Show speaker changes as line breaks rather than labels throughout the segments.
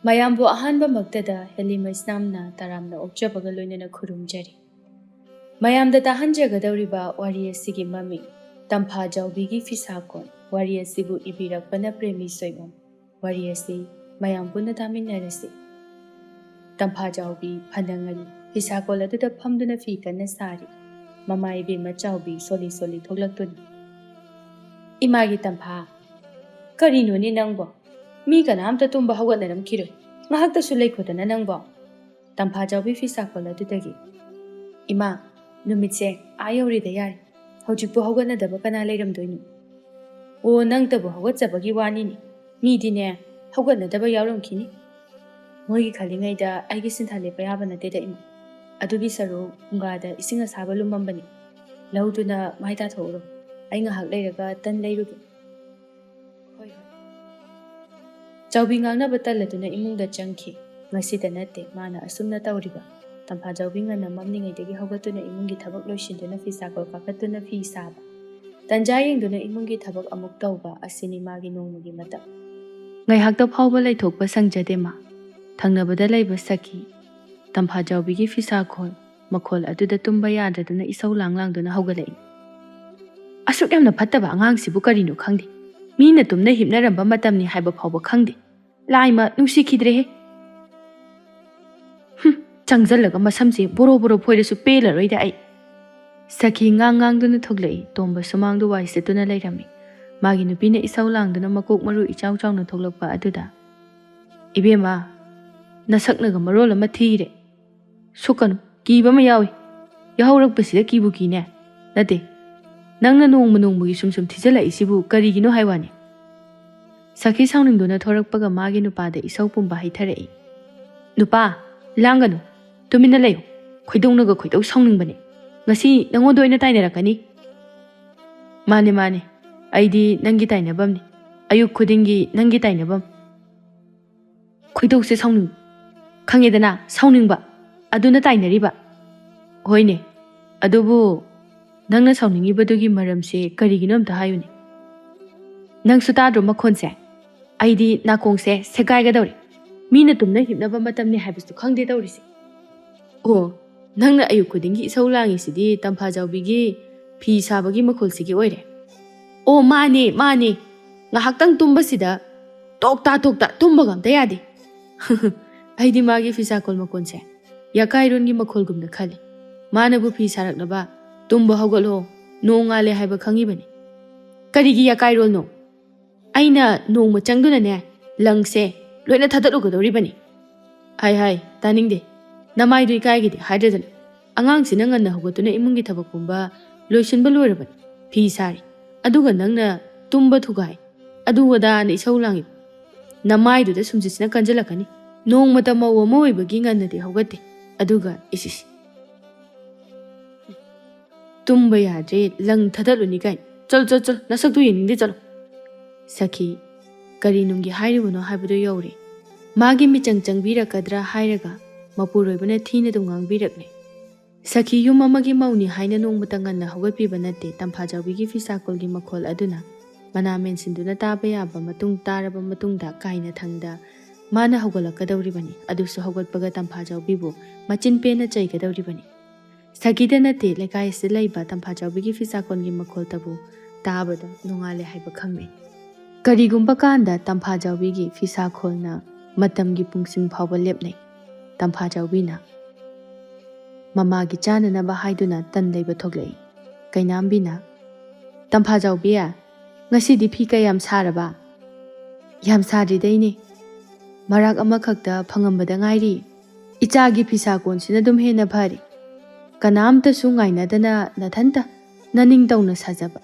ꯃꯌꯥꯝꯕꯨ ꯑꯍꯥꯟꯕꯃꯛꯇꯗ ꯍꯦꯂꯤꯃꯩꯁꯅꯥꯝꯅ ꯇꯔꯥꯝꯅ ꯑꯣꯛꯆꯕꯒ ꯂꯣꯏꯅꯅ ꯈꯨꯔꯨꯝꯖꯔꯤ꯫ ꯃꯌꯥꯝꯗ ꯇꯥꯍꯟꯖꯒꯗꯧꯔꯤꯕ ꯋꯥꯔꯤ ꯑꯁꯤꯒꯤ ꯃꯃꯤꯡ ꯇꯝꯐꯥꯖꯥꯎꯕꯤꯒꯤ ꯐꯤꯁꯥꯀꯣꯟ꯫ ꯋꯥꯔꯤ ꯑꯁꯤꯕꯨ ꯏꯕꯤꯔꯛꯄꯅ ꯄ꯭ꯔꯦꯃꯤ ꯁꯣꯏꯃꯝ꯫ ꯋꯥꯔꯤ ꯑꯁꯤ ꯃꯌꯥꯝ ꯄꯨꯟꯅ ꯇꯥꯃꯤꯟꯅꯔꯁꯤ꯫ ꯇꯝꯐꯥꯖꯥꯎꯕꯤ ꯐꯅꯉꯜ ꯐꯤꯁꯥꯀꯣꯜ ꯑꯗꯨꯗ ꯐꯝꯗꯨꯅ ꯐꯤ ꯀꯟꯅ ꯁꯥꯔꯤ꯫ ꯃꯃꯥ ꯏꯕꯦꯝꯃ ꯆꯥꯎꯕꯤ ꯁꯣꯜꯂꯤ ꯁꯣꯜꯂꯤ ꯊꯣꯛꯂꯛꯇꯨꯅ "ꯏꯃꯥꯒꯤ ꯇꯝꯐꯥ, ꯀꯔꯤꯅꯣꯅꯦ ꯅꯪꯕꯣ? ꯃꯤ ꯀꯅꯥꯝꯇ ꯇꯨꯝꯕ ꯍꯧꯒꯠꯅꯔꯝꯈꯤꯔꯣꯏ, ꯉꯥꯏꯍꯥꯛꯇꯁꯨ ꯂꯩꯈꯣꯗꯅ ꯅꯪꯕꯣ?" ꯇꯝꯐꯥꯖꯥꯎꯕꯤ ꯐꯤꯁꯥꯀꯣꯜ ꯑꯗꯨꯗꯒꯤ "ꯏꯃꯥ, ꯅꯨꯃꯤꯠꯁꯦ ꯑꯥ ꯌꯧꯔꯦꯗ ꯌꯥꯔꯦ, ꯍꯧꯖꯤꯛꯄꯨ ꯍꯧꯒꯠꯅꯗꯕ ꯀꯅꯥ ꯂꯩꯔꯝꯗꯣꯏꯅꯣ?" "ꯑꯣ, ꯅꯪꯇꯕꯨ ꯍꯧꯒꯠꯆꯕꯒꯤ ꯋꯥꯅꯤꯅꯦ, ꯃꯤꯗꯤꯅꯦ ꯍꯧꯒꯠꯅꯗꯕ ꯌꯥꯎꯔꯝꯈꯤꯅꯤ꯫ ꯃꯣꯏꯒꯤ ꯈꯜꯂꯤꯉꯩꯗ ꯑꯩꯒꯤ ꯁꯤꯟꯊꯥ ꯂꯦꯞꯄ ꯌꯥꯕ ꯅꯠꯇꯦꯗ ꯏꯃꯥ꯫ ꯑꯗꯨꯒꯤ ꯁꯔꯨꯛ ꯐꯨꯡꯒꯥꯗ ꯏꯁꯤꯡ ꯑꯁꯥꯕ ꯂꯨꯝꯃꯝꯕꯅꯤ, ꯂꯧꯗꯨꯅ ꯃꯥꯏ ꯇꯥꯊꯣꯛꯎꯔꯣ, ꯑꯩ ꯉꯥꯏꯍꯥꯛ ꯂꯩꯔꯒ ꯇꯟ ꯂꯩꯔꯨꯒꯦ." "ꯍꯣꯏ ꯍꯣꯏ." ꯆꯥꯎꯕꯤ ꯉꯥꯡꯅꯕ ꯇꯜꯂꯗꯨꯅ ꯏꯃꯨꯡꯗ ꯆꯪꯈꯤ꯫ ꯉꯁꯤꯗ ꯅꯠꯇꯦ ꯃꯥꯅ ꯑꯁꯨꯝꯅ ꯇꯧꯔꯤꯕ꯫ ꯇꯝꯐꯥꯖꯥꯎꯕꯤ ꯉꯟꯅ ꯃꯝꯂꯤꯉꯩꯗꯒꯤ ꯍꯧꯒꯠꯇꯨꯅ ꯏꯃꯨꯡꯒꯤ ꯊꯕꯛ ꯂꯣꯏꯁꯤꯟꯗꯨꯅ ꯐꯤꯁꯥꯀꯣꯜ ꯀꯥꯈꯠꯇꯨꯅ ꯐꯤ ꯁꯥꯕ, ꯇꯟꯖꯥ ꯌꯦꯡꯗꯨꯅ ꯏꯃꯨꯡꯒꯤ ꯊꯕꯛ ꯑꯃꯨꯛ ꯇꯧꯕ ꯑꯁꯤꯅꯤ ꯃꯥꯒꯤ ꯅꯣꯡꯃꯒꯤ ꯃꯇꯝ꯫ ꯉꯥꯏꯍꯥꯛꯇ ꯐꯥꯎꯕ ꯂꯩꯊꯣꯛꯄ ꯁꯪꯖꯗꯦ ꯃꯥ꯫ ꯊꯪꯅꯕꯗ ꯂꯩꯕ ꯁꯈꯤ ꯇꯝꯐꯥꯖꯥꯎꯕꯤꯒꯤ ꯐꯤꯁꯥꯈꯣꯜ ꯃꯈꯣꯜ ꯑꯗꯨꯗ ꯇꯨꯝꯕ ꯌꯥꯗ꯭ꯔꯗꯨꯅ ꯏꯁꯧ ꯂꯥꯡꯗꯨꯅ ꯍꯧꯒꯠꯂꯛꯏ꯫ "ꯑꯁꯨꯛ ꯌꯥꯝꯅ ꯐꯠꯇꯕ ꯑꯉꯥꯡꯁꯤꯕꯨ ꯀꯔꯤꯅꯣ ꯈꯪꯗꯦ, ꯃꯤꯅ ꯇꯨꯝꯅ ꯍꯤꯞꯅꯔꯝꯕ ꯃꯇꯝꯅꯤ ꯍꯥꯏꯕ ꯐꯥꯎꯕ ꯈꯪꯗꯦ, ꯂꯥꯏꯃ ꯅꯨꯡꯁꯤꯈꯤꯗ꯭ꯔꯦꯍꯦ꯫ ꯆꯪꯖꯜꯂꯒ ꯃꯁꯝꯁꯦ ꯕꯣꯔꯣ ꯕꯣꯔꯣ ꯐꯣꯏꯔꯁꯨ ꯄꯦꯜꯂꯔꯣꯏꯗ ꯑꯩ." ꯁꯈꯤ ꯉꯥꯡꯗꯨꯅ ꯊꯣꯛꯂꯛꯏ꯫ ꯇꯣꯝꯕ ꯁꯨꯃꯥꯡꯗ ꯋꯥꯏ ꯁꯤꯠꯇꯨꯅ ꯂꯩꯔꯝꯃꯤ꯫ ꯃꯥꯒꯤ ꯅꯨꯄꯤꯅ ꯏꯁꯧ ꯂꯥꯡꯗꯨꯅ ꯃꯀꯣꯛ ꯃꯔꯨ ꯏꯆꯥꯎ ꯆꯥꯎꯅ ꯊꯣꯛꯂꯛꯄ ꯑꯗꯨꯗ "ꯏꯕꯦꯝꯃ, ꯅꯁꯛꯅꯒ ꯃꯔꯣꯜ ꯑꯃ ꯊꯤꯔꯦ, ꯁꯨꯛꯀꯅꯨ, ꯀꯤꯕ ꯑꯃ ꯌꯥꯎꯏ, ꯌꯥꯍꯧꯔꯛꯄꯁꯤꯗ ꯀꯤꯕꯨ ꯀꯤꯅꯦ, ꯅꯠꯇꯦ, ꯅꯪꯅ ꯅꯣꯡꯃ ꯅꯣꯡꯃꯒꯤ ꯁꯨꯝ ꯊꯤꯖꯤꯜꯂꯛꯏꯁꯤꯕꯨ ꯀꯔꯤꯒꯤꯅꯣ ꯍꯥꯏꯋꯥꯅꯤ." ꯁꯈꯤ ꯁꯥꯎꯅꯤꯡꯗꯨꯅ ꯊꯣꯔꯛꯄꯒ ꯃꯥꯒꯤ ꯅꯨꯄꯥꯗ ꯏꯁꯧ ꯄꯨꯝꯕ ꯍꯩꯊꯔꯛꯏ꯫ "ꯅꯨꯄꯥ, ꯂꯥꯡꯒꯅꯨ, ꯇꯨꯃꯤꯟꯅ ꯂꯩꯌꯨ, ꯈꯣꯏꯗꯧꯅꯒ ꯈꯣꯏꯗꯧ ꯁꯥꯎꯅꯤꯡꯕꯅꯦ, ꯉꯁꯤ ꯅꯪꯉꯣꯟꯗ ꯑꯣꯏꯅ ꯇꯥꯏꯅꯔꯛꯀꯅꯤ." "ꯃꯥꯅꯦ ꯃꯥꯅꯦ, ꯑꯩꯗꯤ ꯅꯪꯒꯤ ꯇꯥꯏꯅꯕꯝꯅꯤ, ꯑꯌꯨꯛ ꯈꯨꯗꯤꯡꯒꯤ ꯅꯪꯒꯤ ꯇꯥꯏꯅꯕꯝ." "ꯈꯣꯏꯗꯧꯁꯦ ꯁꯥꯎꯅꯤꯡꯕ, ꯈꯪꯉꯦꯗꯅ, ꯁꯥꯎꯅꯤꯡꯕ, ꯑꯗꯨꯅ ꯇꯥꯏꯅꯔꯤꯕ." "ꯍꯣꯏꯅꯦ, ꯑꯗꯨꯕꯨ ꯅꯪꯅ ꯁꯥꯎꯅꯤꯡꯉꯤꯕꯗꯨꯒꯤ ꯃꯔꯝꯁꯦ ꯀꯔꯤꯒꯤꯅꯣ ꯑꯝꯇ ꯍꯥꯏꯌꯨꯅꯦ." "ꯅꯪꯁꯨ ꯇꯥꯗ꯭ꯔꯣ ꯃꯈꯣꯟꯁꯦ? ꯑꯩꯗꯤ ꯅꯥꯀꯣꯡꯁꯦ ꯁꯦꯒꯥꯏꯒꯗꯧꯔꯦ, ꯃꯤꯅ ꯇꯨꯝꯅ ꯍꯤꯞꯅꯕ ꯃꯇꯝꯅꯤ ꯍꯥꯏꯕꯁꯨ ꯈꯪꯗꯦ ꯇꯧꯔꯤꯁꯦ." "ꯑꯣ, ꯅꯪꯅ ꯑꯌꯨꯛ ꯈꯨꯗꯤꯡꯒꯤ ꯏꯁꯧ ꯂꯥꯡꯉꯤꯁꯤꯗꯤ ꯇꯝꯐꯥꯖꯥꯎꯕꯤꯒꯤ ꯐꯤ ꯁꯥꯕꯒꯤ ꯃꯈꯣꯜꯁꯤꯒꯤ ꯑꯣꯏꯔꯦ." "ꯑꯣ ꯃꯥꯅꯦ ꯃꯥꯅꯦ, ꯉꯥꯏꯍꯥꯛꯇꯪ ꯇꯨꯝꯕꯁꯤꯗ ꯇꯣꯛꯇꯥ ꯇꯣꯛꯇꯥ ꯇꯨꯝꯕꯒ ꯑꯝꯇ ꯌꯥꯗꯦ." "ꯑꯩꯗꯤ ꯃꯥꯒꯤ ꯐꯤꯁꯥꯀꯣꯜ ꯃꯈꯣꯟꯁꯦ ꯌꯥꯀꯥꯏꯔꯣꯟꯒꯤ ꯃꯈꯣꯜꯒꯨꯝꯅ ꯈꯜꯂꯤ꯫ ꯃꯥꯅꯕꯨ ꯐꯤ ꯁꯥꯔꯛꯅꯕ ꯇꯨꯝꯕ ꯍꯧꯒꯠꯂꯣ, ꯅꯣꯡ ꯉꯥꯜꯂꯦ ꯍꯥꯏꯕ ꯈꯪꯉꯤꯕꯅꯤ." "ꯀꯔꯤꯒꯤ ꯌꯥꯀꯥꯏꯔꯣꯜꯅꯣ? ꯑꯩꯅ ꯅꯣꯡꯃ ꯆꯪꯗꯨꯅꯅꯦ ꯂꯪꯁꯦ ꯂꯣꯏꯅ ꯊꯥꯗꯠꯂꯨꯒꯗꯧꯔꯤꯕꯅꯤ." "ꯍꯥꯏ ꯇꯥꯅꯤꯡꯗꯦ, ꯅꯃꯥꯏꯗꯨ ꯏꯀꯥꯏꯒꯤꯗꯦ ꯍꯥꯏꯗ꯭ꯔꯗꯅ, ꯑꯉꯥꯡꯁꯤꯅ ꯉꯟꯅ ꯍꯧꯒꯠꯇꯨꯅ ꯏꯃꯨꯡꯒꯤ ꯊꯕꯛ ꯄꯨꯝꯕ ꯂꯣꯏꯁꯤꯟꯕ ꯂꯣꯏꯔꯕꯅꯤ, ꯐꯤ ꯁꯥꯔꯤ, ꯑꯗꯨꯒ ꯅꯪꯅ ꯇꯨꯝꯕ ꯊꯨꯒꯥꯏ, ꯑꯗꯨ ꯑꯗꯥꯅ ꯏꯁꯧ ꯂꯥꯡꯉꯤꯕ, ꯅꯃꯥꯏꯗꯨꯗ ꯁꯨꯝꯖꯤꯠꯁꯤꯅ ꯀꯟꯖꯜꯂꯛꯀꯅꯤ꯫ ꯅꯣꯡꯃꯇ ꯃꯧ ꯑꯃ ꯑꯣꯏꯕꯒꯤ ꯉꯟꯅꯗꯤ ꯍꯧꯒꯠꯇꯦ, ꯑꯗꯨꯒ ꯏꯁ ꯇꯨꯝꯕ ꯌꯥꯗ꯭ꯔꯦ ꯂꯪ ꯊꯥꯗꯠꯂꯨꯅꯤ ꯀꯥꯏꯅ, ꯆꯠꯂꯣ ꯅꯁꯛꯇꯨ ꯌꯦꯡꯅꯤꯡꯗꯦ, ꯆꯠꯂꯣ." ꯁꯈꯤ ꯀꯔꯤ ꯅꯨꯡꯒꯤ ꯍꯥꯏꯔꯤꯕꯅꯣ ꯍꯥꯏꯕꯗꯨ ꯌꯧꯔꯦ꯫ ꯃꯥꯒꯤ ꯃꯤꯆꯪ ꯆꯪꯕꯤꯔꯛꯀꯗ꯭ꯔꯥ ꯍꯥꯏꯔꯒ ꯃꯄꯨꯔꯣꯏꯕꯅ ꯊꯤꯅ ꯑꯗꯨꯝ ꯉꯥꯡꯕꯤꯔꯛꯂꯦ꯫ ꯁꯈꯤ ꯌꯨꯝ ꯑꯃꯒꯤ ꯃꯧꯅꯤ ꯍꯥꯏꯅ ꯅꯣꯡꯃꯇ ꯉꯟꯅ ꯍꯧꯒꯠꯄꯤꯕ ꯅꯠꯇꯦ꯫ ꯇꯝꯐꯥꯖꯥꯎꯕꯤꯒꯤ ꯐꯤꯁꯥꯀꯣꯜꯒꯤ ꯃꯈꯣꯜ ꯑꯗꯨꯅ ꯃꯅꯥ ꯃꯦꯟꯁꯤꯟꯗꯨꯅ ꯇꯥꯕ ꯌꯥꯕ ꯃꯇꯨꯡ ꯇꯥꯔꯕ ꯃꯇꯨꯡꯗ ꯀꯥꯏꯅꯊꯪꯗ ꯃꯥꯅ ꯍꯧꯒꯠꯂꯛꯀꯗꯧꯔꯤꯕꯅꯤ꯫ ꯑꯗꯨꯁꯨ ꯍꯧꯒꯠꯄꯒ ꯇꯝꯐꯥꯖꯥꯎꯕꯤꯕꯨ ꯃꯆꯤꯟ ꯄꯦꯟꯅ ꯆꯩꯒꯗꯧꯔꯤꯕꯅꯤ꯫ ꯁꯈꯤꯗ ꯅꯠꯇꯦ, ꯂꯩꯀꯥꯏ ꯑꯁꯤꯗ ꯂꯩꯕ ꯇꯝꯐꯥꯖꯥꯎꯕꯤꯒꯤ ꯐꯤꯁꯥꯀꯣꯜꯒꯤ ꯃꯈꯣꯜꯇꯕꯨ ꯇꯥꯕꯗ ꯅꯣꯡꯉꯥꯜꯂꯦ ꯍꯥꯏꯕ ꯈꯪꯅꯩ꯫ ꯀꯔꯤꯒꯨꯝꯕ ꯀꯥꯟꯗ ꯇꯝꯐꯥꯖꯥꯎꯕꯤꯒꯤ ꯐꯤꯁꯥꯈꯣꯜꯅ ꯃꯇꯝꯒꯤ ꯄꯨꯡꯁꯤꯡ ꯐꯥꯎꯕ ꯂꯦꯞꯅꯩ꯫ ꯇꯝꯐꯥꯖꯥꯎꯕꯤꯅ ꯃꯃꯥꯒꯤ ꯆꯥꯅꯅꯕ ꯍꯥꯏꯗꯨꯅ ꯇꯟ ꯂꯩꯕ ꯊꯣꯛꯂꯛꯏ꯫ ꯀꯩꯅꯥꯝꯕꯤꯅ "ꯇꯝꯐꯥꯖꯥꯎꯕꯤ, ꯉꯁꯤꯗꯤ ꯐꯤ ꯀꯌꯥꯝ ꯁꯥꯔꯕ?" "ꯌꯥꯝ ꯁꯥꯗ꯭ꯔꯤꯗꯩꯅꯦ, ꯃꯔꯥꯛ ꯑꯃꯈꯛꯇ ꯐꯪꯉꯝꯕꯗ ꯉꯥꯏꯔꯤ꯫ ꯏꯆꯥꯒꯤ ꯐꯤꯁꯥꯀꯣꯟꯁꯤꯅ ꯑꯗꯨꯝ ꯍꯦꯟꯅ ꯐꯔꯤ, ꯀꯅꯥꯝꯇꯁꯨ ꯉꯥꯏꯅꯗꯅ ꯅꯊꯟꯇ ꯅꯅꯤꯡ ꯇꯧꯅ ꯁꯥꯖꯕ꯫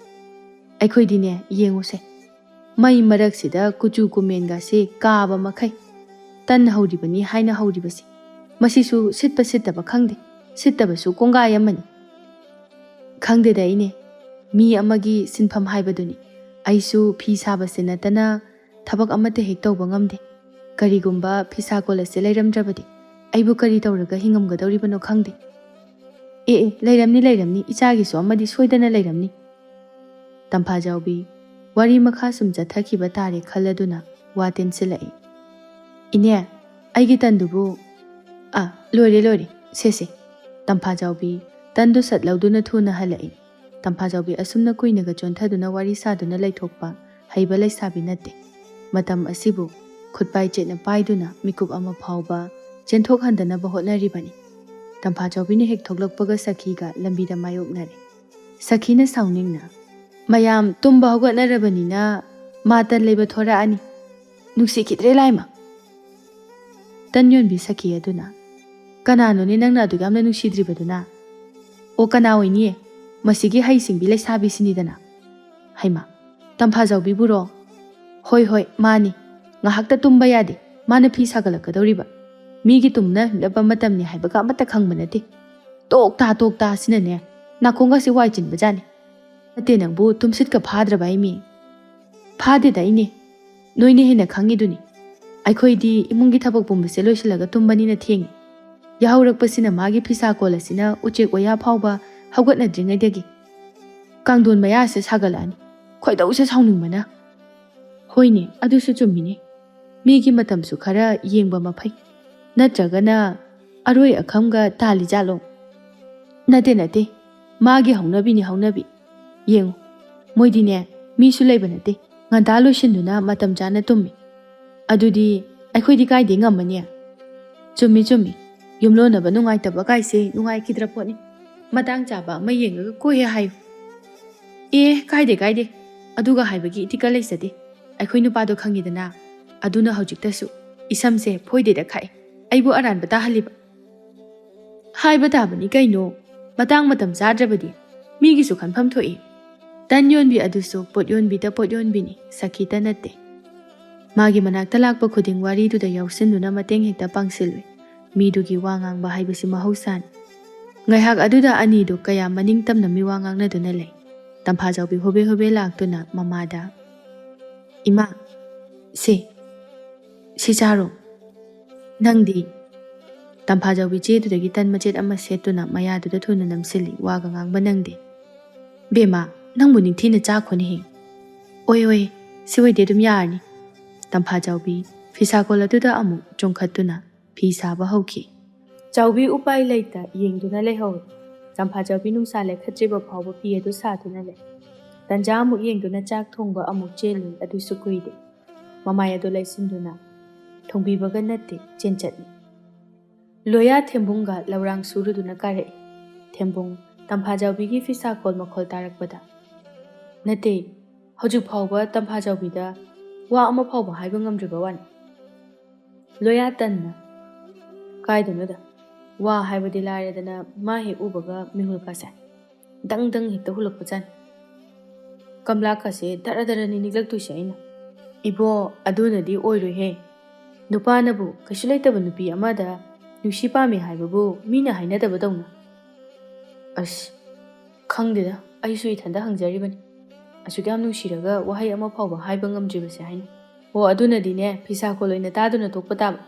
ꯑꯩꯈꯣꯏꯗꯤꯅꯦ ꯌꯦꯡꯉꯨꯁꯦ, ꯃꯩ ꯃꯔꯛꯁꯤꯗ ꯀꯨꯆꯨ ꯀꯨꯃꯦꯟꯒꯁꯦ ꯀꯥꯕ ꯃꯈꯩ ꯇꯟ ꯍꯧꯔꯤꯕꯅꯤ ꯍꯥꯏꯅ ꯍꯧꯔꯤꯕꯁꯤ, ꯃꯁꯤꯁꯨ ꯁꯤꯠꯄ ꯁꯤꯠꯇꯕ ꯈꯪꯗꯦ, ꯁꯤꯠꯇꯕꯁꯨ ꯀꯣꯡꯒꯥꯏ ꯑꯃꯅꯤ." "ꯈꯪꯗꯦꯗ ꯏꯅꯦ, ꯃꯤ ꯑꯃꯒꯤ ꯁꯤꯟꯐꯝ ꯍꯥꯏꯕꯗꯨꯅꯤ, ꯑꯩꯁꯨ ꯐꯤ ꯁꯥꯕꯁꯦ ꯅꯠꯇꯅ ꯊꯕꯛ ꯑꯃꯠꯇ ꯍꯦꯛ ꯇꯧꯕ ꯉꯝꯗꯦ꯫ ꯀꯔꯤꯒꯨꯝꯕ ꯐꯤꯁꯥꯀꯣꯜ ꯑꯁꯤ ꯂꯩꯔꯝꯗ꯭ꯔꯕꯗꯤ ꯑꯩꯕꯨ ꯀꯔꯤ ꯇꯧꯔꯒ ꯍꯤꯡꯉꯝꯒꯗꯧꯔꯤꯕꯅꯣ ꯈꯪꯗꯦ." "ꯑꯦ ꯂꯩꯔꯝꯅꯤ, ꯏꯆꯥꯒꯤꯁꯨ ꯑꯃꯗꯤ ꯁꯣꯏꯗꯅ ꯂꯩꯔꯝꯅꯤ." ꯇꯝꯐꯥꯖꯥꯎꯕꯤ ꯋꯥꯔꯤ ꯃꯈꯥ ꯁꯨꯝ ꯆꯠꯊꯈꯤꯕ ꯇꯥꯔꯦ ꯈꯜꯂꯗꯨꯅ ꯋꯥ ꯇꯦꯟꯁꯤꯜꯂꯛꯏ꯫ "ꯏꯅꯦ, ꯑꯩꯒꯤ ꯇꯟꯗꯨꯕꯨ ꯂꯣꯏꯔꯦ ꯁꯦ ꯇꯝꯐꯥꯖꯥꯎꯕꯤ ꯇꯟꯗꯨ ꯁꯠ ꯂꯧꯗꯨꯅ ꯊꯨꯅ ꯍꯜꯂꯛꯏ ꯇꯝꯐꯥꯖꯥꯎꯕꯤ ꯑꯁꯨꯝꯅ ꯀꯨꯏꯅꯒ ꯆꯣꯟꯊꯗꯨꯅ ꯋꯥꯔꯤ ꯁꯥꯗꯨꯅ ꯂꯩꯊꯣꯛꯄ ꯍꯩꯕ ꯂꯩꯁꯥꯕꯤ ꯅꯠꯇꯦ ꯃꯇꯝ ꯑꯁꯤꯕꯨ ꯈꯨꯠꯄꯥꯏ ꯆꯦꯠꯅ ꯄꯥꯏꯗꯨꯅ ꯃꯤꯀꯨꯞ ꯑꯃ ꯐꯥꯎꯕ ꯆꯦꯟꯊꯣꯛꯍꯟꯗꯅꯕ ꯍꯣꯠꯅꯔꯤꯕꯅꯤ ꯇꯝꯐꯥꯖꯥꯎꯕꯤꯅ ꯍꯦꯛ ꯊꯣꯛꯂꯛꯄꯒ ꯁꯈꯤꯒ ꯂꯝꯕꯤꯗ ꯃꯥꯌꯣꯛꯅꯔꯦ ꯁꯈꯤꯅ ꯁꯥꯎꯅꯤꯡꯅ ꯃꯌꯥꯝ ꯇꯨꯝꯕ ꯍꯧꯒꯠꯅꯔꯕꯅꯤꯅ ꯃꯥꯇꯟ ꯂꯩꯕ ꯊꯣꯔꯛꯑꯅꯤ ꯅꯨꯡꯁꯤꯈꯤꯗ꯭ꯔꯦ ꯂꯥꯏꯃ ꯇꯟ ꯌꯣꯟꯕꯤ ꯁꯈꯤ ꯑꯗꯨꯅ ꯀꯅꯥꯅꯣꯅꯦ ꯅꯪꯅ ꯑꯗꯨꯛ ꯌꯥꯝꯅ ꯅꯨꯡꯁꯤꯗ꯭ꯔꯤꯕꯗꯨꯅ ꯑꯣ ꯀꯅꯥ ꯑꯣꯏꯅꯤꯌꯦ ꯃꯁꯤꯒꯤ ꯍꯩꯁꯤꯡꯕꯤ ꯂꯩꯁꯥꯕꯤꯁꯤꯅꯤꯗꯅ ꯍꯩꯃ ꯇꯝꯐꯥꯖꯥꯎꯕꯤꯕꯨꯔꯣ ꯍꯣꯏ ꯃꯥꯅꯤ ꯉꯥꯏꯍꯥꯛꯇ ꯇꯨꯝꯕ ꯌꯥꯗꯦ ꯃꯥꯅ ꯐꯤ ꯁꯥꯒꯠꯂꯛꯀꯗꯧꯔꯤꯕ ꯃꯤꯒꯤ ꯇꯨꯝꯅ ꯍꯤꯞꯂꯛꯄ ꯃꯇꯝꯅꯤ ꯍꯥꯏꯕꯒ ꯑꯃꯠꯇ ꯈꯪꯕ ꯅꯠꯇꯦ ꯇꯣꯛꯇꯥ ꯑꯁꯤꯅꯅꯦ ꯅꯥꯀꯣꯡꯒꯁꯤ ꯋꯥꯏ ꯆꯤꯟꯕꯖꯥꯠꯅꯤ ꯅꯠꯇꯦ ꯅꯪꯕꯨ ꯇꯨꯝꯁꯤꯠꯀ ꯐꯥꯗ꯭ꯔꯕ ꯑꯩꯃꯤ ꯐꯥꯗꯦꯗ ꯑꯩꯅꯦ ꯅꯣꯏꯅ ꯍꯦꯟꯅ ꯈꯪꯉꯤꯗꯨꯅꯤ ꯑꯩꯈꯣꯏꯗꯤ ꯏꯃꯨꯡꯒꯤ ꯊꯕꯛ ꯄꯨꯝꯕꯁꯦ ꯂꯣꯏꯁꯤꯜꯂꯒ ꯇꯨꯝꯕꯅꯤꯅ ꯊꯦꯡꯉꯤ ꯌꯥꯍꯧꯔꯛꯄꯁꯤꯅ ꯃꯥꯒꯤ ꯐꯤꯁꯥꯀꯣꯜ ꯑꯁꯤꯅ ꯎꯆꯦꯛ ꯋꯥꯌꯥ ꯐꯥꯎꯕ ꯍꯧꯒꯠꯅꯗ꯭ꯔꯤꯉꯩꯗꯒꯤ ꯀꯥꯡꯊꯣꯟ ꯃꯌꯥꯁꯦ ꯁꯥꯒꯠꯂꯛꯑꯅꯤ ꯈꯣꯏꯗꯧꯁꯦ ꯁꯥꯎꯅꯤꯡꯕꯅ ꯍꯣꯏꯅꯦ ꯑꯗꯨꯁꯨ ꯆꯨꯝꯃꯤꯅꯦ ꯃꯤꯒꯤ ꯃꯇꯝꯁꯨ ꯈꯔ ꯌꯦꯡꯕ ꯃꯐꯩ ꯅꯠꯇ꯭ꯔꯒꯅ ꯑꯔꯣꯏ ꯑꯈꯝꯒ ꯇꯥꯜꯂꯤ ꯖꯥꯠꯂꯣ ꯅꯠꯇꯦ ꯃꯥꯒꯤ ꯍꯧꯅꯕꯤ ꯌꯦꯡꯉꯨ ꯃꯣꯏꯗꯤꯅꯦ ꯃꯤꯁꯨ ꯂꯩꯕ ꯅꯠꯇꯦ ꯉꯟꯇꯥ ꯂꯣꯏꯁꯤꯟꯗꯨꯅ ꯃꯇꯝ ꯆꯥꯅ ꯇꯨꯝꯃꯤ ꯑꯗꯨꯗꯤ ꯑꯩꯈꯣꯏꯗꯤ ꯀꯥꯏꯗꯦ ꯉꯝꯃꯅꯤ ꯆꯨꯝꯃꯤ ꯌꯨꯝꯂꯣꯟꯅꯕ ꯅꯨꯡꯉꯥꯏꯇꯕ ꯀꯥꯏꯁꯦ ꯅꯨꯡꯉꯥꯏꯈꯤꯗ꯭ꯔ ꯄꯣꯠꯅꯤ ꯃꯇꯥꯡ ꯆꯥꯕ ꯑꯃ ꯌꯦꯡꯉꯒ ꯀꯣꯏꯍꯦ ꯍꯥꯏꯌꯨ ꯀꯥꯏꯗꯦ ꯑꯗꯨꯒ ꯍꯥꯏꯕꯒꯤ ꯏꯇꯤꯀꯥ ꯂꯩꯖꯗꯦ ꯑꯩꯈꯣꯏ ꯅꯨꯄꯥꯗꯣ ꯈꯪꯉꯤꯗꯅ ꯑꯗꯨꯅ ꯍꯧꯖꯤꯛꯇꯁꯨ ꯏꯁꯝꯁꯦ ꯐꯣꯏꯗꯦꯗ ꯈꯥꯛꯏ ꯑꯩꯕꯨ ꯑꯔꯥꯟꯕ ꯇꯥꯍꯜꯂꯤꯕ ꯍꯥꯏꯕ ꯇꯥꯕꯅꯤ ꯀꯩꯅꯣ ꯃꯇꯥꯡ ꯃꯇꯝ ꯆꯥꯗ꯭ꯔꯕꯗꯤ ꯃꯤꯒꯤꯁꯨ ꯈꯟꯐꯝ ꯊꯣꯛꯏ ꯇꯟ ꯌꯣꯟꯕꯤ ꯑꯗꯨꯁꯨ ꯄꯣꯠ ꯌꯣꯟꯕꯤꯗ ꯄꯣꯠ ꯌꯣꯟꯕꯤꯅꯤ ꯁꯈꯤꯇ ꯅꯠꯇꯦ ꯃꯥꯒꯤ ꯃꯅꯥꯛꯇ ꯂꯥꯛꯄ ꯈꯨꯗꯤꯡ ꯋꯥꯔꯤꯗꯨꯗ ꯌꯥꯎꯁꯤꯟꯗꯨꯅ ꯃꯇꯦꯡ ꯍꯦꯛꯇ ꯄꯥꯡꯁꯤꯜꯂꯨꯏ ꯃꯤꯗꯨꯒꯤ ꯋꯥ ꯉꯥꯡꯕ ꯍꯥꯏꯕꯁꯤ ꯃꯍꯧꯁꯥꯅꯤ ꯉꯥꯏꯍꯥꯛ ꯑꯗꯨꯗ ꯑꯅꯤꯗꯨ ꯀꯌꯥ ꯃꯅꯤꯡ ꯇꯝꯅ ꯃꯤꯋꯥ ꯉꯥꯡꯅꯗꯨꯅ ꯂꯩ ꯇꯝꯐꯥꯖꯥꯎꯕꯤ ꯍꯣꯕꯦ ꯂꯥꯛꯇꯨꯅ ꯃꯃꯥꯗ ꯏꯃꯥ ꯁꯤ ꯆꯥꯔꯣ ꯅꯪꯗꯤ ꯇꯝꯐꯥꯖꯥꯎꯕꯤ ꯆꯦꯗꯨꯗꯒꯤ ꯇꯟ ꯃꯆꯦꯠ ꯑꯃ ꯁꯦꯠꯇꯨꯅ ꯃꯌꯥꯗꯨꯗ ꯊꯨꯅ ꯅꯝꯁꯤꯜꯂꯤ ꯋꯥꯒ ꯉꯥꯡꯕ ꯅꯪꯗꯦ ꯕꯦꯃꯥ ꯅꯪꯕꯨ ꯅꯤꯡꯊꯤꯅ ꯆꯥꯈꯣꯅꯦꯍꯦ ꯑꯣꯏ ꯁꯤ ꯑꯣꯏꯗꯤ ꯑꯗꯨꯝ ꯌꯥꯔꯅꯤ ꯇꯝꯐꯥꯖꯥꯎꯕꯤ ꯐꯤꯁꯥꯀꯣꯜ ꯑꯗꯨꯗ ꯑꯃꯨꯛ ꯆꯣꯡꯈꯠꯇꯨꯅ ꯐꯤ ꯁꯥꯕ ꯍꯧꯈꯤ ꯆꯥꯎꯕꯤ ꯎꯄꯥꯏ ꯂꯩꯇ ꯌꯦꯡꯗꯨꯅ ꯂꯩꯍꯧꯏ ꯇꯝꯐꯥꯖꯥꯎꯕꯤ ꯅꯨꯡꯁꯥ ꯂꯩꯈꯠꯇ꯭ꯔꯤꯕ ꯐꯥꯎꯕ ꯐꯤ ꯑꯗꯨ ꯁꯥꯗꯨꯅ ꯂꯩ ꯇꯟꯖꯥ ꯑꯃꯨꯛ ꯌꯦꯡꯗꯨꯅ ꯆꯥꯛ ꯊꯣꯡꯕ ꯑꯃꯨꯛ ꯆꯦꯜꯂꯨꯏ ꯑꯗꯨꯁꯨ ꯀꯨꯏꯗꯦ ꯃꯃꯥꯏ ꯑꯗꯨ ꯂꯩꯁꯤꯟꯗꯨꯅ ꯊꯣꯡꯕꯤꯕꯒ ꯅꯠꯇꯦ ꯆꯦꯟꯆꯠꯅꯤ ꯂꯣꯌꯥ ꯊꯦꯝꯕꯨꯡꯒ ꯂꯧꯔꯥꯡ ꯁꯨꯔꯨꯗꯨꯅ ꯀꯥꯔꯛꯏ ꯊꯦꯝꯕꯨꯡ ꯇꯝꯐꯥꯖꯥꯎꯕꯤꯒꯤ ꯐꯤꯁꯥꯀꯣꯜ ꯃꯈꯣꯜ ꯇꯥꯔꯛꯄꯗ ꯅꯠꯇꯦ ꯍꯧꯖꯤꯛ ꯐꯥꯎꯕ ꯇꯝꯐꯥꯖꯥꯎꯕꯤꯗ ꯋꯥ ꯑꯃ ꯐꯥꯎꯕ ꯍꯥꯏꯕ ꯉꯝꯗ꯭ꯔꯤꯕ ꯋꯥꯅꯤ ꯂꯣꯌꯥ ꯇꯟꯅ ꯀꯥꯏꯗꯅꯣꯗ ꯋꯥ ꯍꯥꯏꯕꯗꯤ ꯂꯥꯏꯔꯗꯅ ꯃꯥ ꯍꯦꯛ ꯎꯕꯒ ꯃꯤꯍꯨꯜꯀꯥꯁꯦ ꯗꯪ ꯍꯦꯛꯇ ꯍꯨꯜꯂꯛꯄꯖꯥꯠꯅꯤ ꯀꯝꯂꯥꯀꯥꯁꯦ ꯗꯔꯅꯤ ꯅꯤꯛꯂꯛꯇꯣꯏꯁꯦ ꯑꯩꯅ ꯏꯕꯣ ꯑꯗꯨꯅꯗꯤ ꯑꯣꯏꯔꯣꯏꯍꯦ ꯅꯨꯄꯥꯅꯕꯨ ꯀꯩꯁꯨ ꯂꯩꯇꯕ ꯅꯨꯄꯤ ꯑꯃꯗ ꯅꯨꯡꯁꯤ ꯄꯥꯝꯃꯤ ꯍꯥꯏꯕꯕꯨ ꯃꯤꯅ ꯍꯥꯏꯅꯗꯕꯗꯧꯅ ꯑꯁ ꯈꯪꯗꯦꯗ ꯑꯩꯁꯨ ꯏꯊꯟꯗ ꯍꯪꯖꯔꯤꯕꯅꯤ ꯑꯁꯨꯛ ꯌꯥꯝ ꯅꯨꯡꯁꯤꯔꯒ ꯋꯥꯍꯩ ꯑꯃ ꯐꯥꯎꯕ ꯍꯥꯏꯕ ꯉꯝꯗ꯭ꯔꯤꯕꯁꯦ ꯍꯥꯏꯅ ꯑꯣ ꯑꯗꯨꯅꯗꯤꯅꯦ ꯐꯤꯁꯥꯀꯣꯜ ꯑꯣꯏꯅ ꯇꯥꯗꯨꯅ ꯇꯣꯛꯄ ꯇꯥꯕ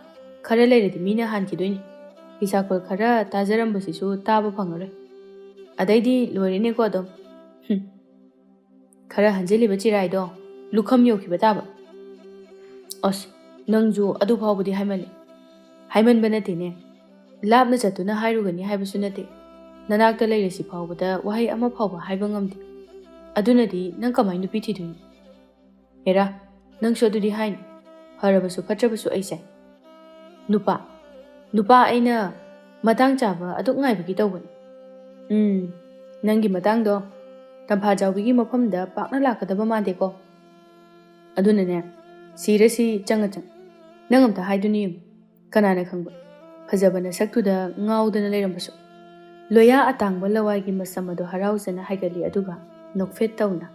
ꯈꯔ ꯂꯩꯔꯗꯤ ꯃꯤꯅ ꯍꯥꯟꯈꯤꯗꯣꯏꯅꯤ ꯐꯤꯁꯥꯀꯣꯜ ꯈꯔ ꯇꯥꯖꯔꯝꯕꯁꯤꯁꯨ ꯇꯥꯕ ꯐꯪꯉꯔꯣꯏ ꯑꯗꯩꯗꯤ ꯂꯣꯏꯔꯦꯅꯦꯀꯣ ꯑꯗꯨꯝ ꯈꯔ ꯍꯟꯖꯤꯜꯂꯤꯕ ꯆꯤꯔꯥꯏꯗꯣ ꯂꯨꯈꯝ ꯌꯧꯈꯤꯕ ꯇꯥꯕ ꯑꯁ ꯅꯪꯁꯨ ꯑꯗꯨ ꯐꯥꯎꯕꯗꯤ ꯍꯥꯏꯃꯟꯕ ꯅꯠꯇꯦꯅꯦ ꯂꯥꯞꯅ ꯆꯠꯇꯨꯅ ꯍꯥꯏꯔꯨꯒꯅꯤ ꯍꯥꯏꯕꯁꯨ ꯅꯠꯇꯦ ꯅꯅꯥꯛꯇ ꯂꯩꯔꯁꯤ ꯐꯥꯎꯕꯗ ꯋꯥꯍꯩ ꯑꯃ ꯐꯥꯎꯕ ꯍꯥꯏꯕ ꯉꯝꯗꯦ ꯑꯗꯨꯅꯗꯤ ꯅꯪ ꯀꯃꯥꯏꯅ ꯅꯨꯄꯤ ꯊꯤꯗꯣꯏꯅꯣ ꯍꯦꯔꯥ ꯅꯪꯁꯨ ꯑꯗꯨꯗꯤ ꯍꯥꯏꯅꯤ ꯐꯔꯕꯁꯨ ꯐꯠꯇ꯭ꯔꯕꯁꯨ ꯑꯩꯁꯦ ꯅꯨꯄꯥ ꯑꯩꯅ ꯃꯇꯥꯡ ꯆꯥꯕ ꯑꯗꯨꯛ ꯉꯥꯏꯕꯒꯤ ꯇꯧꯕꯅꯤ ꯅꯪꯒꯤ ꯃꯇꯥꯡꯗꯣ ꯇꯝꯐꯥꯖꯥꯎꯕꯤꯒꯤ ꯃꯐꯝꯗ ꯄꯥꯛꯅ ꯂꯥꯛꯀꯗꯕ ꯃꯥꯟꯗꯦꯀꯣ ꯑꯗꯨꯅꯅꯦ ꯁꯤꯔꯁꯤ ꯆꯪ ꯅꯪ ꯑꯝꯇ ꯍꯥꯏꯗꯨꯅ ꯌꯦꯡꯉꯨ ꯀꯅꯥꯅ ꯈꯪꯕ ꯐꯖꯕ ꯅꯁꯛꯇꯨꯗ ꯉꯥꯎꯗꯅ ꯂꯩꯔꯝꯕꯁꯨ ꯂꯣꯌꯥ ꯑꯇꯥꯡꯕ ꯂꯋꯥꯏꯒꯤ ꯃꯁꯝ ꯑꯗꯨ ꯍꯔꯥꯎꯖꯅ ꯍꯥꯏꯒꯠꯂꯤ ꯑꯗꯨꯒ ꯅꯣꯛꯐꯦꯠ ꯇꯧꯅ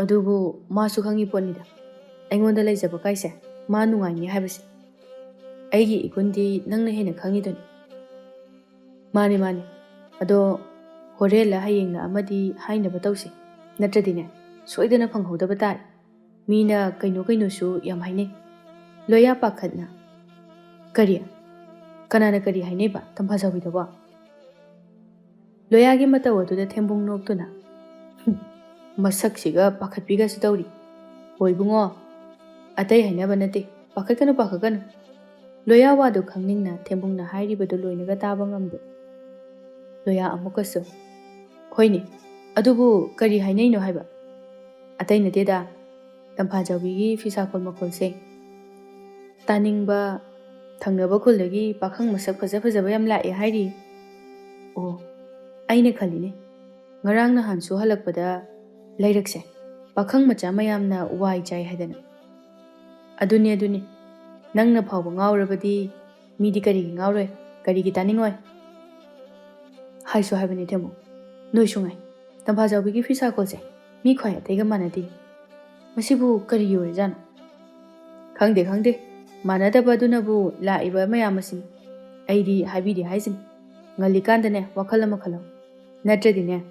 ꯑꯗꯨꯕꯨ ꯃꯥꯁꯨ ꯈꯪꯉꯤ ꯄꯣꯠꯅꯤꯗ ꯑꯩꯉꯣꯟꯗ ꯂꯩꯖꯕ ꯀꯥꯏꯁꯦ ꯃꯥ ꯅꯨꯡꯉꯥꯏꯅꯤ ꯍꯥꯏꯕꯁꯦ ꯑꯩꯒꯤ ꯏꯒꯨꯟꯗꯤ ꯅꯪꯅ ꯍꯦꯟꯅ ꯈꯪꯉꯤꯗꯨꯅꯤ ꯃꯥꯅꯤ ꯑꯗꯣ ꯍꯣꯔꯦꯟꯂ ꯍꯌꯦꯡꯂ ꯑꯃꯗꯤ ꯍꯥꯏꯅꯕ ꯇꯧꯁꯤ ꯅꯠꯇ꯭ꯔꯗꯤꯅꯦ ꯁꯣꯏꯗꯅ ꯐꯪꯍꯧꯗꯕ ꯇꯥꯔꯦ ꯃꯤꯅ ꯀꯩꯅꯣꯁꯨ ꯌꯥꯝ ꯍꯥꯏꯅꯩ ꯂꯣꯌꯥ ꯄꯥꯈꯠꯅ ꯀꯅꯥꯅ ꯀꯔꯤ ꯍꯥꯏꯅꯩꯕ ꯇꯝꯐꯥꯖꯥꯎꯕꯤꯗꯕꯣ ꯂꯣꯌꯥꯒꯤ ꯃꯇꯧ ꯑꯗꯨꯗ ꯊꯦꯝꯕꯨꯡ ꯅꯣꯛꯇꯨꯅ ꯃꯁꯛꯁꯤꯒ ꯄꯥꯈꯠꯄꯤꯒꯁꯨ ꯇꯧꯔꯤ ꯍꯣꯏ ꯕꯨꯡꯉꯣ ꯑꯇꯩ ꯍꯥꯏꯅꯕ ꯅꯠꯇꯦ ꯄꯥꯈꯠꯀꯅꯨ Loya wadu khangningna Thembungna hairibadu loinaga taba ngamde. Loya amukasu. Hoine, adubu kari hainaino haiba. Ataina deda, Tampajawbigi fisakol makolse. Taningba thangnaba kuldagi pakhang masak fajaba yam lae hairi. Oh, aina khaline. Ngarang na hansu halakpada lairakse. Pakhang macha mayamna wai chai haidana. Aduni. Nangna phawba ngawrabadi midi kari ngawroi, kari gi taningoi. Haisu haibani Thembung. Noi sungai. Tampajawbigi fisakolse. Mi khwai ataiga manadi. Masibu kari yore jano. Khangde. Manadaba adunabu laiba mayamasin. Aidi haibidi haisin. Ngalikandane wakhala makhalam. Natradine.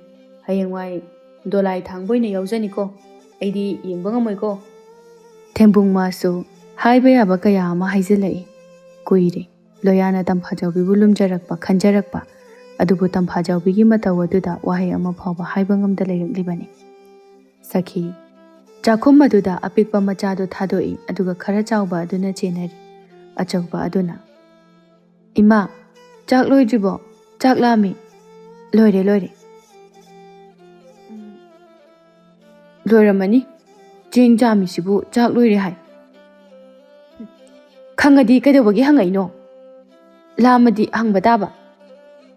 Hayengwai dolai thangboina yauzaniko. Aidi yengba ngamoiko. Thembung masu haiba yaba kaya ama haizilai. Kuire. Loyana Tampajawbibu lumjarakpa khanjarakpa. Adubu Tampajawbigi mataw aduda wahai ama phawba haiba ngamda lairaklibani. Sakhi. Chakhum aduda apikpa machado thadoi aduga khara chawba aduna chenari. Achawba aduna. Ima, chak loidribo, chak lami. Loire. Loiramani, jing jami sibu chak loire hai. Khangadi kaidawagi hangaino. Lamadi hangbadaba.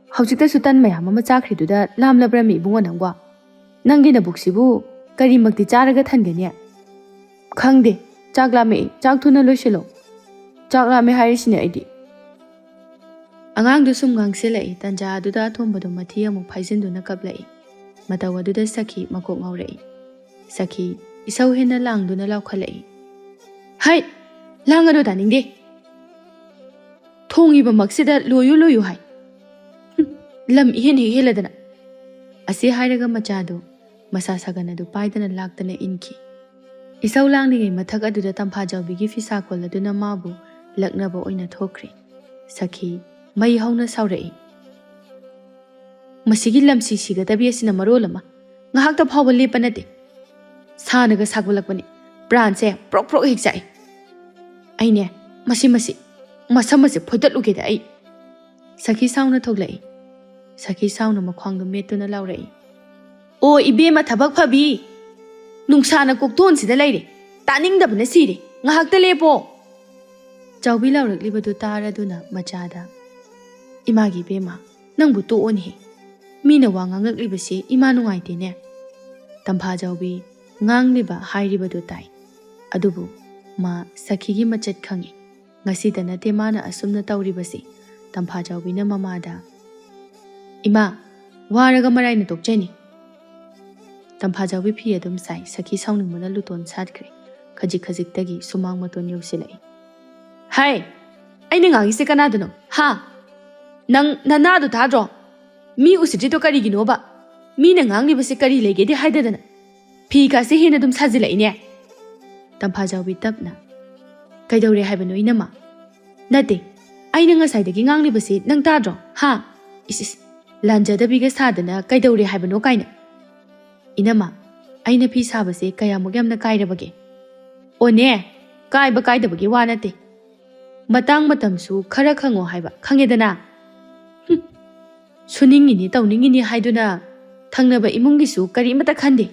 Haujikta sutan mayam ama chakhriduda lamlabrami bungo nangwa. Nangi na buksibu kari makti charaga thangania. Khangde, chak lami, chak thuna loisilo. Chak lami harisine aidi. Angang sum ngangsilai tanja aduda thombado mathi amuk phaisinduna kablai. Mataw aduda Sakhi makok ngaurai. Sakhi isau hena langduna laukhalai. Hai, langado daningde. Thongiba maksida loyu hai. Lam ihen heladana. Asi hairaga machado masa saganadu paidana laktana inki. Isau langningai mathak aduda Tampajawbigi fisakol aduna mabu laknaba oina thokri. Sakhi mai hauna saurai. Masigi lamsi sigadabi asina marolama. Ngahakta phawba lepa nate. Sanaga sagbalakbani. Pranse prok hekjai. Aine masi masamase phodatlugeda ai. Sakhi sauna thoglai. Sakhi sauna makhwangdo metuna laurai. O ibema thabak phabi. Nungsana kokton sida laire. Taningdabna sire. Ngahakta lepo. Chawbi lauraklibadu taraduna machada. Imagi bema nangbu toon he. Mina wa ngangaklibase ima nungaitene. Tampajawbi ngangliba hairibadu tai. Adubu ma Sakhigi machat khangi. Ngasida nate mana asumna tawribase. Tampajawbina mamada. Ima waraga maraina tokchani. Tampajawbi phi adum sai Sakhi sauningmana luton satkre. Khajik tagi sumang maton yausilai. Hai, aina ngangise kanadano. Ha. Nang nanadu tadro. Mi usidrito kariginoba. Mi na nganglibase kari legedi haidadana. Phi ka se hena dum sajilai ne. Tampajawbi tapna. Kaidawre haibano inama. Nate. Aina ngasaidagi nganglibase nang tadro. Ha. Isis. Lanjadabiga sadana kaidawre haibano kaina. Inama. Aina phi sabase kayamuk yamna kairabage. O ne. Kaiba kaidabagi wa nate. Matang matamsu khara khango haiba khangedana. Suningini tawningini haiduna thangnaba imungisu kari mata khande.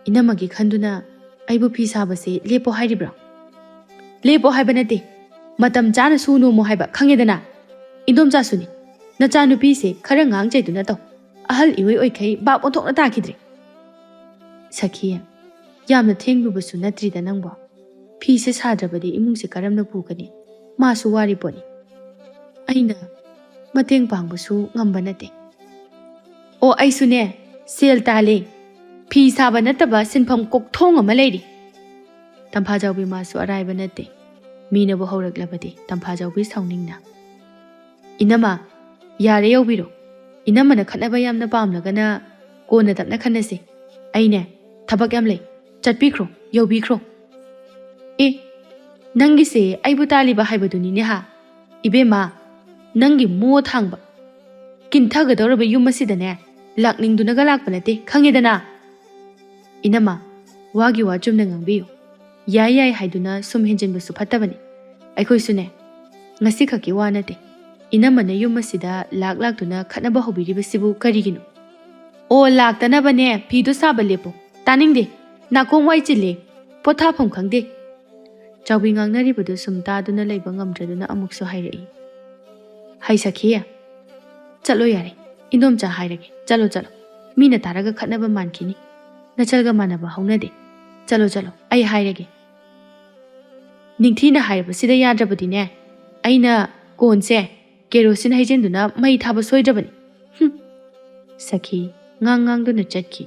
Inamagi khanduna aibu phi sabase lepo hairibra. Lepo haiba nate. Matam chana suno mo haiba khangedana. Indomcha suni. Nacha nupi se khara ngang chaiduna taw. Ahal iwai oikhai bap onthokna takidre. Sakhi yamna thenglubasu natrida nangba. Phi se sadrabadi imungse karamna pukani. Masu wari poni. Aina mateng pangbusu ngamba nate. O aisune sel tale. Phi saba nataba sinpham kokthong ama leiri. Tampajawbi masu araiba nate. Mina bu horaklabadi Tampajawbi sauningna. Inama yare yaubiro. Inama na khatnaba yamna pamlagana kona tapna khanase. Aine thabak yam lei. Chatpikro yaubikro. Nangi se aibu taliba haibaduni ne ha. Ibema nangi mo thangba. Kinthaga doraba yumasidane lakningdunaga lakpanate khangedana. Inama wagi wachumna ngangbiyo. Yai haiduna sum henjinbasu phatabani. Aikhoi sune ngasi khaki wa nate inamana yum asida lak lak tuna khatnaba hobiribasibu karigino o lak tanabane phidu saba lepo taning de nakong wai chile potha pham khangde chawbi ngangnari budu sumta duna leiba ngamdraduna amukso hairei hai sakhiya chalo yare indom cha hairage chalo chalo mina taraga khatnaba mankini nachalga manaba haunade chalo chalo ai hairage ningthina hairabasida yadrabadine aina konse kerosin haijenduna mai thaba soidrabani sakhi ngang duna chatki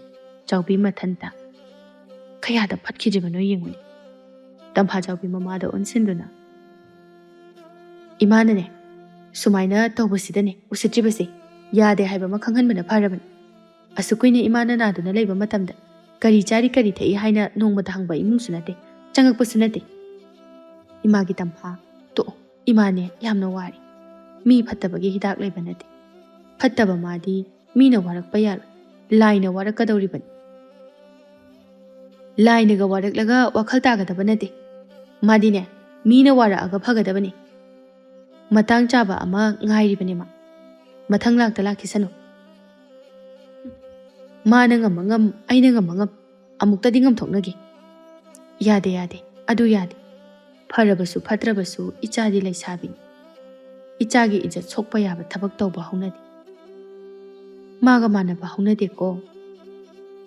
chawbi mathanta khayada phatkijibano yenguni tampha chawbi mamada onsinduna imanane sumaina tawbasidane usitribase yade haiba ma khanghanbana pharabani asukuine imana naduna leiba matamda kari chari kari thei haina nongmata hangba imung sunate changakpa sunate imagi tampha to imane yamna wari mi phattabagi hidak leiba nate phattaba madi mina warakpa yar laina warakadawribani lainaga waraklaga wakhal tagadaba nate madine mina waraaga phagadabani matang chaba ama ngairibani ma mathang lakta lakhisanu mana ngam aina ngam amukta dingam thoknagi yade adu yade pharabasu phatrabasu ichadi laisabi ichagi ijat sokpa yaba thabak tawba haunadi maga manaba haunade ko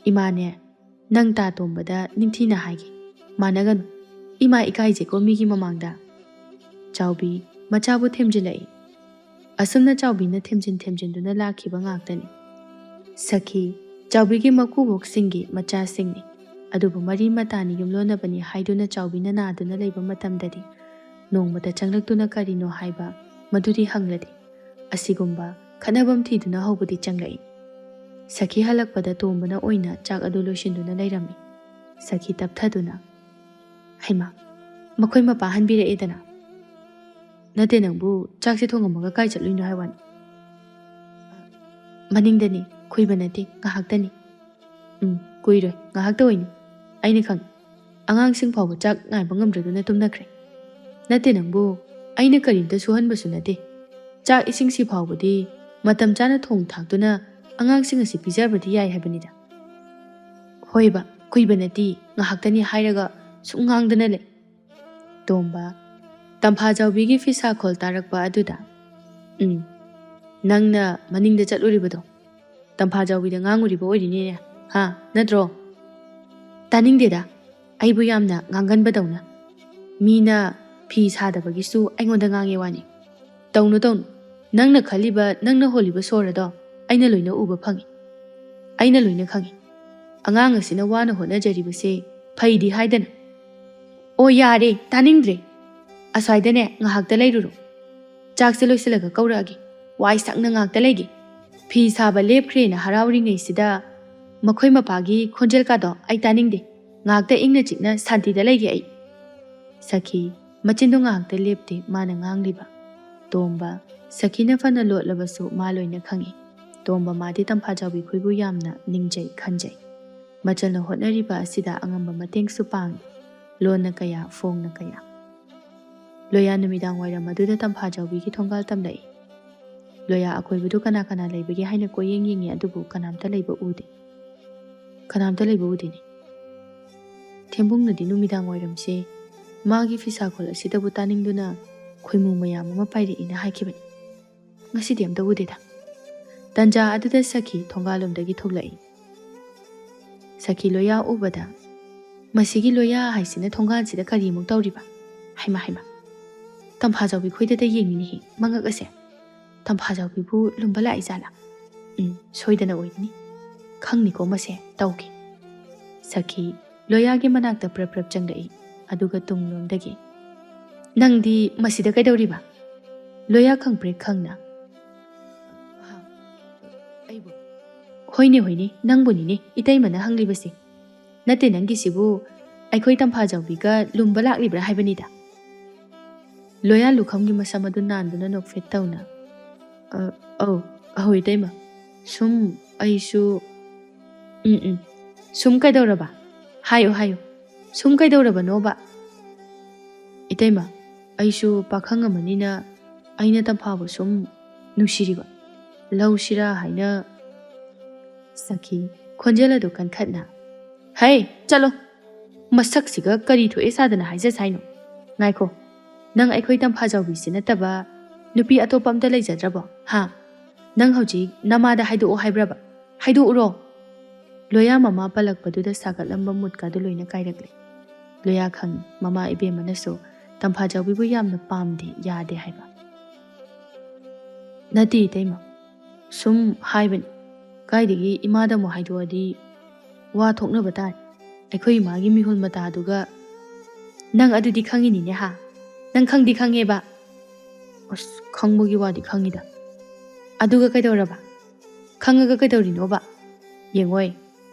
imane nang ta tombada ningthina haigi managanu ima ikaije ko migi mamangda chawbi machabu themjilai asumna chawbi na themjin duna lakhiba ngaktani sakhi chawbi gi makubok singi macha singni adubu mari matani yumlona bani haiduna chawbi na naduna leiba matamdadi nongmata changlaktuna karino haiba maduri hangladi asigumba khanabam thiduna hobudi changlai sakhi halakpada tombana oina chak adu loishinduna leirami sakhi tapthaduna haima makhoi mapa hanbira edana nate nangbu chakse thongamaga kai chatluino haiwan maningdani khuiba nate ngahaktani kuiroi ngahakta oini aini khang angang sing phawba chak ngaiba ngamdraduna tumnakhre nate nangbu aina karimta suhanbasu nate chak ising si phawbudi matam chana thong thaktuna angang sing asi pijabadi yai habanida hoiba kuiba nati ngahaktani hairaga sungangdana le tomba tampha jawbi gi fisa khol tarakpa aduda nangna maningda chatluribado tampha jawbi da nganguriba oirini ha natro taningdeda aibu yamna nganganbadawna mina phi sadabagi su aingonda ngange wani tawnu nangna khaliba nangna holiba sorado aina loina uba phangi aina loina khangi angang asina wana honajaribase phaidi haidana o yare taningdre aswaidane ngahakta leiruro chakse loisalaga kauragi wai sakna ngakta legi phi saba lepkhre na harawri ngai sida makhoi mapagi khonjel ka do ai taningde ngakta ingna chikna santi da legi ai sakhi machindo ngakta lepte mana ngangliba tomba sakhina fana lotlabasu maloina khangi tomba madi tampha jawbi khoibu yamna ningjai khanjai machalna hotnariba asida angamba mateng su pang lona kaya fongna kaya loya numidang waira maduda tampha jawbi ki thongal tamlai loya akoibudu kana leibagi haina ko yengi adubu kanamta leiba ude ni thembung nadi numidang wairamse magi fisa khol asida butaningduna khoimu mayam ma pairi ina haikibani ngasi dem da ude da tanja aduda sakhi thongalomdagi thoglai sakhi loya ubada masigi loya haisina thongal sida kari muk tawriba haima tampha jawbi khoida da yengini hi mangak ase tampha jawbi bu lumbala izala soidana oidini khangni ko mase tawki sakhi loya gi manakta prap changai aduga tunglomdagi nangdi masida kaidawriba loya khangpre khangna aibo hoine nangbuni ne itai mana hanglibase nate nangi sibu aikhoi tampha jawbi ga lumbala libra haibanida loya lukhamgi masamadu nanduna nokfet tawna ahoi taima sum aisu sum kaidawraba hayo sum kaidawraba noba itaima aisu pakhanga manina ꯑꯩꯅ ꯇꯝꯐꯥꯕꯨ ꯁꯨꯝ ꯅꯨꯡꯁꯤꯔꯤꯕ ꯂꯧꯁꯤꯔꯥ ꯍꯥꯏꯅ ꯁꯈꯤ ꯈꯣꯟꯖꯦꯜ ꯑꯗꯨ ꯀꯟꯈꯠꯅ ꯍꯩ ꯆꯠꯂꯣ ꯃꯁꯛꯁꯤꯒ ꯀꯔꯤ ꯊꯣꯛꯑꯦ ꯁꯥꯗꯅ ꯍꯥꯏꯖꯁ ꯍꯥꯏꯅꯣ ꯉꯥꯏꯈꯣ ꯅꯪ ꯑꯩꯈꯣꯏ ꯇꯝꯐꯥꯖꯥꯎꯕꯤꯁꯤ ꯅꯠꯇꯕ ꯅꯨꯄꯤ ꯑꯇꯣꯞꯄ ꯑꯝꯇ ꯂꯩꯖꯗ꯭ꯔꯕꯣ ꯍꯥ ꯅꯪ ꯍꯧꯖꯤꯛ ꯅꯃꯥꯗ ꯍꯥꯏꯗꯣꯛꯑꯣ ꯍꯥꯏꯕ꯭ꯔꯕ ꯍꯥꯏꯗꯣꯛꯎꯔꯣ ꯂꯣꯌꯥ ꯃꯃꯥ ꯄꯜꯂꯛꯄꯗꯨꯗ ꯁꯥꯒꯠꯂꯝꯕ ꯃꯨꯠꯀꯥꯗꯨ ꯂꯣꯏꯅ ꯀꯥꯏꯔꯛꯂꯦ ꯂꯣꯌꯥ ꯈꯪꯉꯤ ꯃꯃꯥ ꯏꯕꯦꯝꯃꯅꯁꯨ ꯇꯝꯐꯥꯖꯥꯎꯕꯤꯕꯨ ꯌꯥꯝꯅ ꯄꯥꯝꯗꯦ ꯌꯥꯗꯦ ꯍꯥꯏꯕ ꯅꯠꯇꯦ ꯏꯇꯩꯃ ꯁꯨꯝ ꯍꯥꯏꯕꯅꯤ ꯀꯥꯏꯗꯒꯤ ꯏꯃꯥꯗ ꯑꯃꯨꯛ ꯍꯥꯏꯗꯣꯛꯑꯗꯤ ꯋꯥ ꯊꯣꯛꯅꯕ ꯇꯥꯔꯦ ꯑꯩꯈꯣꯏ ꯏꯃꯥꯒꯤ ꯃꯤꯍꯨꯜ ꯃꯇꯥꯗꯨꯒ ꯅꯪ ꯑꯗꯨꯗꯤ ꯈꯪꯉꯤꯅꯤꯅꯦ ꯍꯥ ꯅꯪ ꯈꯪꯗꯤ ꯈꯪꯉꯦꯕ ꯑꯁ ꯈꯪꯕꯒꯤ ꯋꯥꯗꯤ ꯈꯪꯉꯤꯗ ꯑꯗꯨꯒ ꯀꯩꯗꯧꯔꯕ ꯈꯪꯉꯒ ꯀꯩꯗꯧꯔꯤꯅꯣꯕ ꯌꯦꯡꯉꯣꯏ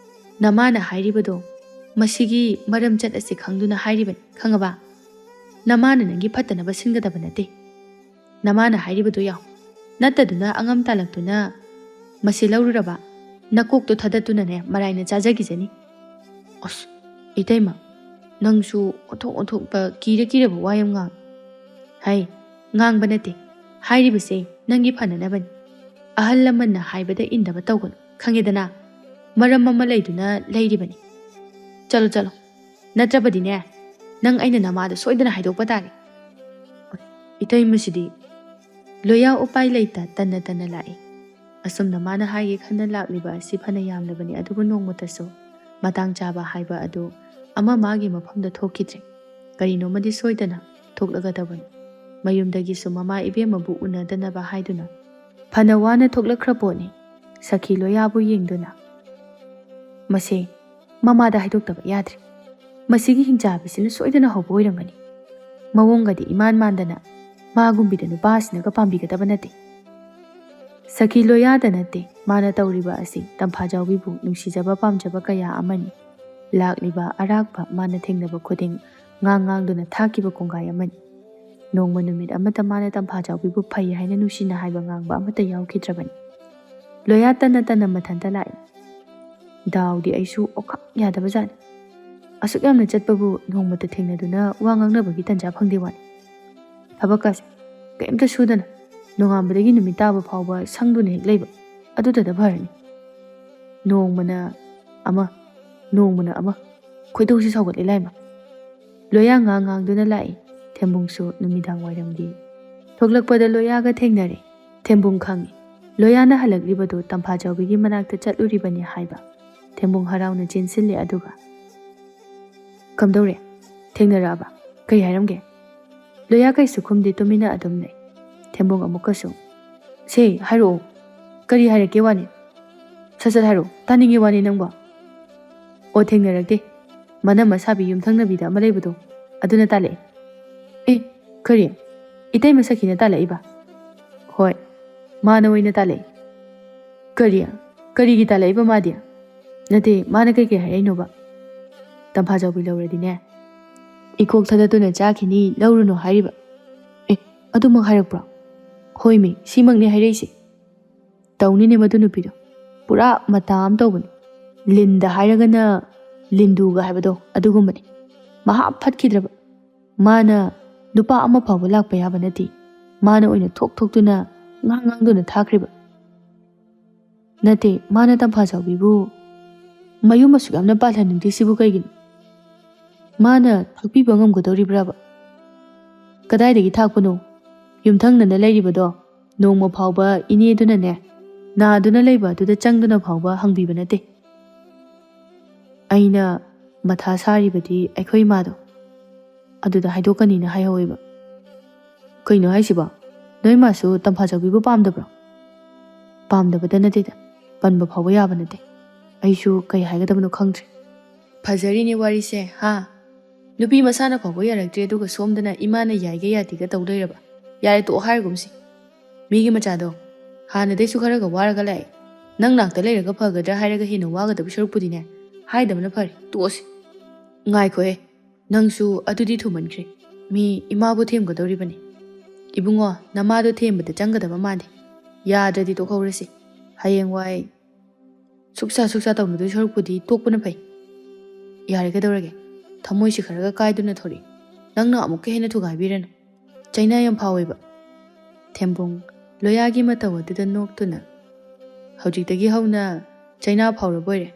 ꯅꯃꯥꯅ ꯍꯥꯏꯔꯤꯕꯗꯣ ꯃꯁꯤꯒꯤ ꯃꯔꯝ ꯆꯠ ꯑꯁꯤ ꯈꯪꯗꯨꯅ ꯍꯥꯏꯔꯤꯕꯅꯤ ꯈꯪꯉꯕ ꯅꯃꯥꯅ ꯅꯪꯒꯤ ꯐꯠꯇꯅꯕ ꯁꯤꯟꯒꯗꯕ ꯅꯠꯇꯦ ꯅꯃꯥꯅ ꯍꯥꯏꯔꯤꯕꯗꯣ ꯌꯥꯎ ꯅꯠꯇꯗꯨꯅ ꯑꯉꯝ ꯇꯥꯜꯂꯛꯇꯨꯅ ꯃꯁꯤ ꯂꯧꯔꯨꯔꯕ ꯅꯀꯣꯛꯇꯣ ꯊꯥꯗꯠꯇꯨꯅꯅꯦ ꯃꯔꯥꯏꯅ ꯆꯥꯖꯈꯤꯖꯅꯤ ꯑꯁ ꯏꯇꯩꯃ ꯅꯪꯁꯨ ꯑꯣꯟꯊꯣꯛ ꯑꯣꯟꯊꯣꯛꯄ ꯀꯤꯔꯕ ꯋꯥ ꯌꯥꯝ ꯉꯥꯡ ꯍꯩ ꯉꯥꯡꯕ ꯅꯠꯇꯦ ꯍꯥꯏꯔꯤꯕꯁꯦ ꯅꯪꯒꯤ ꯐꯅꯅꯕꯅꯤ ꯑꯍꯜ ꯂꯃꯟꯅ ꯍꯥꯏꯕꯗ ꯏꯟꯗꯕ ꯇꯧꯒꯅꯨ ꯈꯪꯉꯦꯗꯅ ꯃꯔꯝ ꯑꯃ ꯂꯩꯗꯨꯅ ꯂꯩꯔꯤꯕꯅꯤ ꯆꯠꯂꯣ ꯆꯠꯂꯣ ꯅꯠꯇ꯭ꯔꯕꯗꯤꯅꯦ ꯅꯪ ꯑꯩꯅ ꯅꯃꯥꯗ ꯁꯣꯏꯗꯅ ꯍꯥꯏꯗꯣꯛꯄ ꯇꯥꯔꯦ ꯏꯇꯩꯃꯁꯤꯗꯤ ꯂꯣꯌꯥ ꯎꯄꯥꯏ ꯂꯩꯇ ꯇꯟꯅ ꯇꯟꯅ ꯂꯥꯛꯏ ꯑꯁꯨꯝꯅ ꯃꯥꯅ ꯍꯥꯏꯒꯦ ꯈꯟꯅ ꯂꯥꯛꯂꯤꯕ ꯑꯁꯤ ꯐꯅ ꯌꯥꯝꯂꯕꯅꯤ ꯑꯗꯨꯕꯨ ꯅꯣꯡꯃꯇꯁꯨ ꯃꯇꯥꯡ ꯆꯥꯕ ꯍꯥꯏꯕ ꯑꯗꯨ ꯑꯃ ꯃꯥꯒꯤ ꯃꯐꯝꯗ ꯊꯣꯛꯈꯤꯗ꯭ꯔꯦ ꯀꯔꯤꯅꯣꯃꯗꯤ ꯁꯣꯏꯗꯅ ꯊꯣꯛꯂꯒꯗꯕꯅꯤ ꯃꯌꯨꯝꯗꯒꯤꯁꯨ ꯃꯃꯥ ꯏꯕꯦꯝꯃꯕꯨ ꯎꯅꯗꯅꯕ ꯍꯥꯏꯗꯨꯅ ꯐꯅ ꯋꯥꯅ ꯊꯣꯛꯂꯛꯈ꯭ꯔ ꯄꯣꯠꯅꯤ ꯁꯈꯤ ꯂꯣꯌꯥꯕꯨ ꯌꯦꯡꯗꯨꯅ ꯃꯁꯦ ꯃꯃꯥꯗ ꯍꯥꯏꯗꯣꯛꯇꯕ ꯌꯥꯗ꯭ꯔꯦ ꯃꯁꯤꯒꯤ ꯍꯤꯡꯆꯥꯕꯤꯁꯤꯅ ꯁꯣꯏꯗꯅ ꯍꯧꯕ ꯑꯣꯏꯔꯝꯒꯅꯤ ꯃꯑꯣꯡꯒꯗꯤ ꯏꯃꯥꯟ ꯃꯥꯟꯗꯅ ꯃꯥꯒꯨꯝꯕꯤꯗ ꯅꯨꯄꯥꯁꯤꯅꯒ ꯄꯥꯝꯕꯤꯒꯗꯕ ꯅꯠꯇꯦ ꯁꯈꯤ ꯂꯣꯌꯥꯗ ꯅꯠꯇꯦ ꯃꯥꯅ ꯇꯧꯔꯤꯕ ꯑꯁꯤ ꯇꯝꯐꯥꯖꯥꯎꯕꯤꯕꯨ ꯅꯨꯡꯁꯤꯖꯕ ꯄꯥꯝꯖꯕ ꯀꯌꯥ ꯑꯃꯅꯤ ꯂꯥꯛꯂꯤꯕ ꯑꯔꯥꯛꯄ ꯃꯥꯅ ꯊꯦꯡꯅꯕ ꯈꯨꯗꯤꯡ ꯉꯥꯡꯗꯨꯅ ꯊꯥꯈꯤꯕ ꯀꯣꯡꯒꯥꯏ ꯑꯃꯅꯤ ꯅꯣꯡꯃ ꯅꯨꯃꯤꯠ ꯑꯃꯠꯇ ꯃꯥꯅ ꯇꯝꯐꯥꯖꯥꯎꯕꯤꯕꯨ ꯐꯩ ꯍꯥꯏꯅ ꯅꯨꯡꯁꯤꯅ ꯍꯥꯏꯕ ꯉꯥꯡꯕ ꯑꯃꯠꯇ ꯌꯥꯎꯈꯤꯗ꯭ꯔꯕꯅꯤ ꯂꯣꯌꯥ ꯇꯟꯅ ꯇꯟꯅ ꯃꯊꯟꯇ ꯂꯥꯛꯏ ꯗꯥꯎꯗꯤ ꯑꯩꯁꯨ ꯑꯣꯈꯥꯛ ꯌꯥꯗꯕꯖꯥꯠꯅꯤ ꯑꯁꯨꯛ ꯌꯥꯝꯅ ꯆꯠꯄꯕꯨ ꯅꯣꯡꯃꯇ ꯊꯦꯡꯅꯗꯨꯅ ꯋꯥ ꯉꯥꯡꯅꯕꯒꯤ ꯇꯟꯖꯥ ꯐꯪꯗꯦ ꯋꯥꯅꯤ ꯊꯕꯛꯀꯥꯁꯦ ꯀꯩꯝꯇ ꯁꯨꯗꯅ ꯅꯣꯡꯉꯥꯟꯕꯗꯒꯤ ꯅꯨꯃꯤꯠ ꯇꯥꯕ ꯐꯥꯎꯕ ꯁꯪꯗꯨꯅ ꯍꯦꯛ ꯂꯩꯕ ꯑꯗꯨꯗ ꯐꯔꯅꯤ ꯅꯣꯡꯃꯅ ꯑꯃ ꯈꯣꯏꯗꯧꯁꯤ ꯁꯥꯎꯒꯠꯂꯦ ꯂꯥꯏꯃ ꯂꯣꯌꯥ ꯉꯥꯡꯗꯨꯅ ꯂꯥꯛꯏ ꯊꯦꯝꯕꯨꯡꯁꯨ ꯅꯨꯃꯤꯗꯥꯡ ꯋꯥꯏꯔꯝꯒꯤ ꯊꯣꯛꯂꯛꯄꯗ ꯂꯣꯌꯥꯒ ꯊꯦꯡꯅꯔꯦ ꯊꯦꯝꯕꯨꯡ ꯈꯪꯉꯤ ꯂꯣꯌꯥꯅ ꯍꯜꯂꯛꯂꯤꯕꯗꯨ ꯇꯝꯐꯥꯖꯥꯎꯕꯤꯒꯤ ꯃꯅꯥꯛꯇ ꯆꯠꯂꯨꯔꯤꯕꯅꯤ ꯍꯥꯏꯕ ꯊꯦꯝꯕꯨꯡ ꯍꯔꯥꯎꯅ ꯆꯦꯟꯁꯤꯜꯂꯦ ꯑꯗꯨꯒ ꯀꯝꯗꯧꯔꯦ ꯊꯦꯡꯅꯔꯛꯑꯕ ꯀꯩ ꯍꯥꯏꯔꯝꯒꯦ ꯂꯣꯌꯥ ꯀꯩꯁꯨ ꯈꯨꯝꯗꯦ ꯇꯨꯃꯤꯟꯅ ꯑꯗꯨꯝ ꯂꯩ ꯊꯦꯝꯕꯨꯡ ꯑꯃꯨꯛꯀꯁꯨ ꯁꯦ ꯍꯥꯏꯔꯛꯑꯣ ꯀꯔꯤ ꯍꯥꯏꯔꯛꯀꯦ ꯋꯥꯅꯤ ꯁꯠ ꯍꯥꯏꯔꯛꯑꯣ ꯇꯥꯅꯤꯡꯉꯦ ꯋꯥꯅꯤ ꯅꯪꯕꯣ ꯑꯣ ꯊꯦꯡꯅꯔꯛꯇꯦ ꯃꯅꯝ ꯑꯁꯥꯕꯤ ꯌꯨꯝꯊꯪꯅꯕꯤꯗ ꯑꯃ ꯂꯩꯕꯗꯣ ꯑꯗꯨꯅ ꯇꯥꯜꯂꯛꯑꯦ ꯑꯦ ꯀꯔꯤ ꯏꯇꯩꯃ ꯁꯈꯤꯅ ꯇꯥꯜꯂꯛꯏꯕ ꯍꯣꯏ ꯃꯥꯅ ꯑꯣꯏꯅ ꯇꯥꯜꯂꯛꯏ ꯀꯔꯤꯒꯤ ꯇꯥꯜꯂꯛꯏꯕ ꯃꯥꯗꯤ ꯅꯠꯇꯦ ꯃꯥꯅ ꯀꯩꯀꯩ ꯍꯥꯏꯔꯛꯏꯅꯣꯕ ꯇꯝꯐꯥꯖꯥꯎꯕꯤ ꯂꯧꯔꯗꯤꯅꯦ ꯏꯀꯣꯛ ꯊꯥꯗꯠꯇꯨꯅ ꯆꯥꯈꯤꯅꯤ ꯂꯧꯔꯨꯅꯨ ꯍꯥꯏꯔꯤꯕ ꯑꯦ ꯑꯗꯨꯃꯛ ꯍꯥꯏꯔꯛꯄ꯭ꯔꯣ ꯍꯣꯏꯃꯤ ꯁꯤꯃꯛꯅꯤ ꯍꯥꯏꯔꯛꯏꯁꯦ ꯇꯧꯅꯤꯅꯦ ꯃꯗꯨ ꯅꯨꯄꯤꯗꯣ ꯄꯨꯔꯥ ꯃꯇꯥ ꯑꯃ ꯇꯧꯕꯅꯤ ꯂꯤꯟꯗ ꯍꯥꯏꯔꯒꯅ ꯂꯤꯟꯗꯨꯒ ꯍꯥꯏꯕꯗꯣ ꯑꯗꯨꯒꯨꯝꯕꯅꯤ ꯃꯍꯥ ꯐꯠꯈꯤꯗ꯭ꯔꯕ ꯃꯥꯅ ꯅꯨꯄꯥ ꯑꯃ ꯐꯥꯎꯕ ꯂꯥꯛꯄ ꯌꯥꯕ ꯅꯠꯇꯦ ꯃꯥꯅ ꯑꯣꯏꯅ ꯊꯣꯛꯇꯨꯅ ꯉꯥꯡꯗꯨꯅ ꯊꯥꯈ꯭ꯔꯤꯕ ꯅꯠꯇꯦ ꯃꯥꯅ ꯇꯝꯐꯥꯖꯥꯎꯕꯤꯕꯨ ꯃꯌꯨꯝ ꯑꯁꯨꯛ ꯌꯥꯝꯅ ꯄꯥꯜꯍꯟꯅꯤꯡꯗꯦ ꯁꯤꯕꯨ ꯀꯩꯒꯤꯅꯣ ꯃꯥꯅ ꯊꯥꯛꯄꯤꯕ ꯉꯝꯒꯗꯧꯔꯤꯕ꯭ꯔꯕ ꯀꯗꯥꯏꯗꯒꯤ ꯊꯥꯛꯄꯅꯣ ꯌꯨꯝꯊꯪꯅꯅ ꯂꯩꯔꯤꯕꯗꯣ ꯅꯣꯡꯃ ꯐꯥꯎꯕ ꯏꯅꯦꯗꯨꯅꯅꯦ ꯅꯥꯗꯨꯅ ꯂꯩꯕ ꯑꯗꯨꯗ ꯆꯪꯗꯨꯅ ꯐꯥꯎꯕ ꯍꯪꯕꯤꯕ ꯅꯠꯇꯦ ꯑꯩꯅ ꯃꯊꯥ ꯁꯥꯔꯤꯕꯗꯤ ꯑꯩꯈꯣꯏ ꯏꯃꯥꯗꯣ ꯑꯗꯨꯗ ꯍꯥꯏꯗꯣꯛꯀꯅꯤꯅ ꯍꯥꯏꯍꯧꯋꯦꯕ ꯀꯩꯅꯣ ꯍꯥꯏꯁꯤꯕꯣ ꯅꯣꯏ ꯃꯥꯁꯨ ꯇꯝꯐꯥꯖꯥꯎꯕꯤꯕꯨ ꯄꯥꯝꯗꯕ꯭ꯔꯣ ꯄꯥꯝꯗꯕꯗ ꯅꯠꯇꯦꯗ ꯄꯟꯕ ꯐꯥꯎꯕ ꯌꯥꯕ ꯅꯠꯇꯦ ꯑꯩꯁꯨ ꯀꯩ ꯍꯥꯏꯒꯗꯕꯅꯣ ꯈꯪꯗ꯭ꯔꯦ ꯐꯖꯔꯤꯅꯦ ꯋꯥꯔꯤꯁꯦ ꯍꯥ ꯅꯨꯄꯤ ꯃꯁꯥꯅ ꯐꯥꯎꯕ ꯌꯥꯔꯛꯇ꯭ꯔꯦ ꯑꯗꯨꯒ ꯁꯣꯝꯗꯅ ꯏꯃꯥꯅ ꯌꯥꯏꯒ ꯌꯥꯗꯦꯒ ꯇꯧ ꯂꯩꯔꯕ ꯌꯥꯔꯦ ꯇꯣꯛꯑꯣ ꯍꯥꯏꯔꯒꯨꯝꯁꯤ ꯃꯤꯒꯤ ꯃꯆꯥꯗꯣ ꯍꯥꯟꯅꯗꯩꯁꯨ ꯈꯔꯒ ꯋꯥꯔꯒ ꯂꯥꯛꯑꯦ ꯅꯪ ꯅꯥꯛꯇ ꯂꯩꯔꯒ ꯐꯒꯗ꯭ꯔꯥ ꯍꯥꯏꯔꯒ ꯍꯦꯟꯅ ꯋꯥꯒꯗꯕ ꯁꯔꯨꯛꯄꯨꯗꯤꯅꯦ ꯍꯥꯏꯗꯕꯅ ꯐꯔꯦ ꯇꯣꯛꯑꯁꯤ ꯉꯥꯏꯈꯣꯍꯦ ꯅꯪꯁꯨ ꯑꯗꯨꯗꯤ ꯊꯨꯃꯟꯈ꯭ꯔꯦ ꯃꯤ ꯏꯃꯥꯕꯨ ꯊꯦꯝꯒꯗꯧꯔꯤꯕꯅꯤ ꯏꯕꯨꯡꯉꯣ ꯅꯃꯥꯗꯣ ꯊꯦꯝꯕꯗ ꯆꯪꯒꯗꯕ ꯃꯥꯟꯗꯦ ꯌꯥꯗ꯭ꯔꯗꯤ ꯇꯣꯛꯍꯧꯔꯁꯤ ꯍꯌꯦꯡꯋꯥꯏ ꯁꯨꯛꯁꯥ ꯇꯧꯅꯗꯣꯏ ꯁꯔꯨꯛꯄꯨꯗꯤ ꯇꯣꯛꯄꯅ ꯐꯩ ꯌꯥꯔꯦ ꯀꯩꯗꯧꯔꯒꯦ ꯊꯃꯣꯏꯁꯤ ꯈꯔꯒ ꯀꯥꯏꯗꯨꯅ ꯊꯣꯔꯛꯏ ꯅꯪꯅ ꯑꯃꯨꯛꯀ ꯍꯦꯟꯅ ꯊꯨꯒꯥꯏꯕꯤꯔꯅꯨ ꯆꯩꯅꯥ ꯌꯥꯝ ꯐꯥꯎꯋꯦꯕ ꯊꯦꯝꯕꯨꯡ ꯂꯣꯌꯥꯒꯤ ꯃꯇꯧ ꯑꯗꯨꯗ ꯅꯣꯛꯇꯨꯅ ꯍꯧꯖꯤꯛꯇꯒꯤ ꯍꯧꯅ ꯆꯩꯅꯥ ꯐꯥꯎꯔꯕꯣꯏꯔꯦ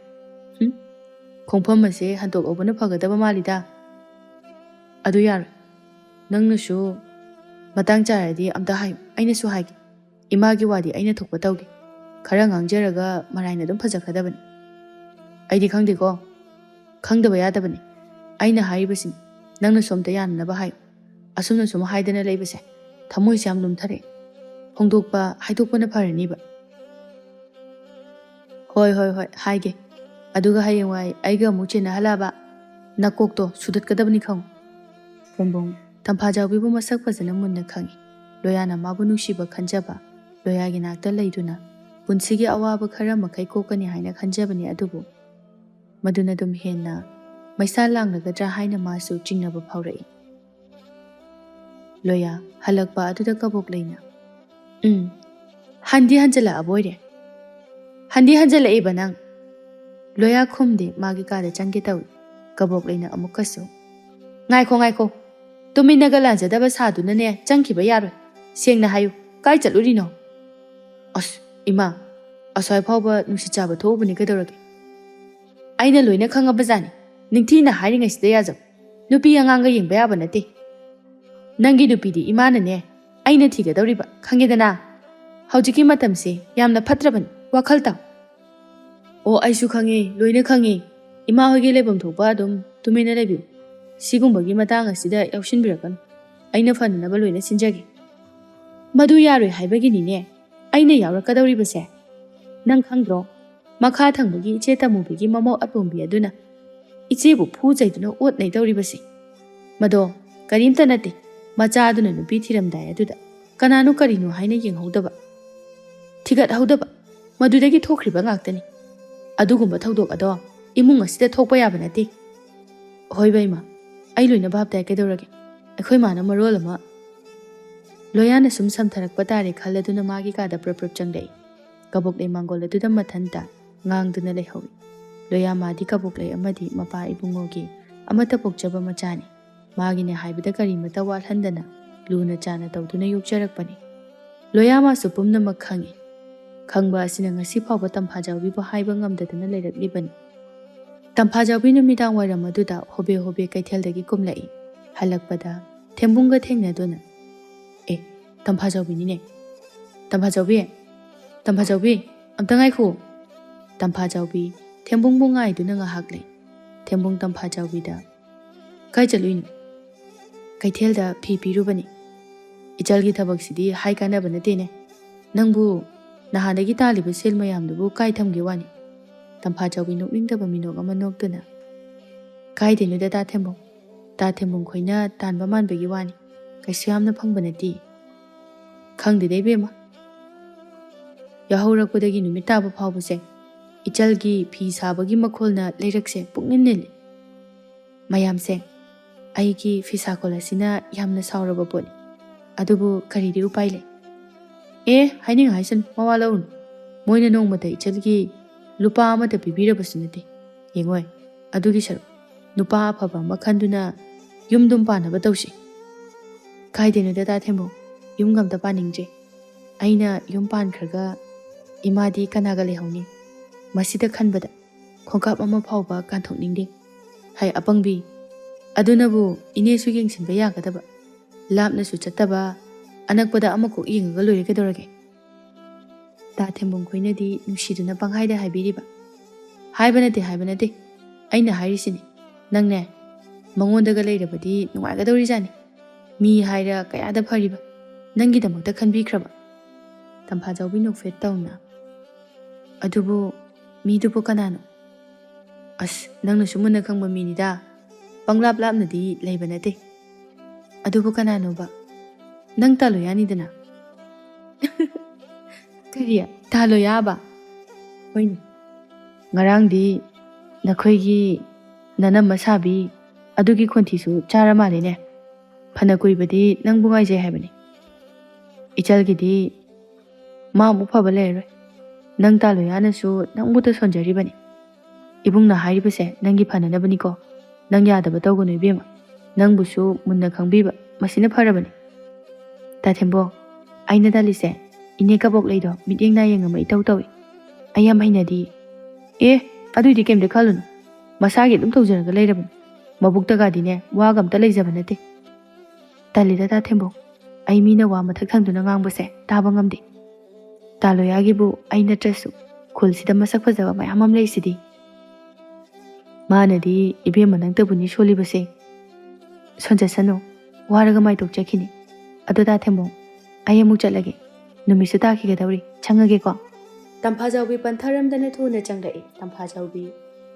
ꯈꯣꯡꯐꯝ ꯑꯁꯦ ꯍꯟꯗꯣꯛꯍꯧꯕꯅ ꯐꯒꯗꯕ ꯃꯥꯜꯂꯤꯗ ꯑꯗꯨ ꯌꯥꯔꯣꯏ ꯅꯪꯅꯁꯨ ꯃꯇꯥꯡ ꯆꯥꯔꯗꯤ ꯑꯝꯇ ꯍꯥꯏꯌꯨ ꯑꯩꯅꯁꯨ ꯍꯥꯏꯒꯦ 이마ꯒꯤ 와디 ꯑꯩꯅ ꯊꯣꯛꯄ ꯇꯧꯒꯦ ꯈꯔ ꯉꯥꯡꯖꯔꯒ ꯃꯔꯥꯏꯅ ꯑꯗꯨꯝ ꯐꯖꯈ꯭ꯔꯗꯕꯅꯤ ꯑꯩꯗꯤ ꯈꯪꯗꯦꯀꯣ ꯈꯪꯗꯕ ꯌꯥꯗꯕꯅꯤ ꯑꯩꯅ ꯍꯥꯏꯔꯤꯕꯁꯤꯅꯤ ꯅꯪꯅꯁꯨ ꯑꯝꯇ ꯌꯥꯅꯅꯕ ꯍꯥꯏꯌꯨ ꯑꯁꯨꯝꯅ ꯁꯨꯝ ꯍꯥꯏꯗꯅ ꯂꯩꯕꯁꯦ ꯊꯃꯣꯏꯁꯦ ꯌꯥꯝ ꯂꯨꯝꯊꯔꯛꯑꯦ ꯍꯣꯡꯗꯣꯛꯄ ꯍꯥꯏꯗꯣꯛꯄꯅ ꯐꯔꯅꯤꯕ ꯍꯣꯏ ꯍꯥꯏꯒꯦ ꯑꯗꯨꯒ ꯍꯌꯦꯡꯋꯥꯏ ꯑꯩꯒ ꯑꯃꯨꯛ ꯆꯦꯟꯅꯍꯜꯂꯛꯑꯕ ꯅꯀꯣꯛꯇꯣ ꯁꯨꯗꯠꯀꯗꯕꯅꯤ ꯈꯪꯉꯨ ꯊꯦꯝꯕꯨꯡ ꯇꯝꯐꯥꯖꯥꯎꯕꯤꯕꯨ ꯃꯁꯛ ꯐꯖꯅ ꯃꯨꯟꯅ ꯈꯪꯉꯤ ꯂꯣꯌꯥꯅ ꯃꯥꯕꯨ ꯅꯨꯡꯁꯤꯕ ꯈꯟꯖꯕ ꯂꯣꯌꯥꯒꯤ ꯅꯥꯛꯇ ꯂꯩꯗꯨꯅ ꯄꯨꯟꯁꯤꯒꯤ ꯑꯋꯥꯕ ꯈꯔ ꯃꯈꯩ ꯀꯣꯛꯀꯅꯤ ꯍꯥꯏꯅ ꯈꯟꯖꯕꯅꯤ ꯑꯗꯨꯕꯨ ꯃꯗꯨꯅ ꯑꯗꯨꯝ ꯍꯦꯟꯅ ꯃꯩꯁꯥ ꯂꯥꯡꯂꯒꯗ꯭ꯔꯥ ꯍꯥꯏꯅ ꯃꯥꯁꯨ ꯆꯤꯡꯅꯕ ꯐꯥꯎꯔꯛꯏ ꯂꯣꯌꯥ ꯍꯜꯂꯛꯄ ꯑꯗꯨꯗ ꯀꯕꯣꯛ ꯂꯩꯅ ꯍꯟꯗꯤ ꯍꯟꯖꯜꯂꯛꯑꯕꯣꯏꯔꯦ ꯍꯟꯗꯤ ꯍꯟꯖꯜꯂꯛꯏꯕ ꯅꯪ ꯂꯣꯌꯥ ꯈꯨꯝꯗꯦ ꯃꯥꯒꯤ ꯀꯥꯗ ꯆꯪꯒꯦ ꯇꯧꯏ ꯀꯕꯣꯛ ꯂꯩꯅ ꯑꯃꯨꯛꯀꯁꯨ ꯉꯥꯏꯈꯣ ꯇꯨꯃꯤꯟꯅꯒ ꯂꯥꯟꯖꯗꯕ ꯁꯥꯗꯨꯅꯅꯦ ꯆꯪꯈꯤꯕ ꯌꯥꯔꯣꯏ ꯁꯦꯡꯅ ꯍꯥꯏꯌꯨ ꯀꯥꯏ ꯆꯠꯂꯨꯔꯤꯅꯣ ꯑꯁ ꯏꯃꯥ ꯑꯁ꯭ꯋꯥꯏ ꯐꯥꯎꯕ ꯅꯨꯡꯁꯤꯠ ꯆꯥꯕ ꯊꯣꯛꯎꯕꯅꯤ ꯀꯩꯗꯧꯔꯒꯦ ꯑꯩꯅ ꯂꯣꯏꯅ ꯈꯪꯉꯕꯖꯥꯠꯅꯤ ꯅꯤꯡꯊꯤꯅ ꯍꯥꯏꯔꯤꯉꯩꯁꯤꯗ ꯌꯥꯖꯧ ꯅꯨꯄꯤ ꯑꯉꯥꯡꯒ ꯌꯦꯡꯕ ꯌꯥꯕ ꯅꯠꯇꯦ ꯅꯪꯒꯤ ꯅꯨꯄꯤꯗꯤ ꯏꯃꯥꯅꯅꯦ ꯑꯩꯅ ꯊꯤꯒꯗꯧꯔꯤꯕ ꯈꯪꯉꯦꯗꯅ ꯍꯧꯖꯤꯛꯀꯤ ꯃꯇꯝꯁꯦ ꯌꯥꯝꯅ ꯐꯠꯇ꯭ꯔꯕꯅꯤ ꯋꯥꯈꯜ ꯇꯥꯎ ꯑꯣ ꯑꯩꯁꯨ ꯈꯪꯉꯦ ꯂꯣꯏꯅ ꯈꯪꯉꯦ ꯏꯃꯥ ꯍꯣꯏꯒꯤ ꯂꯩꯐꯝ ꯊꯣꯛꯄ ꯑꯗꯨꯝ ꯇꯨꯃꯤꯟꯅ ꯂꯩꯕꯤꯌꯨ ꯁꯤꯒꯨꯝꯕꯒꯤ ꯃꯇꯥꯡ ꯑꯁꯤꯗ ꯌꯥꯎꯁꯤꯟꯕꯤꯔꯛꯀꯅꯨ ꯑꯩꯅ ꯐꯅꯅꯕ ꯂꯣꯏꯅ ꯁꯤꯟꯖꯒꯦ ꯃꯗꯨ ꯌꯥꯔꯣꯏ ꯍꯥꯏꯕꯒꯤꯅꯤꯅꯦ ꯑꯩꯅ ꯌꯥꯎꯔꯛꯀꯗꯧꯔꯤꯕꯁꯦ ꯅꯪ ꯈꯪꯗ꯭ꯔꯣ ꯃꯈꯥ ꯊꯪꯕꯒꯤ ꯏꯆꯦ ꯇꯃꯨꯕꯤꯒꯤ ꯃꯃꯧ ꯑꯇꯣꯝꯕꯤ ꯑꯗꯨꯅ ꯏꯆꯦꯕꯨ ꯐꯨ ꯆꯩꯗꯨꯅ ꯑꯣꯠꯅꯩ ꯇꯧꯔꯤꯕꯁꯦ ꯃꯗꯣ ꯀꯔꯤꯝꯇ ꯅꯠꯇꯦ ꯃꯆꯥ ꯑꯗꯨꯅ ꯅꯨꯄꯤ ꯊꯤꯔꯝꯗꯥꯏ ꯑꯗꯨꯗ ꯀꯅꯥꯅꯣ ꯀꯔꯤꯅꯣ ꯍꯥꯏꯅ ꯌꯦꯡꯍꯧꯗꯕ ꯊꯤꯒꯠꯍꯧꯗꯕ ꯃꯗꯨꯗꯒꯤ ꯊꯣꯛꯈ꯭ꯔꯤꯕ ꯉꯥꯛꯇꯅꯤ ꯑꯗꯨꯒꯨꯝꯕ ꯊꯧꯗꯣꯛ ꯑꯗꯣ ꯏꯃꯨꯡ ꯑꯁꯤꯗ ꯊꯣꯛꯄ ꯌꯥꯕ ꯅꯠꯇꯦ ꯍꯣꯏ ꯕꯩꯃ ꯑꯩ ꯂꯣꯏꯅ ꯚꯥꯞ ꯇꯥꯏ ꯀꯩꯗꯧꯔꯒꯦ ꯑꯩꯈꯣꯏ ꯃꯥꯅ ꯃꯔꯣꯜ ꯑꯃ ꯂꯣꯌꯥꯅ ꯁꯨꯝ ꯁꯝꯊꯔꯛꯄ ꯇꯥꯔꯦ ꯈꯜꯂꯗꯨꯅ ꯃꯥꯒꯤ ꯀꯥꯗ ꯄ꯭ꯔꯞ ꯆꯪꯂꯛꯏ ꯀꯕꯣꯛꯂꯩ ꯃꯥꯡꯒꯣꯜ ꯑꯗꯨꯗ ꯃꯊꯟꯇ ꯉꯥꯡꯗꯨꯅ ꯂꯩꯍꯧꯏ ꯂꯣꯌꯥ ꯃꯥꯗꯤ ꯀꯕꯣꯛꯂꯩ ꯑꯃꯗꯤ ꯃꯄꯥ ꯏꯕꯨꯡꯉꯣꯒꯤ ꯑꯃꯠꯇ ꯄꯣꯛꯆꯕ ꯃꯆꯥꯅꯤ ꯃꯥꯒꯤꯅꯦ ꯍꯥꯏꯕꯗ ꯀꯔꯤꯃꯇ ꯋꯥꯠꯍꯟꯗꯅ ꯂꯨꯅ ꯆꯥꯅ ꯇꯧꯗꯨꯅ ꯌꯣꯛꯆꯔꯛꯄꯅꯤ ꯂꯣꯌꯥ ꯃꯥꯁꯨ ꯄꯨꯝꯅꯃꯛ ꯈꯪꯏ ꯈꯪꯕ ꯑꯁꯤꯅ ꯉꯁꯤ ꯐꯥꯎꯕ ꯇꯝꯐꯥꯖꯥꯎꯕꯤꯕꯨ ꯍꯥꯏꯕ ꯉꯝꯗꯗꯅ ꯂꯩꯔꯛꯂꯤꯕꯅꯤ ꯇꯝꯐꯥꯖꯥꯎꯕꯤ ꯅꯨꯃꯤꯗꯥꯡ ꯋꯥꯏꯔꯝ ꯑꯗꯨꯗ ꯍꯣꯕꯦ ꯀꯩꯊꯦꯜꯗꯒꯤ ꯀꯨꯝꯂꯛꯏ ꯍꯜꯂꯛꯄꯗ ꯊꯦꯝꯕꯨꯡꯒ ꯊꯦꯡꯅꯗꯨꯅ ꯇꯝꯐꯥꯖꯥꯎꯕꯤꯅꯤꯅꯦ ꯇꯝꯐꯥꯖꯥꯎꯕꯤ ꯑꯝꯇ ꯉꯥꯏꯈꯣ ꯇꯝꯐꯥꯖꯥꯎꯕꯤ ꯊꯦꯝꯕꯨꯡꯕꯨ ꯉꯥꯏꯗꯨꯅ ꯉꯥꯏꯍꯥꯛ ꯂꯩ ꯊꯦꯝꯕꯨꯡ ꯇꯝꯐꯥꯖꯥꯎꯕꯤꯗ ꯀꯥꯏ ꯆꯠꯂꯨꯏꯅꯣ ꯀꯩꯊꯦꯜꯗ ꯐꯤ ꯄꯤꯔꯨꯕꯅꯤ ꯏꯆꯜꯒꯤ ꯊꯕꯛꯁꯤꯗꯤ ꯍꯥꯏ ꯀꯥꯟꯅꯕ ꯅꯠꯇꯦꯅꯦ ꯅꯪꯕꯨ ꯅꯍꯥꯟꯗꯒꯤ ꯇꯥꯜꯂꯤꯕ ꯁꯦꯜ ꯃꯌꯥꯝꯗꯨꯕꯨ ꯀꯥꯏ ꯊꯝꯒꯦ ꯋꯥꯅꯤ ꯇꯝꯐꯥꯖꯥꯎꯕꯤ ꯅꯣꯛꯅꯤꯡꯗꯕ ꯃꯤꯅꯣꯛ ꯑꯃ ꯅꯣꯛꯇꯨꯅ ꯀꯥꯏꯗꯦꯅꯣꯗ ꯇꯥ ꯊꯦꯝꯕꯨꯡ ꯈꯣꯏꯅ ꯇꯥꯟꯕ ꯃꯥꯟꯕꯒꯤ ꯋꯥꯅꯤ ꯀꯩꯁꯨ ꯌꯥꯝꯅ ꯐꯪꯕ ꯅꯠꯇꯦ ꯈꯪꯗꯦꯗ ꯏꯕꯦꯝꯃ ꯌꯥꯍꯧꯔꯛꯄꯗꯒꯤ ꯅꯨꯃꯤꯠ ꯇꯥꯕ ꯐꯥꯎꯕꯁꯦ ꯏꯆꯜꯒꯤ ꯐꯤ ꯁꯥꯕꯒꯤ ꯃꯈꯣꯜꯅ ꯂꯩꯔꯛꯁꯦ ꯄꯨꯛꯅꯤꯟ ꯅꯤꯜꯂꯤ ꯃꯌꯥꯝꯁꯦ ꯑꯩꯒꯤ ꯐꯤꯁꯥꯀꯣꯜ ꯑꯁꯤꯅ ꯌꯥꯝꯅ ꯁꯥꯎꯔꯕ ꯄꯣꯠꯅꯤ ꯑꯗꯨꯕꯨ ꯀꯔꯤꯗꯤ ꯎꯄꯥꯏ ꯂꯩ ꯍꯥꯏꯅꯤꯡ ꯍꯥꯏꯁꯅꯨ ꯃꯋꯥ ꯂꯧꯔꯨꯅꯨ ꯃꯣꯏꯅ ꯅꯣꯡꯃꯗ ꯏꯆꯜꯒꯤ ꯂꯨꯄꯥ ꯑꯃꯠꯇ ꯄꯤꯕꯤꯔꯕꯁꯨ ꯅꯠꯇꯦ ꯌꯦꯡꯉꯣꯏ ꯑꯗꯨꯒꯤ ꯁꯔꯨꯛ ꯅꯨꯄꯥ ꯑꯐꯕ ꯑꯃ ꯈꯟꯗꯨꯅ ꯌꯨꯝꯗꯨꯝ ꯄꯥꯟꯅꯕ ꯇꯧꯁꯤ ꯀꯥꯏꯗꯦꯅꯣꯗ ꯇꯥ ꯊꯦꯝꯕꯨꯡ ꯌꯨꯝꯒ ꯑꯝꯇ ꯄꯥꯅꯤꯡꯗ꯭ꯔꯦ ꯑꯩꯅ ꯌꯨꯝ ꯄꯥꯟꯈ꯭ꯔꯒ ꯏꯃꯥꯗꯤ ꯀꯅꯥꯒ ꯂꯩꯍꯧꯅꯤ ꯃꯁꯤꯗ ꯈꯟꯕꯗ ꯈꯣꯡꯀꯥꯞ ꯑꯃ ꯐꯥꯎꯕ ꯀꯥꯟꯊꯣꯛꯅꯤꯡꯗꯦ ꯍꯥꯏ ꯑꯄꯪꯕꯤ ꯑꯗꯨꯅꯕꯨ ꯏꯅꯦꯁꯨ ꯌꯦꯡꯁꯤꯟꯕ ꯌꯥꯒꯗꯕ ꯂꯥꯞꯅꯁꯨ ꯆꯠꯇꯕ ꯑꯅꯛꯄꯗ ꯑꯃꯀꯣꯛ ꯌꯦꯡꯉꯒ ꯂꯣꯏꯔꯦ ꯀꯩꯗꯧꯔꯒꯦ ꯇꯥ ꯊꯦꯝꯕꯨꯡ ꯈꯣꯏꯅꯗꯤ ꯅꯨꯡꯁꯤꯗꯨꯅ ꯄꯪꯍꯥꯏꯗ ꯍꯥꯏꯕꯤꯔꯤꯕ ꯍꯥꯏꯕ ꯅꯠꯇꯦ ꯑꯩꯅ ꯍꯥꯏꯔꯤꯁꯤꯅꯤ ꯅꯪꯅꯦ ꯃꯉꯣꯟꯗꯒ ꯂꯩꯔꯕꯗꯤ ꯅꯨꯡꯉꯥꯏꯒꯗꯧꯔꯤꯖꯥꯠꯅꯤ ꯃꯤ ꯍꯥꯏꯔ ꯀꯌꯥꯗ ꯐꯔꯤꯕ ꯅꯪꯒꯤꯗꯃꯛꯇ ꯈꯟꯕꯤꯈ꯭ꯔꯕ ꯇꯝꯐꯥꯖꯥꯎꯕꯤ ꯅꯣꯛꯐꯦꯠ ꯇꯧꯅ ꯑꯗꯨꯕꯨ ꯃꯤꯗꯨꯕꯨ ꯀꯅꯥꯅꯣ ꯑꯁ ꯅꯪꯅꯁꯨ ꯃꯨꯟꯅ ꯈꯪꯕ ꯃꯤꯅꯤꯗ ꯄꯪꯂꯥꯞꯅꯗꯤ ꯂꯩꯕ ꯅꯠꯇꯦ ꯑꯗꯨꯕꯨ ꯀꯅꯥꯅꯣꯕ ꯅꯪ ꯇꯥꯂꯣꯌꯥꯅꯤꯗꯅ ꯀꯔꯤ ꯇꯥꯂꯣꯌꯥꯕ ꯍꯣꯏꯅꯦ ꯉꯔꯥꯡꯗꯤ ꯅꯈꯣꯏꯒꯤ ꯅꯅꯝꯃ ꯁꯥꯕꯤ ꯑꯗꯨꯒꯤ ꯈꯣꯟꯊꯤꯁꯨ ꯆꯥꯔ ꯃꯥꯜꯂꯦꯅꯦ ꯐꯅ ꯀꯨꯏꯕꯗꯤ ꯅꯪꯕꯨ ꯉꯥꯏꯖꯩ ꯍꯥꯏꯕꯅꯤ ꯏꯆꯜꯒꯤꯗꯤ ꯃꯥ ꯑꯃꯨꯛ ꯐꯕ ꯂꯩꯔꯔꯣꯏ ꯅꯪ ꯇꯥꯂꯣꯌꯥꯅꯁꯨ ꯅꯪꯕꯨꯇ ꯁꯣꯟꯖꯔꯤꯕꯅꯤ ꯏꯕꯨꯡꯅ ꯍꯥꯏꯔꯤꯕꯁꯦ ꯅꯪꯒꯤ ꯐꯅꯅꯕꯅꯤꯀꯣ ꯅꯪ ꯌꯥꯗꯕ ꯇꯧꯒꯅꯨ ꯏꯕꯦꯝꯃ ꯅꯪꯕꯨꯁꯨ ꯃꯨꯟꯅ ꯈꯪꯕꯤꯕ ꯃꯁꯤꯅ ꯐꯔꯕꯅꯤ ꯇꯥ ꯊꯦꯝꯕꯣ ꯑꯩꯅ ꯇꯜꯂꯤꯁꯦ ꯏꯅꯦ ꯀꯕꯣꯛ ꯂꯩꯗꯣ ꯃꯤꯠꯌꯦꯡ ꯅꯥꯌꯦꯡ ꯑꯃ ꯏꯇꯧ ꯇꯧꯏ ꯑꯩ ꯌꯥꯝ ꯍꯩꯅꯗꯤ ꯑꯦ ꯑꯗꯨꯏꯗꯤ ꯀꯩꯝꯇ ꯈꯜꯂꯨꯅꯨ ꯃꯁꯥꯒꯤ ꯑꯗꯨꯝ ꯇꯧꯖꯔꯒ ꯂꯩꯔꯕꯅꯤ ꯃꯕꯨꯛꯇꯒꯗꯤꯅꯦ ꯋꯥꯒ ꯑꯝꯇ ꯂꯩꯖꯕ ꯅꯠꯇꯦ ꯇꯜꯂꯤꯗ ꯇꯥ ꯊꯦꯝꯕꯧ ꯑꯩ ꯃꯤꯅ ꯋꯥ ꯃꯊꯛ ꯊꯪꯗꯨꯅ ꯉꯥꯡꯕꯁꯦ ꯇꯥꯕ ꯉꯝꯗꯦ ꯇꯥ ꯂꯣꯌꯥꯒꯤꯕꯨ ꯑꯩ ꯅꯠꯇ꯭ꯔꯁꯨ ꯈꯨꯜꯁꯤꯗ ꯃꯁꯛ ꯐꯖꯕ ꯃꯌꯥꯝ ꯑꯃ ꯂꯩꯁꯤꯗꯤ ꯃꯥꯅꯗꯤ ꯏꯕꯦꯝꯃ ꯅꯪꯇꯕꯨꯅꯤ ꯁꯣꯜꯂꯤꯕꯁꯦ ꯁꯣꯟꯖꯁꯅꯨ ꯋꯥꯔꯒ ꯃꯥꯏꯇꯣꯛ ꯆꯠꯈꯤꯅꯤ ꯑꯗꯣ ꯇꯥ ꯊꯦꯝꯕꯧ ꯑꯩ ꯑꯃꯨꯛ ꯆꯠꯂꯒꯦ ꯅꯨꯃꯤꯠꯁꯨ ꯇꯥꯈꯤꯒꯗꯧꯔꯤ ꯆꯪꯉꯒꯦꯀꯣ ꯇꯝꯐꯥꯖꯥꯎꯕꯤ ꯄꯟꯊꯔꯝꯗꯅ ꯊꯨꯅ ꯆꯪꯂꯛꯏ ꯇꯝꯐꯥꯖꯥꯎꯕꯤ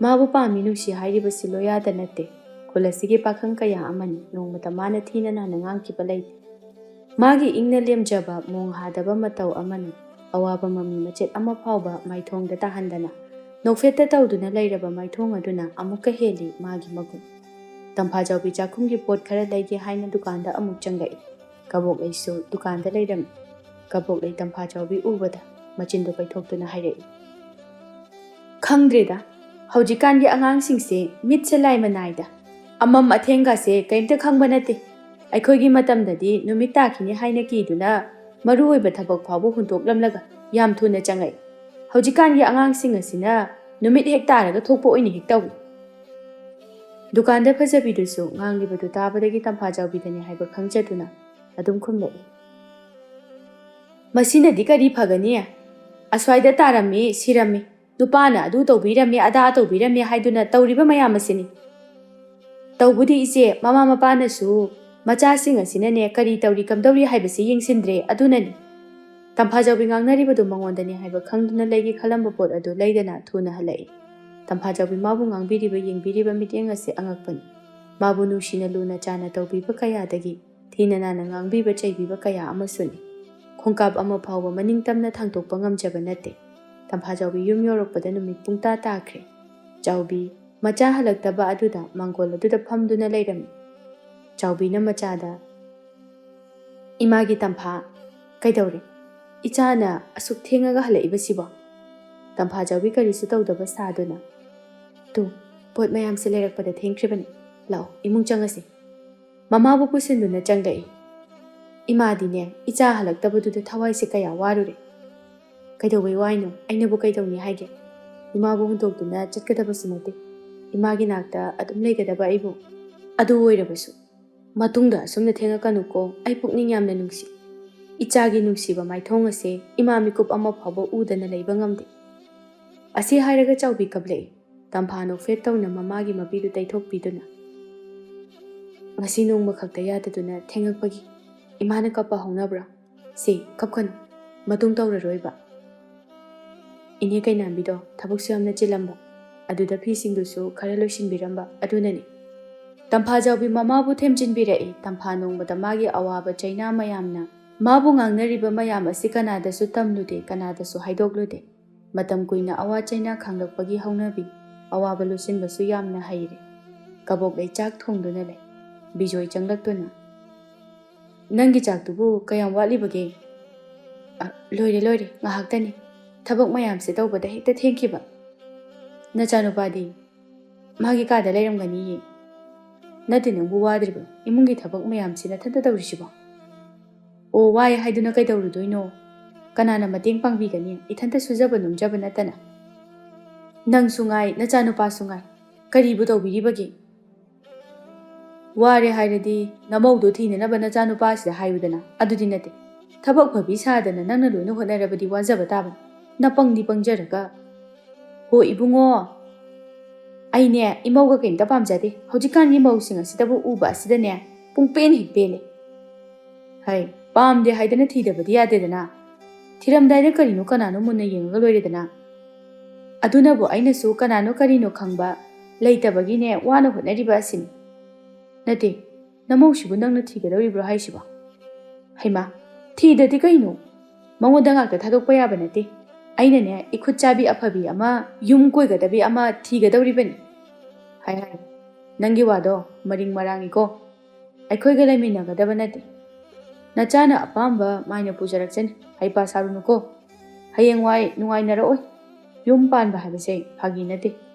ꯃꯥꯕꯨ ꯄꯥꯝꯃꯤ ꯅꯨꯡꯁꯤ ꯍꯥꯏꯔꯤꯕꯁꯤ ꯂꯣꯌꯥꯗ ꯅꯠꯇꯦ ꯈꯨꯜ ꯑꯁꯤꯒꯤ ꯄꯥꯈꯪ ꯀꯌꯥ ꯑꯃꯅꯤ ꯅꯣꯡꯃꯇ ꯃꯥꯅ ꯊꯤꯅ ꯅꯥꯅ ꯉꯥꯡꯈꯤꯕ ꯂꯩꯇꯦ ꯃꯥꯒꯤ ꯏꯪꯅ ꯂꯦꯝꯖꯕ ꯃꯣꯡ ꯍꯥꯗꯕ ꯃꯇꯧ ꯑꯃꯅ ꯑꯋꯥꯕ ꯃꯃꯤ ꯃꯆꯦꯠ ꯑꯃ ꯐꯥꯎꯕ ꯃꯥꯏꯊꯣꯡꯗ ꯇꯥꯍꯟꯗꯅ ꯅꯣꯛꯐꯦꯠꯇ ꯇꯧꯗꯨꯅ ꯂꯩꯔꯕ ꯃꯥꯏꯊꯣꯡ ꯑꯗꯨꯅ ꯑꯃꯨꯛꯀ ꯍꯦꯜꯂꯤ ꯃꯥꯒꯤ ꯃꯒꯨꯟ ꯇꯝꯐꯥꯖꯥꯎꯕꯤ ꯆꯥꯛꯈꯨꯝꯒꯤ ꯄꯣꯠ ꯈꯔ ꯂꯩꯒꯦ ꯍꯥꯏꯅ ꯗꯨꯀꯥꯟꯗ ꯑꯃꯨꯛ ꯆꯪꯂꯛꯏ ꯀꯕꯣꯛꯂꯩꯁꯨ ꯗꯨꯀꯥꯟꯗ ꯂꯩꯔꯝꯃꯤ ꯀꯕꯣꯛꯂꯩ ꯇꯝꯐꯥꯖꯥꯎꯕꯤ ꯎꯕꯗ ꯃꯆꯤꯟꯗꯨ ꯄꯩꯊꯣꯛꯇꯨꯅ ꯍꯥꯏꯔꯛꯏ ꯈꯪꯗ꯭ꯔꯦꯗ ꯍꯧꯖꯤꯛꯀꯥꯟꯒꯤ ꯑꯉꯥꯡꯁꯤꯡꯁꯦ ꯃꯤꯠꯁꯦ ꯂꯥꯏꯃ ꯅꯥꯏꯗ ꯑꯃꯝ ꯑꯊꯦꯡꯒꯁꯦ ꯀꯩꯝꯇ ꯈꯪꯕ ꯅꯠꯇꯦ ꯑꯩꯈꯣꯏꯒꯤ ꯃꯇꯝꯗꯗꯤ ꯅꯨꯃꯤꯠ ꯇꯥꯈꯤꯅꯤ ꯍꯥꯏꯅ ꯀꯤꯗꯨꯅ ꯃꯔꯨꯑꯣꯏꯕ ꯊꯕꯛ ꯐꯥꯎꯕ ꯍꯨꯟꯇꯣꯛꯂꯝꯂꯒ ꯌꯥꯝ ꯊꯨꯅ ꯆꯪꯉꯛꯏ ꯍꯧꯖꯤꯛꯀꯥꯟꯒꯤ ꯑꯉꯥꯡꯁꯤꯡ ꯑꯁꯤꯅ ꯅꯨꯃꯤꯠ ꯍꯦꯛ ꯇꯥꯔꯒ ꯊꯣꯛꯄ ꯑꯣꯏꯅ ꯍꯦꯛ ꯇꯧꯏ ꯗꯨꯀꯥꯟꯗ ꯐꯖꯕꯤꯗꯨꯁꯨ ꯉꯥꯡꯂꯤꯕꯗꯨ ꯇꯥꯕꯗꯒꯤ ꯇꯝꯐꯥꯖꯥꯎꯕꯤꯗꯅꯤ ꯍꯥꯏꯕ ꯈꯪꯖꯗꯨꯅ ꯑꯗꯨꯝ ꯈꯨꯝꯂꯛꯏ ꯃꯁꯤꯅꯗꯤ ꯀꯔꯤ ꯐꯒꯅꯤ ꯑꯁ꯭ꯋꯥꯏꯗ ꯇꯥꯔꯝꯃꯤ ꯁꯤꯔꯝꯃꯤ ꯅꯨꯄꯥꯅ ꯑꯗꯨ ꯇꯧꯕꯤꯔꯝꯃꯤ ꯑꯗꯥ ꯇꯧꯕꯤꯔꯝꯃꯤ ꯍꯥꯏꯗꯨꯅ ꯇꯧꯔꯤꯕ ꯃꯌꯥꯝ ꯑꯁꯤꯅꯤ ꯇꯧꯕꯨꯗꯤ ꯏꯆꯦ ꯃꯃꯥ ꯃꯄꯥꯅꯁꯨ ꯃꯆꯥꯁꯤꯡ ꯑꯁꯤꯅꯅꯦ ꯀꯔꯤ ꯇꯧꯔꯤ ꯀꯝꯗꯧꯔꯤ ꯍꯥꯏꯕꯁꯤ ꯌꯦꯡꯁꯤꯟꯗ꯭ꯔꯦ ꯑꯗꯨꯅꯅꯤ ꯇꯝꯐꯥꯖꯥꯎꯕꯤ ꯉꯥꯡꯅꯔꯤꯕꯗꯨ ꯃꯉꯣꯟꯗꯅꯤ ꯍꯥꯏꯕ ꯈꯪꯗꯨꯅ ꯂꯩꯒꯦ ꯈꯜꯂꯝꯕ ꯄꯣꯠ ꯑꯗꯨ ꯂꯩꯗꯅ ꯊꯨꯅ ꯍꯜꯂꯛꯏ ꯇꯝꯐꯥꯖꯥꯎꯕꯤ ꯃꯥꯕꯨ ꯉꯥꯡꯕꯤꯔꯤꯕ ꯌꯦꯡꯕꯤꯔꯤꯕ ꯃꯤꯠꯌꯦꯡ ꯑꯁꯤ ꯑꯉꯛꯄꯅꯤ ꯃꯥꯕꯨ ꯅꯨꯡꯁꯤꯅ ꯂꯨꯅ ꯆꯥꯅ ꯇꯧꯕꯤꯕ ꯀꯌꯥꯗꯒꯤ ꯊꯤꯅ ꯅꯥꯅ ꯉꯥꯡꯕꯤꯕ ꯆꯩꯕꯤꯕ ꯀꯌా ꯑꯃꯁꯨꯅꯤ ꯈꯣꯡꯀꯥꯞ ꯑꯃ ꯐꯥꯎꯕ ꯃꯅꯤꯡ ꯇꯝꯅ ꯊꯥꯡꯇꯣꯛꯄ ꯉꯝꯖꯕ ꯅꯠꯇꯦ ꯇꯝꯐꯥꯖꯥꯎꯕꯤ ꯌꯨꯝ ꯌꯧꯔꯛꯄꯗ ꯅꯨꯃꯤꯠ ꯄꯨꯡꯇꯥ ꯇꯥꯈ꯭ꯔꯦ ꯆꯥꯎꯕꯤ ꯃꯆꯥ ꯍꯜꯂꯛꯇꯕ ꯑꯗꯨꯗ ꯃꯥꯡꯒꯣꯜ ꯑꯗꯨꯗ ꯐꯝꯗꯨꯅ ꯂꯩꯔꯝꯃꯤ ꯆꯥꯎꯕꯤꯅ ꯃꯆꯥꯗ ꯏꯃꯥꯒꯤ ꯇꯝꯐꯥ ꯀꯩꯗꯧꯔꯦ ꯏꯆꯥꯅ ꯑꯁꯨꯛ ꯊꯦꯡꯉꯒ ꯍꯜꯂꯛꯏꯕꯁꯤꯕꯣ ꯇꯝꯐꯥꯖꯥꯎꯕꯤ ꯀꯔꯤꯁꯨ ꯇꯧꯗꯕ ꯁꯥꯗꯨꯅ ꯇꯨ ꯄꯣꯠ ꯃꯌꯥꯝꯁꯦ ꯂꯩꯔꯛꯄꯗ ꯊꯦꯡꯈ꯭ꯔꯤꯕꯅꯤ ꯂꯥꯛꯑꯣ ꯏꯃꯨꯡ ꯆꯪꯉꯁꯤ ꯃꯃꯥꯕꯨ ꯄꯨꯁꯤꯟꯗꯨꯅ ꯆꯪꯂꯛꯏ ꯏꯃꯥꯗꯤꯅꯦ ꯏꯆꯥ ꯍꯜꯂꯛꯇꯕꯗꯨꯗ ꯊꯋꯥꯏꯁꯦ ꯀꯌꯥ ꯋꯥꯔꯨꯔꯦ ꯀꯩꯗꯧꯕꯩ ꯋꯥꯏꯅꯣ ꯑꯩꯅꯕꯨ ꯀꯩꯗꯧꯅꯤ ꯍꯥꯏꯒꯦ ꯏꯃꯥꯕꯨ ꯍꯨꯟꯗꯣꯛꯇꯨꯅ ꯆꯠꯀꯗꯕꯁꯨ ꯅꯠꯇꯦ ꯏꯃꯥꯒꯤ ꯅꯥꯛꯇ ꯑꯗꯨꯝ ꯂꯩꯒꯗꯕ ꯑꯩꯕꯨ ꯑꯗꯨ ꯑꯣꯏꯔꯕꯁꯨ ꯃꯇꯨꯡꯗ ꯑꯁꯨꯝꯅ ꯊꯦꯡꯉꯛꯀꯅꯨꯀꯣ ꯑꯩ ꯄꯨꯛꯅꯤꯡ ꯌꯥꯝꯅ ꯅꯨꯡꯁꯤ ꯏꯆꯥꯒꯤ ꯅꯨꯡꯁꯤꯕ ꯃꯥꯏꯊꯣꯡ ꯑꯁꯦ ꯏꯃꯥ ꯃꯤꯀꯨꯞ ꯑꯃ ꯐꯥꯎꯕ ꯎꯗꯅ ꯂꯩꯕ ꯉꯝꯗꯦ ꯑꯁꯤ ꯍꯥꯏꯔꯒ ꯆꯥꯎꯕꯤ ꯀꯞꯂꯛꯏ ꯇꯝꯐꯥ ꯅꯣꯛꯐꯦꯠ ꯇꯧꯅ ꯃꯃꯥꯒꯤ ꯃꯄꯤꯗꯨ ꯇꯩꯊꯣꯛꯄꯤꯗꯨꯅ ꯉꯁꯤ ꯅꯣꯡꯃ ꯈꯛꯇ ꯌꯥꯗꯗꯨꯅ ꯊꯦꯡꯉꯛꯄꯒꯤ ꯏꯃꯥꯅ ꯀꯞꯄ ꯍꯧꯅꯕ꯭ꯔꯥ ꯁꯤ ꯀꯞꯀꯅꯨ ꯃꯇꯨꯡ ꯇꯧꯔꯔꯣꯏꯕ ꯏꯅꯦ ꯀꯩꯅꯥꯟꯕꯤꯗꯣ ꯊꯕꯛꯁꯨ ꯌꯥꯝꯅ ꯆꯤꯜꯂꯝꯕ ꯑꯗꯨꯗ ꯐꯤꯁꯤꯡꯗꯨꯁꯨ ꯈꯔ ꯂꯣꯏꯁꯤꯟꯕꯤꯔꯝꯕ ꯑꯗꯨꯅꯅꯤ ꯇꯝꯐꯥꯖꯥꯎꯕꯤ ꯃꯃꯥꯕꯨ ꯊꯦꯝꯖꯤꯟꯕꯤꯔꯛꯏ ꯇꯝꯐꯥ ꯅꯣꯡꯃꯗ ꯃꯥꯒꯤ ꯑꯋꯥꯕ ꯆꯩꯅꯥ ꯃꯌꯥꯝꯅ ꯃꯥꯕꯨ ꯉꯥꯡꯅꯔꯤꯕ ꯃꯌꯥꯝ ꯑꯁꯤ ꯀꯅꯥꯗꯁꯨ ꯇꯝꯂꯨꯗꯦ ꯀꯅꯥꯗꯁꯨ ꯍꯥꯏꯗꯣꯛꯂꯨꯗꯦ ꯃꯇꯝ ꯀꯨꯏꯅ ꯑꯋꯥ ꯆꯩꯅꯥ ꯈꯥꯡꯂꯛꯄꯒꯤ ꯍꯧꯅꯕꯤ ꯑꯋꯥꯕ ꯂꯣꯠꯁꯤꯟꯕꯁꯨ ꯌꯥꯝꯅ ꯍꯩꯔꯦ ꯀꯕꯣꯛꯂꯩ ꯆꯥꯛ ꯊꯣꯡꯗꯨꯅ ꯂꯩ ꯕꯤꯖꯣꯏ ꯆꯪꯂꯛꯇꯨꯅ ꯅꯪꯒꯤ ꯆꯥꯛꯇꯨꯕꯨ ꯀꯌꯥꯝ ꯋꯥꯠꯂꯤꯕꯒꯦ ꯂꯣꯏꯔꯦ ꯂꯣꯏꯔꯦ ꯉꯥꯏꯍꯥꯛꯇꯅꯤ ꯊꯕꯛ ꯃꯌꯥꯝꯁꯦ ꯇꯧꯕꯗ ꯍꯦꯛꯇ ꯊꯦꯡꯈꯤꯕ ꯅꯆꯥꯅꯨꯄꯥꯗꯤ ꯃꯥꯒꯤ ꯀꯥꯗ ꯂꯩꯔꯝꯒꯅꯤꯌꯦ ꯅꯠꯇꯦ ꯅꯪꯕꯨ ꯋꯥꯗ꯭ꯔꯤꯕ ꯏꯃꯨꯡꯒꯤ ꯊꯕꯛ ꯃꯌꯥꯝꯁꯤ ꯅꯊꯟꯇ ꯇꯧꯔꯤꯁꯤꯕꯣ ꯑꯣ ꯋꯥꯏ ꯍꯥꯏꯗꯨꯅ ꯀꯩꯗꯧꯔꯨꯗꯣꯏꯅꯣ ꯀꯅꯥꯅ ꯃꯇꯦꯡ ꯄꯥꯡꯕꯤꯒꯅꯤ ꯏꯊꯟꯇ ꯁꯨꯖꯕ ꯅꯣꯝꯖꯕ ꯅꯠꯇꯅ ꯅꯪꯁꯨ ꯉꯥꯏ ꯅꯆꯥꯅꯨꯄꯥꯁꯨ ꯉꯥꯏ ꯀꯔꯤꯕꯨ ꯇꯧꯕꯤꯔꯤꯕꯒꯦ ꯋꯥꯔꯦ ꯍꯥꯏꯔꯗꯤ ꯅꯃꯧꯗꯨ ꯊꯤꯅꯅꯕ ꯅꯆꯥꯅꯨꯄꯥꯁꯤꯗ ꯍꯥꯏꯌꯨꯗꯅ ꯑꯗꯨꯗꯤ ꯅꯠꯇꯦ ꯊꯕꯛ ꯐꯕꯤ ꯁꯥꯗꯅ ꯅꯪꯅ ꯂꯣꯏꯅ ꯍꯣꯠꯅꯔꯕꯗꯤ ꯋꯥꯖꯕ ꯇꯥꯕꯅꯤ ꯅꯄꯪꯗꯤ ꯄꯪꯖꯔꯒ ꯍꯣ ꯏꯕꯨꯡꯉꯣ ꯑꯩꯅꯦ ꯏꯃꯧꯒ ꯀꯩꯝꯇ ꯄꯥꯝꯖꯗꯦ ꯍꯧꯖꯤꯛꯀꯥꯟꯒꯤ ꯃꯧꯁꯤꯡ ꯑꯁꯤꯗꯕꯨ ꯎꯕ ꯑꯁꯤꯗꯅꯦ ꯄꯨꯡꯄꯦꯟ ꯍꯦꯛ ꯄꯦꯜꯂꯦ ꯍꯩ ꯄꯥꯝꯗꯦ ꯍꯥꯏꯗꯅ ꯊꯤꯗꯕꯗꯤ ꯌꯥꯗꯦꯗꯅ ꯊꯤꯔꯝꯗꯥꯏꯗ ꯀꯔꯤꯅꯣ ꯀꯅꯥꯅꯣ ꯃꯨꯟꯅ ꯌꯦꯡꯉꯒ ꯂꯣꯏꯔꯦꯗꯅ ꯑꯗꯨꯅꯕꯨ ꯑꯩꯅꯁꯨ ꯀꯅꯥꯅꯣ ꯀꯔꯤꯅꯣ ꯈꯪꯕ ꯂꯩꯇꯕꯒꯤꯅꯦ ꯋꯥꯅ ꯍꯣꯠꯅꯔꯤꯕ ꯑꯁꯤꯅꯤ ꯅꯠꯇꯦ ꯅꯃꯧꯁꯤꯕꯨ ꯅꯪꯅ ꯊꯤꯒꯗꯧꯔꯤꯕ꯭ꯔꯣ ꯍꯥꯏꯁꯤꯕꯣ ꯍꯩꯃꯥ ꯊꯤꯗꯗꯤ ꯀꯩꯅꯣ ꯃꯉꯣꯟꯗ ꯉꯥꯛꯇ ꯊꯥꯗꯣꯛꯄ ꯌꯥꯕ ꯅꯠꯇꯦ ꯑꯩꯅꯅꯦ ꯏꯈꯨꯠ ꯆꯥꯕꯤ ꯑꯐꯕꯤ ꯑꯃ ꯌꯨꯝ ꯀꯣꯏꯒꯗꯕꯤ ꯑꯃ ꯊꯤꯒꯗꯧꯔꯤꯕꯅꯤ ꯍꯥꯏ ꯍꯥꯏ ꯅꯪꯒꯤ ꯋꯥꯗꯣ ꯃꯔꯤꯡ ꯃꯔꯥꯡꯅꯤꯀꯣ ꯑꯩꯈꯣꯏꯒ ꯂꯩꯃꯤꯟꯅꯒꯗꯕ ꯅꯠꯇꯦ ꯅꯆꯥꯅ ꯑꯄꯥꯝꯕ ꯃꯥꯏꯅ ꯄꯨꯖꯔꯛꯆꯅꯤ ꯍꯩꯄꯥ ꯁꯥꯔꯨꯅꯨꯀꯣ ꯍꯌꯦꯡꯋꯥꯏ ꯅꯨꯡꯉꯥꯏꯅꯔꯛꯑꯣꯏ ꯌꯨꯝ ꯄꯥꯟꯕ ꯍꯥꯏꯕꯁꯦ ꯐꯥꯒꯤ ꯅꯠꯇꯦ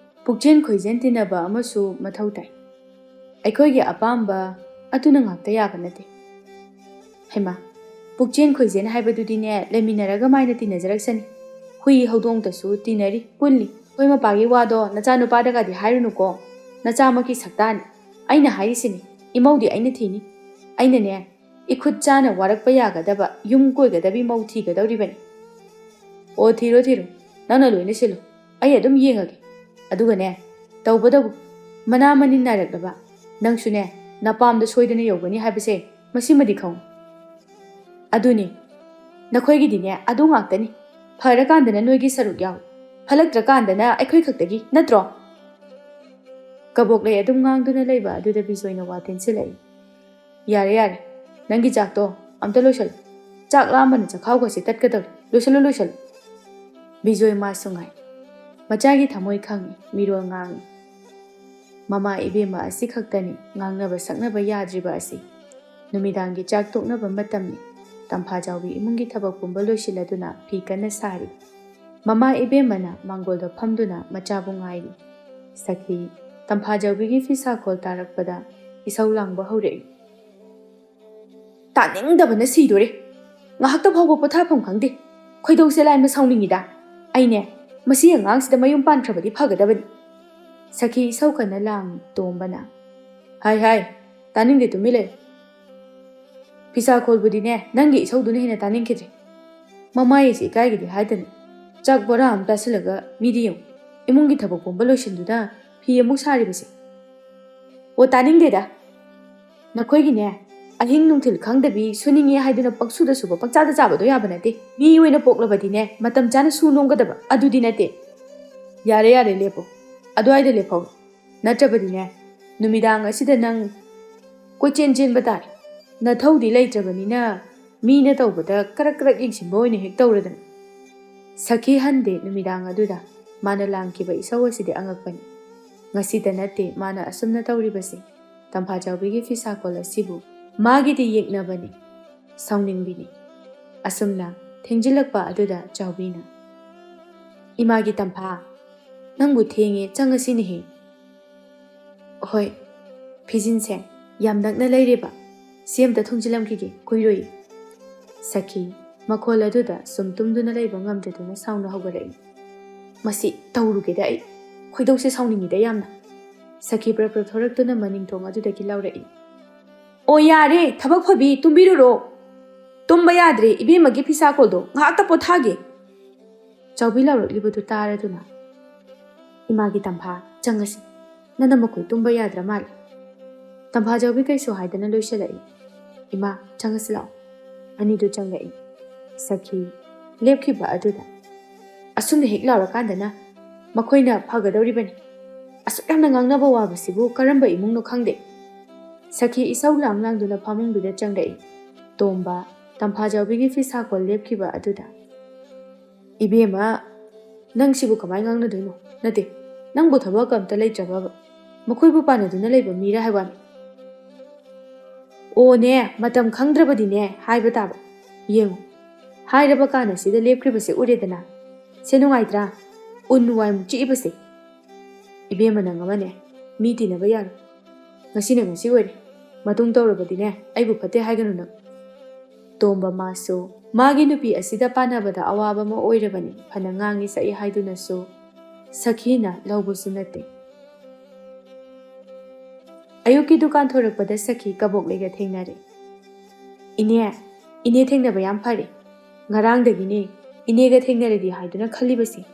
ꯄꯨꯛꯆꯦꯟ ꯈꯣꯏꯖꯦꯟ ꯇꯤꯟꯅꯕ ꯑꯃꯁꯨ ꯃꯊꯧ ꯇꯥꯏ ꯑꯩꯈꯣꯏꯒꯤ ꯑꯄꯥꯝꯕ ꯑꯗꯨꯅ ꯉꯥꯛꯇ ꯌꯥꯕ ꯅꯠꯇꯦ ꯍꯩꯃꯥ ꯄꯨꯛꯆꯦꯟ ꯈꯣꯏꯖꯦꯟ ꯍꯥꯏꯕꯗꯨꯗꯤꯅꯦ ꯂꯩꯃꯤꯟꯅꯔꯒ ꯃꯥꯏꯅ ꯇꯤꯟꯅꯖꯔꯛꯁꯅꯤ ꯍꯨꯏ ꯍꯧꯗꯣꯡꯇꯁꯨ ꯇꯤꯟꯅꯔꯤ ꯄꯨꯜꯂꯤ ꯑꯩꯈꯣꯏ ꯃꯄꯥꯒꯤ ꯋꯥꯗꯣ ꯅꯆꯥꯅꯨꯄꯥꯗꯒꯗꯤ ꯍꯥꯏꯔꯨꯅꯨꯀꯣ ꯅꯆꯥꯃꯛꯀꯤ ꯁꯛꯇꯥꯅꯤ ꯑꯩꯅ ꯍꯥꯏꯔꯤꯁꯤꯅꯤ ꯏꯃꯧꯗꯤ ꯑꯩꯅ ꯊꯤꯅꯤ ꯑꯩꯅꯅꯦ इखुद चाना वारकपा यागदबा युम कोइगदबी मौ थीगदौरिबनी ओ थीरो थीरो नंना लोइने सिलो अई अदुम येंगगे अदुगने तौबदबु मना मनिन नारकदबा नंगसुने नपामद सोइदने योगनी हाइबसे मसिमदि खौ अदुनी नखोइगिदिने अदु ngaktani फरकांदना नोइगी सरुक याव फलक्त्रकांदना अखोइ खक्तगी नत्रो कबोकले अदुम ngang लेबा अदुदा बिसोइना वातेनसिलै यारे यारे नंगी चाक तो अमता लोसल चाक लामन चखाव गसे तत्कदर लोसल लोसल बिजोय मा सुंगाई मचागी थमोय खंगी मिरो ngang ममा इबेमा असि खक्तनी ngangnaba saknaba yadriba asi numidangi चाक तोकनबा मतमनी तंफा जावबी इमुंगी थबक पुंबा लोसिलदुना फी कन्ना सारी ममा इबेमना मांगोलदा फमदुना मचाबु ngairi सखी तंफा जावबीगी फिसा कोल तारकपदा इसौ लांगबा हौरे तानिंगदबना Sidore ngahakta phawba pothapham khangde khoidose lain ma sauningida aine masi angangsida mayum pantrabadi phagadabani sakhi saukana lang tombana hai hai taningde tumile pisa kholbudi ne nangi isaudune hina taningkidre mamai si kaigidi haidani chak bora am tasilaga midium imungi thabak pomba loisinduda phi amuk saribase o taningde da nakhoigi ne अहिंग नुंथिल खंगदबी सुनिंगे हाइदुना पक्सुदा सुबा पक्चादा चाबदो याबा नते मी ओइना पोक्लबदिने मतम चाना सुनोंगदबा अदुदि नते यारे यारे लेपो अदुआइदा लेफो नत्रबदिने नुमिदांग असिदा नंग कोइचेन chain बतार नथौदि लेत्रबनिना मीना तौबदा करक करक इंसिबो ओइना हेक तौरदन सखी हंदे नुमिदांग अदुदा माना लांगकिबा इसौ असिदे अंगकपनि ngasiदा नते माना असुमना तौरिबसे तंफा जावबीगी फिसा कोल असिबु मागिदि येकनबनी साउनिंगबिनी असुमना थेंजिलकपा अदुदा चावबीना इमागी तंफा नंगबु थेंगे चंगसिनि हे होय फिजिनसे याम नकना लेरेबा सेमता थुंजिलमखिगे कुइरोई सखी मखोल अदुदा सुमतुमदुना लेबा ngamdreduna साउना हौगरई मसी तौरुगेदा आई खोइदौसे साउनिंगिदा यामना सखी प्रप्र थोरक्तुना मनिंग थोंग अदुदगी लाउरई ओ यारे थबक फबी तुम्बिरुरो तुम्बा याद्रे इबेमगी फिसा कोलदो ngakta पोथागे चावबी लाउरलिबदु तारदुना इमागी तंफा चंगसी ननमकोय तुम्बा याद्रा माल तंफा जावबी कैसो हाइदना लोइसलाई इमा चंगसी लाउ अनिदु चंगई सखी लेपखिबा अदुदा असुमने हेक लाउरकांदना मखोइना फगदौरिबनी असुक यामना ngangnaba wabasibu karamba imungno khangde सखी इसौ लांग लांगदुना फामुंगदुदा चंगदई तोंबा तंफा जावबीगी फिसा कोल लेपखिबा अदुदा इबेमा नंगसिबु कमाय ngangnadुनो नते नंगबु थबक अमता लेत्रबा मखोइबु पानदुना लेबा मीरा हाइवानी ओ ने मतम खंगद्रबदिने हाइबा ताबा येंगु हाइरबा काना सिदा लेपखिबसे उरेदना से नुंगाइत्रा उन्नुवाइ मुचिबसे इबेमा नंगमने मी तिनबा यारो ngasi ngasi wari matung tawrabadine aibu phate haiganu na tomba maso magi nupi asida panabada awaba ma oirabani phana ngangi sai haiduna so sakhina lawbu sunate ayuki dukan thorakpada sakhi kabok lega thengnare ine thengna ba yam phare ngarang dagine ine ga thengnare di haiduna khalibasi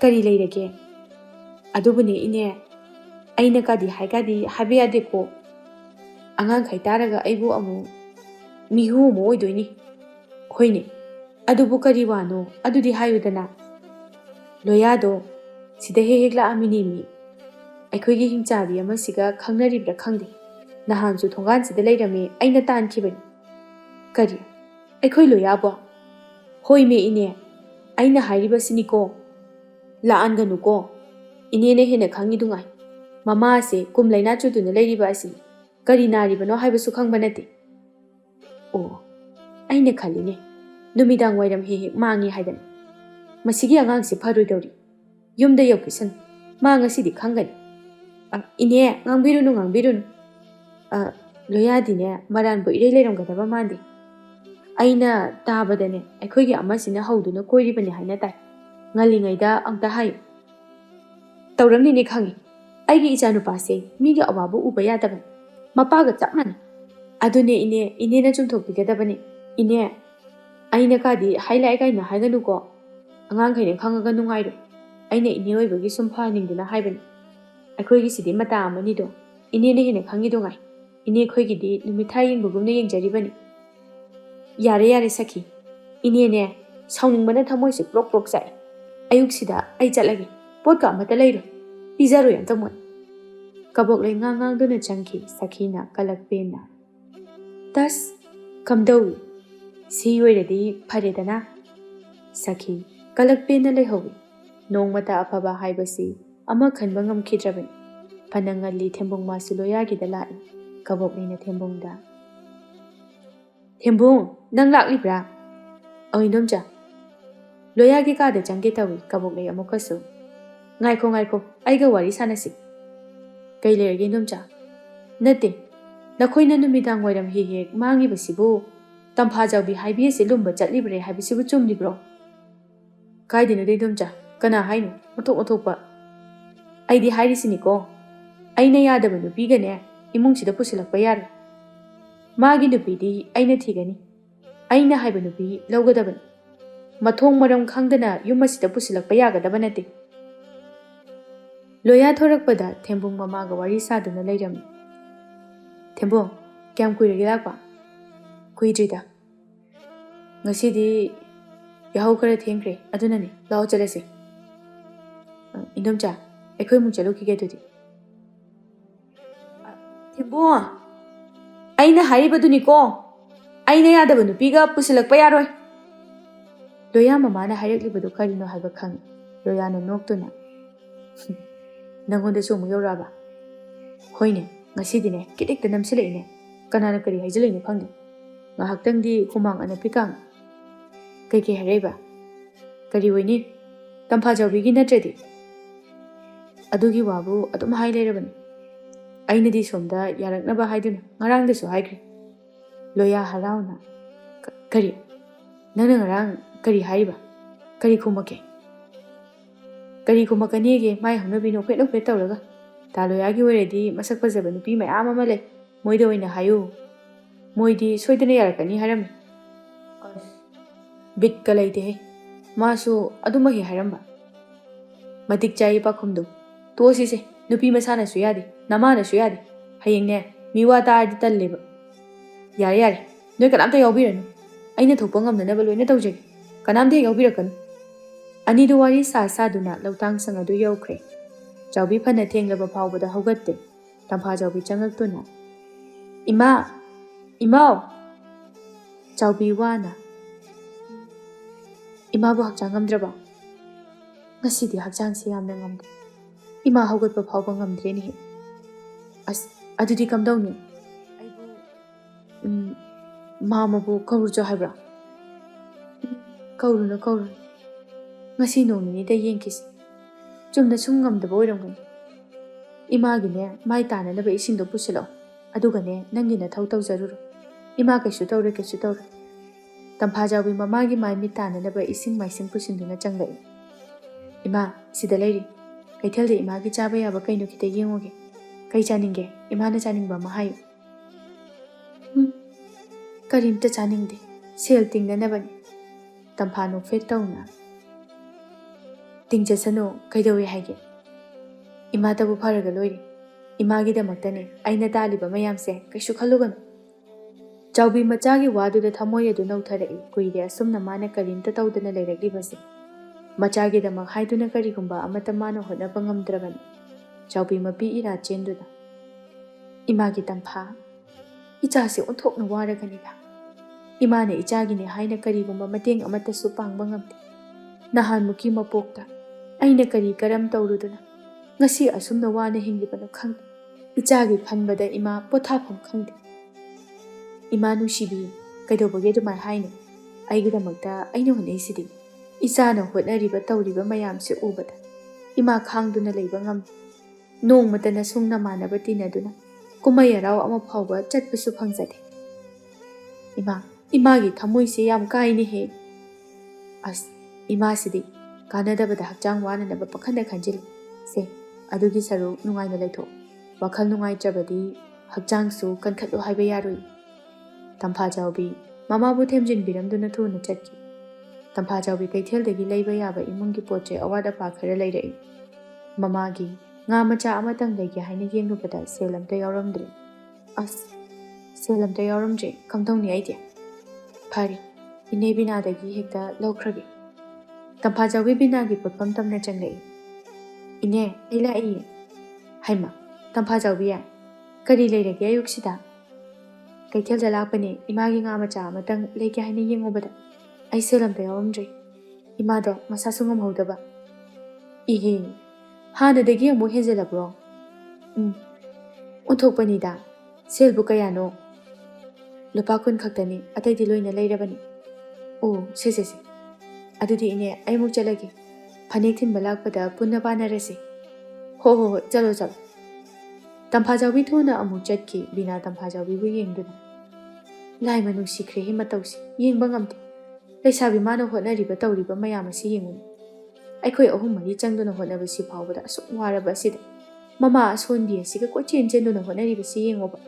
kari leirage adubune ine aina kadi haigadi habia deko angang khaitaraga aibu amu mihu mo oidoini khoine adubu kari wano adudi hayudana loyado sida hekla amini mi aikhoigi hingchabi ama siga khangnari bra khangde nahansu thongan sida leirame aina tan khibani kari aikhoi loyabo hoi me ine aina hairiba siniko la anganu ko ine ne hena khangi dungai mama से कुम लेना चुदुना लेरिबा असि करी नारिबनो हाइबसु खंगबा नते ओ आइने खालिने नुमिदांग वाइरम हे हे मांगी हाइदन मसिगी आंगांग से फरोइदौरी युमदा यौकिसन मांग असिदि खंगनि इने ngangbirunu लोयादिने मरानबो इरे लेरमगदबा मांदे ꯑꯩꯅ ꯇꯥꯕꯗꯅꯦ ꯑꯩꯈꯣꯏꯒꯤ ꯑꯃꯁꯤꯅ ꯍꯧꯗꯨꯅ ꯀꯣꯏꯔꯤꯕꯅꯤ ꯍꯥꯏꯅ ꯇꯥꯏ. ꯉꯜꯂꯤꯉꯩꯗ ꯑꯝꯇ ꯍꯥꯏꯌꯨ. ꯇꯧꯔꯝꯅꯤꯅꯦ ꯈꯪꯉꯤ. ꯑꯩꯒꯤ ꯏꯆꯥꯅꯨꯄꯥꯁꯦ ꯃꯤꯒꯤ ꯑꯋꯥꯕ ꯎꯕ ꯌꯥꯗꯕꯅꯤ. ꯃꯄꯥꯒ ꯆꯞ ꯃꯥꯟꯅꯩ. ꯑꯗꯨꯅꯦ ꯏꯅꯦ, ꯏꯅꯦꯅ ꯆꯨꯝꯊꯣꯛꯄꯤꯒꯗꯕꯅꯤ. ꯏꯅꯦ, ꯑꯩꯅ ꯀꯥꯗꯤ ꯍꯥꯏꯂꯥꯏ ꯀꯥꯏꯅ ꯍꯥꯏꯒꯅꯨꯀꯣ. ꯑꯉꯥꯡꯈꯩꯅ ꯈꯪꯉꯒ ꯅꯨꯡꯉꯥꯏꯔꯣꯏ. ꯑꯩꯅ ꯏꯅꯦ ꯑꯣꯏꯕꯒꯤ ꯁꯨꯝ ꯐꯍꯟꯅꯤꯡꯗꯨꯅ ꯍꯥꯏꯕꯅꯤ. ꯑꯩꯈꯣꯏꯒꯤꯁꯤꯗꯤ ꯃꯇꯥ ꯑꯃꯅꯤꯗꯣ. ꯏꯅꯦꯅ ꯍꯦꯟꯅ ꯈꯪꯉꯤꯗꯣ ꯉꯥꯏ. ꯏꯅꯦ ꯈꯣꯏꯒꯤꯗꯤ ꯅꯨꯃꯤꯠ ꯊꯥ ꯌꯦꯡꯕꯒꯨꯝꯅ ꯌꯦꯡꯖꯔꯤꯕꯅꯤ. ꯌꯥꯔꯦ ꯌꯥꯔꯦ ꯁꯈꯤ. ꯏꯅꯦꯅꯦ, ꯁꯥꯎꯅꯤꯡꯕꯅ ꯊꯃꯣꯏꯁꯦ ꯄ꯭ꯔꯣꯛ ꯄ꯭ꯔꯣꯛ ꯆꯥꯛꯑꯦ. ꯑꯌꯨꯛꯁꯤꯗ ꯑꯩ ꯆꯠꯂꯒꯦ. ꯄꯣꯠꯀ ꯑꯃꯠꯇ ꯂꯩꯔꯣꯏ. ꯄꯤꯖꯔꯣꯏ ꯑꯝꯇ ꯃꯣꯏ. ꯀꯕꯣꯛꯂꯩ ꯉꯥꯡꯗꯨꯅ ꯆꯪꯈꯤ ꯁꯈꯤꯅ ꯀꯂꯛꯄꯦꯟꯅ. ꯇꯁ, ꯀꯝꯗꯧꯏ? ꯁꯤ ꯑꯣꯏꯔꯗꯤ ꯐꯔꯦꯗꯅ. ꯁꯈꯤ ꯀꯂꯛꯄꯦꯟꯅ ꯂꯩꯍꯧꯏ. ꯅꯣꯡꯃꯇ ꯑꯐꯕ ꯍꯥꯏꯕꯁꯤ ꯑꯃ ꯈꯟꯕ ꯉꯝꯈꯤꯗ꯭ꯔꯕꯅꯤ. ꯐꯅ ꯉꯜꯂꯤ ꯊꯦꯝꯕꯨꯡ ꯃꯥꯁꯨ ꯂꯣꯌꯥꯒꯤꯗ ꯂꯥꯛꯏ. ꯀꯕꯣꯛꯂꯩꯅ ꯊꯦꯝꯕꯨꯡꯗ, ꯊꯦꯝꯕꯨꯡ, ꯅꯪ ꯂꯥꯛꯂꯤꯕ꯭ꯔꯥ? ꯑꯧ ꯏꯟꯗꯣꯝꯆꯥ. ꯂꯣꯌꯥꯒꯤ ꯀꯥꯗ ꯆꯪꯒꯦ ꯇꯧꯏ ꯀꯕꯣꯛꯂꯩ ꯑꯃꯨꯛꯀꯁꯨ. ꯉꯥꯏꯈꯣ ꯉꯥꯏꯈꯣ, ꯑꯩꯒ ꯋꯥꯔꯤ ꯁꯥꯟꯅꯁꯤ. ꯀꯩ ꯂꯩꯔꯒꯦ ꯏꯟꯗꯣꯝꯆꯥ? ꯅꯠꯇꯦ, ꯅꯈꯣꯏꯅ ꯅꯨꯃꯤꯗꯥꯡ ꯋꯥꯏꯔꯝ ꯍꯦꯛ ꯍꯦꯛ ꯃꯥꯡꯉꯤꯕꯁꯤꯕꯨ ꯇꯝꯐꯥꯖꯥꯎꯕꯤ ꯍꯥꯏꯕꯤ ꯑꯁꯤ ꯂꯨꯝꯕ ꯆꯠꯂꯤꯕ꯭ꯔꯦ ꯍꯥꯏꯕꯁꯤꯕꯨ ꯆꯨꯝꯂꯤꯕ꯭ꯔꯣ? ꯀꯥꯏꯗꯩꯅꯣꯗ ꯏꯟꯗꯣꯝꯆꯥ, ꯀꯅꯥ ꯍꯥꯏꯅꯣ? ꯑꯣꯟꯊꯣꯛ ꯑꯣꯟꯊꯣꯛꯄ. ꯑꯩꯗꯤ ꯍꯥꯏꯔꯤꯁꯤꯅꯤꯀꯣ, ꯑꯩꯅ ꯌꯥꯗꯕ ꯅꯨꯄꯤꯒꯅꯦ ꯏꯃꯨꯡꯁꯤꯗ ꯄꯨꯁꯤꯜꯂꯛꯄ ꯌꯥꯔꯣꯏ. ꯃꯥꯒꯤ ꯅꯨꯄꯤꯗꯤ ꯑꯩꯅ ꯊꯤꯒꯅꯤ. ꯑꯩꯅ ꯍꯥꯏꯕ ꯅꯨꯄꯤ ꯂꯧꯒꯗꯕꯅꯤ. ꯃꯊꯣꯡ ꯃꯔꯝ ꯈꯪꯗꯅ ꯌꯨꯝ ꯑꯁꯤꯗ ꯄꯨꯁꯤꯜꯂꯛꯄ ꯌꯥꯒꯗꯕ ꯅꯠꯇꯦ. ꯂꯣꯌꯥ ꯊꯣꯔꯛꯄꯗ ꯊꯦꯝꯕꯨꯡ ꯃꯃꯥꯒ ꯋꯥꯔꯤ ꯁꯥꯗꯨꯅ ꯂꯩꯔꯝꯃꯤ. ꯊꯦꯝꯕꯨꯡ, ꯀꯌꯥꯝ ꯀꯨꯏꯔꯒꯦ ꯂꯥꯛꯄ? ꯀꯨꯏꯗ꯭ꯔꯤꯗ. ꯉꯁꯤꯗꯤ ꯌꯥꯍꯧ ꯈꯔ ꯊꯦꯡꯈ꯭ꯔꯦ, ꯑꯗꯨꯅꯅꯦ. ꯂꯥꯛꯑꯣ ꯆꯠꯂꯁꯦ. ꯏꯟꯗꯣꯝꯆꯥ, ꯑꯩꯈꯣꯏ ꯑꯃꯨꯛ ꯆꯠꯂꯨꯈꯤꯒꯦ ꯑꯗꯨꯗꯤ. ꯊꯦꯝꯕꯨꯡ, ꯑꯩꯅ ꯍꯥꯏꯔꯤꯕꯗꯨꯅꯤꯀꯣ, ꯑꯩꯅ ꯌꯥꯗꯕ ꯅꯨꯄꯤꯒ ꯄꯨꯁꯤꯜꯂꯛꯄ ꯌꯥꯔꯣꯏ. ꯂꯣꯌꯥ ꯃꯃꯥꯅ ꯍꯥꯏꯔꯛꯂꯤꯕꯗꯨ ꯀꯔꯤꯅꯣ ꯍꯥꯏꯕ ꯈꯪꯉꯤ. ꯂꯣꯌꯥꯅ ꯅꯣꯛꯇꯨꯅ, ꯅꯪꯉꯣꯟꯗꯁꯨ ꯑꯃꯨꯛ ꯌꯧꯔꯛꯑꯕ? ꯍꯣꯏꯅꯦ, ꯉꯁꯤꯗꯤꯅꯦ ꯈꯤꯇꯤꯛꯇ ꯅꯝꯁꯤꯜꯂꯛꯏꯅꯦ. ꯀꯅꯥꯅ ꯀꯔꯤ ꯍꯥꯏꯖꯤꯜꯂꯛꯏꯅꯣ ꯈꯪꯗꯦ. ꯉꯥꯏꯍꯥꯛꯇꯪꯗꯤ ꯍꯨꯃꯥꯡ ꯑꯅꯞꯄꯤꯀꯥꯡ. ꯀꯩꯀꯩ ꯍꯥꯏꯔꯛꯏꯕ? ꯀꯔꯤ ꯑꯣꯏꯅꯤ? ꯇꯝꯐꯥꯖꯥꯎꯕꯤꯒꯤ ꯅꯠꯇ꯭ꯔꯗꯤ? ꯑꯗꯨꯒꯤ ꯋꯥꯕꯨ ꯑꯗꯨꯝ ꯍꯥꯏ ꯂꯩꯔꯕꯅꯤ. ꯑꯩꯅꯗꯤ ꯁꯣꯝꯗ ꯌꯥꯔꯛꯅꯕ ꯍꯥꯏꯗꯨꯅ ꯉꯔꯥꯡꯗꯁꯨ ꯍꯥꯏꯈ꯭ꯔꯦ. ꯂꯣꯌꯥ ꯍꯔꯥꯎꯅ, ꯀꯔꯤ? ꯅꯪꯅ ꯉꯔꯥꯡ ꯀꯔꯤ ꯍꯥꯏꯔꯤꯕ? ꯀꯔꯤ ꯈꯨꯝꯃꯛꯀꯦ? ꯀꯔꯤ ꯈꯨꯝꯃꯛꯀꯅꯤꯒꯦ ꯃꯥꯏ ꯍꯧꯅꯕꯤ ꯅꯣꯛꯐꯦꯠ ꯅꯣꯛꯐꯦꯠ ꯇꯧꯔꯒ? ꯇꯥ ꯂꯣꯌꯥꯒꯤ ꯑꯣꯏꯔꯗꯤ ꯃꯁꯛ ꯐꯖꯕ ꯅꯨꯄꯤ ꯃꯌꯥꯝ ꯑꯃ ꯂꯩ. ꯃꯣꯏꯗ ꯑꯣꯏꯅ ꯍꯥꯏꯌꯨ. ꯃꯣꯏꯗꯤ ꯁꯣꯏꯗꯅ ꯌꯥꯔꯛꯀꯅꯤ ꯍꯥꯏꯔꯝꯃꯤ. ꯑꯁ, ꯕꯤꯠꯀ ꯂꯩꯇꯦꯍꯦ. ꯃꯥꯁꯨ ꯑꯗꯨꯃꯛ ꯍꯦꯛ ꯍꯥꯏꯔꯝꯕ. ꯃꯇꯤꯛ ꯆꯥꯏ ꯄꯥꯈꯨꯝꯗꯨ. ꯇꯣꯛꯑꯁꯤꯁꯦ. ꯅꯨꯄꯤ ꯃꯁꯥꯅꯁꯨ ꯌꯥꯗꯦ, ꯅꯃꯥꯅꯁꯨ ꯌꯥꯗꯦ. ꯍꯌꯦꯡꯅꯦ ꯃꯤ ꯋꯥ ꯇꯥꯔꯗꯤ ꯇꯜꯂꯦꯕ. ꯌꯥꯔꯦ ꯌꯥꯔꯦ, ꯅꯣꯏ ꯀꯅꯥꯝꯇ ꯌꯥꯎꯕꯤꯔꯅꯨ. ꯑꯩꯅ ꯊꯣꯛꯄ ꯉꯝꯅꯅꯕ ꯂꯣꯏꯅ ꯇꯧꯖꯒꯦ. ꯀꯅꯥꯝꯇ ꯍꯦꯛ ꯌꯥꯎꯕꯤꯔꯛꯀꯅꯨ. ꯑꯅꯤꯗꯨ ꯋꯥꯔꯤ ꯁꯥꯗꯨꯅ ꯂꯧꯇꯥꯡꯁꯪ ꯑꯗꯨ ꯌꯧꯈ꯭ꯔꯦ. ꯆꯥꯎꯕꯤ ꯐꯅ ꯊꯦꯡꯂꯕ ꯐꯥꯎꯕꯗ ꯍꯧꯒꯠꯇꯦ. ꯇꯝꯐꯥꯖꯥꯎꯕꯤ ꯆꯪꯉꯛꯇꯨꯅ, ꯏꯃꯥ, ꯏꯃꯥꯎ. ꯆꯥꯎꯕꯤ ꯋꯥꯅ, ꯏꯃꯥꯕꯨ ꯍꯛꯆꯥꯡ ꯉꯝꯗ꯭ꯔꯕꯣ? ꯉꯁꯤꯗꯤ ꯍꯛꯆꯥꯡꯁꯦ ꯌꯥꯝꯅ ꯉꯝꯗꯦ. ꯏꯃꯥ ꯍꯧꯒꯠꯄ ꯐꯥꯎꯕ ꯉꯝꯗ꯭ꯔꯦꯅꯦꯍꯦ. ꯑꯁ, ꯑꯗꯨꯗꯤ ꯀꯝꯗꯧꯅꯤ? ꯑꯩꯕꯨ ꯃꯥꯃꯕꯨ ꯀꯧꯔꯨꯆꯣ ꯍꯥꯏꯕ꯭ꯔꯥ? ꯀꯧꯔꯨꯅꯨ ꯀꯧꯔꯨꯅꯨ. ꯉꯁꯤ ꯅꯣꯡ ꯅꯤꯅꯤꯗ ꯌꯦꯡꯈꯤꯁꯤ. ꯆꯨꯝꯅ ꯁꯨꯝ ꯉꯝꯗꯕ ꯑꯣꯏꯔꯝꯒꯅꯤ. ꯏꯃꯥꯒꯤꯅꯦ ꯃꯥꯏ ꯇꯥꯅꯅꯕ ꯏꯁꯤꯡꯗꯣ ꯄꯨꯁꯤꯜꯂꯛꯑꯣ. ꯑꯗꯨꯒꯅꯦ ꯅꯪꯒꯤ ꯅꯊꯧ ꯇꯧꯖꯔꯨꯔꯣ. ꯏꯃꯥ ꯀꯩꯁꯨ ꯇꯧꯔꯣꯏ, ꯀꯩꯁꯨ ꯇꯧꯔꯣꯏ. ꯇꯝꯐꯥꯖꯥꯎꯕꯤ ꯃꯃꯥꯒꯤ ꯃꯥꯏ ꯃꯤꯠ ꯇꯥꯅꯅꯕ ꯏꯁꯤꯡ ꯃꯥꯏꯁꯤꯡ ꯄꯨꯁꯤꯟꯗꯨꯅ ꯆꯪꯂꯛꯏ. ꯏꯃꯥ, ꯁꯤꯗ ꯂꯩꯔꯤ. ꯀꯩꯊꯦꯜꯗ ꯏꯃꯥꯒꯤ ꯆꯥꯕ ꯌꯥꯕ ꯀꯩꯅꯣ ꯈꯤꯇ ꯌꯦꯡꯉꯨꯒꯦ. ꯀꯩ ꯆꯥꯅꯤꯡꯒꯦ? ꯏꯃꯥꯅ ꯆꯥꯅꯤꯡꯕ ꯑꯃ ꯍꯥꯏꯌꯨ. ꯀꯔꯤꯝꯇ ꯆꯥꯅꯤꯡꯗꯦ. ꯁꯦꯜ ꯇꯤꯡꯅꯅꯕꯅꯤ. ꯇꯝꯐꯥ ꯅꯣꯛꯐꯦꯠ ꯇꯧꯅ, ꯇꯤꯡꯖꯁꯅꯨ, ꯀꯩꯗꯧꯋꯦ ꯍꯥꯏꯒꯦ? ꯏꯃꯥꯇꯕꯨ ꯐꯔꯒ ꯂꯣꯏꯔꯦ. ꯏꯃꯥꯒꯤꯗꯃꯛꯇꯅꯦ ꯑꯩꯅ ꯇꯥꯜꯂꯤꯕ ꯃꯌꯥꯝꯁꯦ, ꯀꯩꯁꯨ ꯈꯜꯂꯨꯒꯅꯨ. ꯆꯥꯎꯕꯤ ꯃꯆꯥꯒꯤ ꯋꯥꯗꯨꯗ ꯊꯃꯣꯏ ꯑꯗꯨ ꯅꯧꯊꯔꯛꯏ. ꯀꯨꯏꯔꯦ ꯑꯁꯨꯝꯅ ꯃꯥꯅ ꯀꯔꯤꯝꯇ ꯇꯧꯗꯅ ꯂꯩꯔꯛꯂꯤꯕꯁꯦ. ꯃꯆꯥꯒꯤꯗꯃꯛ ꯍꯥꯏꯗꯨꯅ ꯀꯔꯤꯒꯨꯝꯕ ꯑꯃꯠꯇ ꯃꯥꯅ ꯍꯣꯠꯅꯕ ꯉꯝꯗ꯭ꯔꯕꯅꯤ. ꯆꯥꯎꯕꯤ ꯃꯄꯤ ꯏꯔꯥ ꯆꯦꯟꯗꯨꯅ, ꯏꯃꯥꯒꯤ ꯇꯝꯐꯥ, ꯏꯆꯥꯁꯦ ꯑꯣꯟꯊꯣꯛꯅ ꯋꯥꯔꯒꯅꯤꯗ. ꯏꯃꯥꯅ ꯏꯆꯥꯒꯤꯅꯦ ꯍꯥꯏꯅ ꯀꯔꯤꯒꯨꯝꯕ ꯃꯇꯦꯡ ꯑꯃꯠꯇꯁꯨ ꯄꯥꯡꯕ ꯉꯝꯗꯦ. ꯅꯍꯥꯟꯃꯨꯛꯀꯤ ꯃꯄꯣꯛꯇ ꯑꯩꯅ ꯀꯔꯤ ꯀꯔꯝ ꯇꯧꯔꯨꯗꯅ ꯉꯁꯤ ꯑꯁꯨꯝꯅ ꯋꯥꯅ ꯍꯤꯡꯂꯤꯕꯅꯣ ꯈꯪꯗꯦ. ꯏꯆꯥꯒꯤ ꯈꯟꯕꯗ ꯏꯃꯥ ꯄꯣꯊꯥꯐꯝ ꯈꯪꯗꯦ. ꯏꯃꯥ ꯅꯨꯡꯁꯤꯕꯤ, ꯀꯩꯗꯧꯕꯒꯤ ꯑꯗꯨꯃꯥꯏꯅ ꯍꯥꯏꯅꯣ? ꯑꯩꯒꯤꯗꯃꯛꯇ ꯑꯩꯅ ꯍꯣꯠꯅꯩꯁꯤꯗꯤ. ꯏꯆꯥꯅ ꯍꯣꯠꯅꯔꯤꯕ ꯇꯧꯔꯤꯕ ꯃꯌꯥꯝꯁꯦ ꯎꯕꯗ ꯏꯃꯥ ꯈꯥꯡꯗꯨꯅ ꯂꯩꯕ ꯉꯝꯗꯦ. ꯅꯣꯡꯃꯇ ꯅꯁꯨꯡ ꯅꯃꯥꯟꯅꯕ ꯇꯤꯟꯅꯗꯨꯅ ꯀꯨꯝꯍꯩ ꯍꯔꯥꯎ ꯑꯃ ꯐꯥꯎꯕ ꯆꯠꯄꯁꯨ ꯐꯪꯖꯗꯦ. ꯏꯃꯥ, इमागी थमोइसे याम काइनेहे अस इमासिदी कानदबदा हक्चांग वाननबा पखन खंजिल से अदुगी सरू नुंगाइना लेथो वखल नुंगाइत्रबदी हक्चांगसु कनखलो हाइबा यारोइ तंफा जाउबी ममाबु थेमजिनबिरमदुना थुना चटकी तंफा जाउबी कैथेलदगी लैबा याबा इमुंगी पोचे Avaada पाखरा लैरई ममागी nga macha amatang lege haina yengbada selamta yauramdre as selamta yauramje kamdongni aide phari ine bina dagi hekta lawkhrage tampa jawi bina gi potpam tamna changlei ine aila ai haima tampa jawi ya kari leirage ayuksida kaithel jalapane imagi nga macha amatang lege haina yengobada ai selamta yauramje imado masasungam hodaba ihe हानदगी अमु हेजलब्रो उन्थोकपनिदा सेलबु कयानो लुपा कुन खक्तनी अतैदि लोइना लैरबनी ओ से अदुदि इने अइमुक चलगे फनेक thin बलाकपदा पुन्ना पानरसे हो चलो चलो तंफा Xavi थोना अमु चटकी बिना तंफा Xavi बु येंगदुना लाइ मनु सिख्रे हि मतौसी येंगबा ngamte लैसाबि मानो होनरिबा तौरिबा मयामसी येंगु अखोई अहुम मरी चंगदुना होनबसी फावबदा असुक वारबसिदा ममा असोनबी असिगा कोचेन चेंदुना होनरिबसी येंगोबा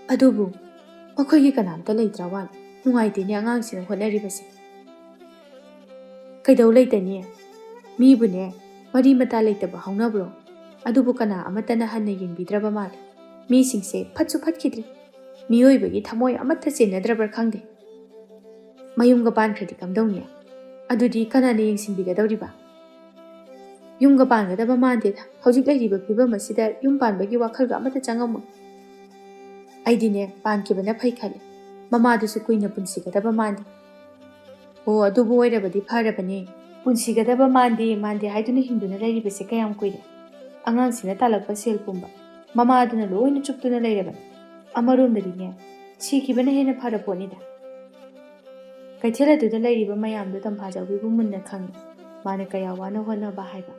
अदुबु मखोइगी कनामता लैत्रावान नुंगाइतेने आंगांगसिना होनरिबसी कैदौ लैतनी मीबुने मरी मता लैतबा हौनब्रो अदुबु कना अमतना हन्ना येंगबिद्रबा माल मीसिंगसे फटसु फटखिद्रे मियोइबगी थमोय अमत्ता चेनद्रबर खंगदे मयुंगा पानख्रदि कमदौनिया अदुदी कनाने येंसिंबिगदौरिबा युंगा पानगदबा मानदेदा हौजिक लैरिबा फिबम असिदा युम पानबगी वाखलगा अमता चंगम आइदिने पानकिबना फै खले ममादुसु कुइना पुनसिगदबा मानदे ओ अदुबु ओइरबदी फरबने पुनसिगदबा मानदे हाइदुना हिंदुना लैरिबसे कयाम कुइरे आंगांसिना तालकपा सेल पुंबा ममादुना लोइना चुपतुना लैरबने अमरोमददिने सिकिबना हेना फरपोनिदा कैथेलदुदा लैरिबा मयामदु तंफा जाउबीबु मुन्ना खंग माने कया वाना होनबा हाइबा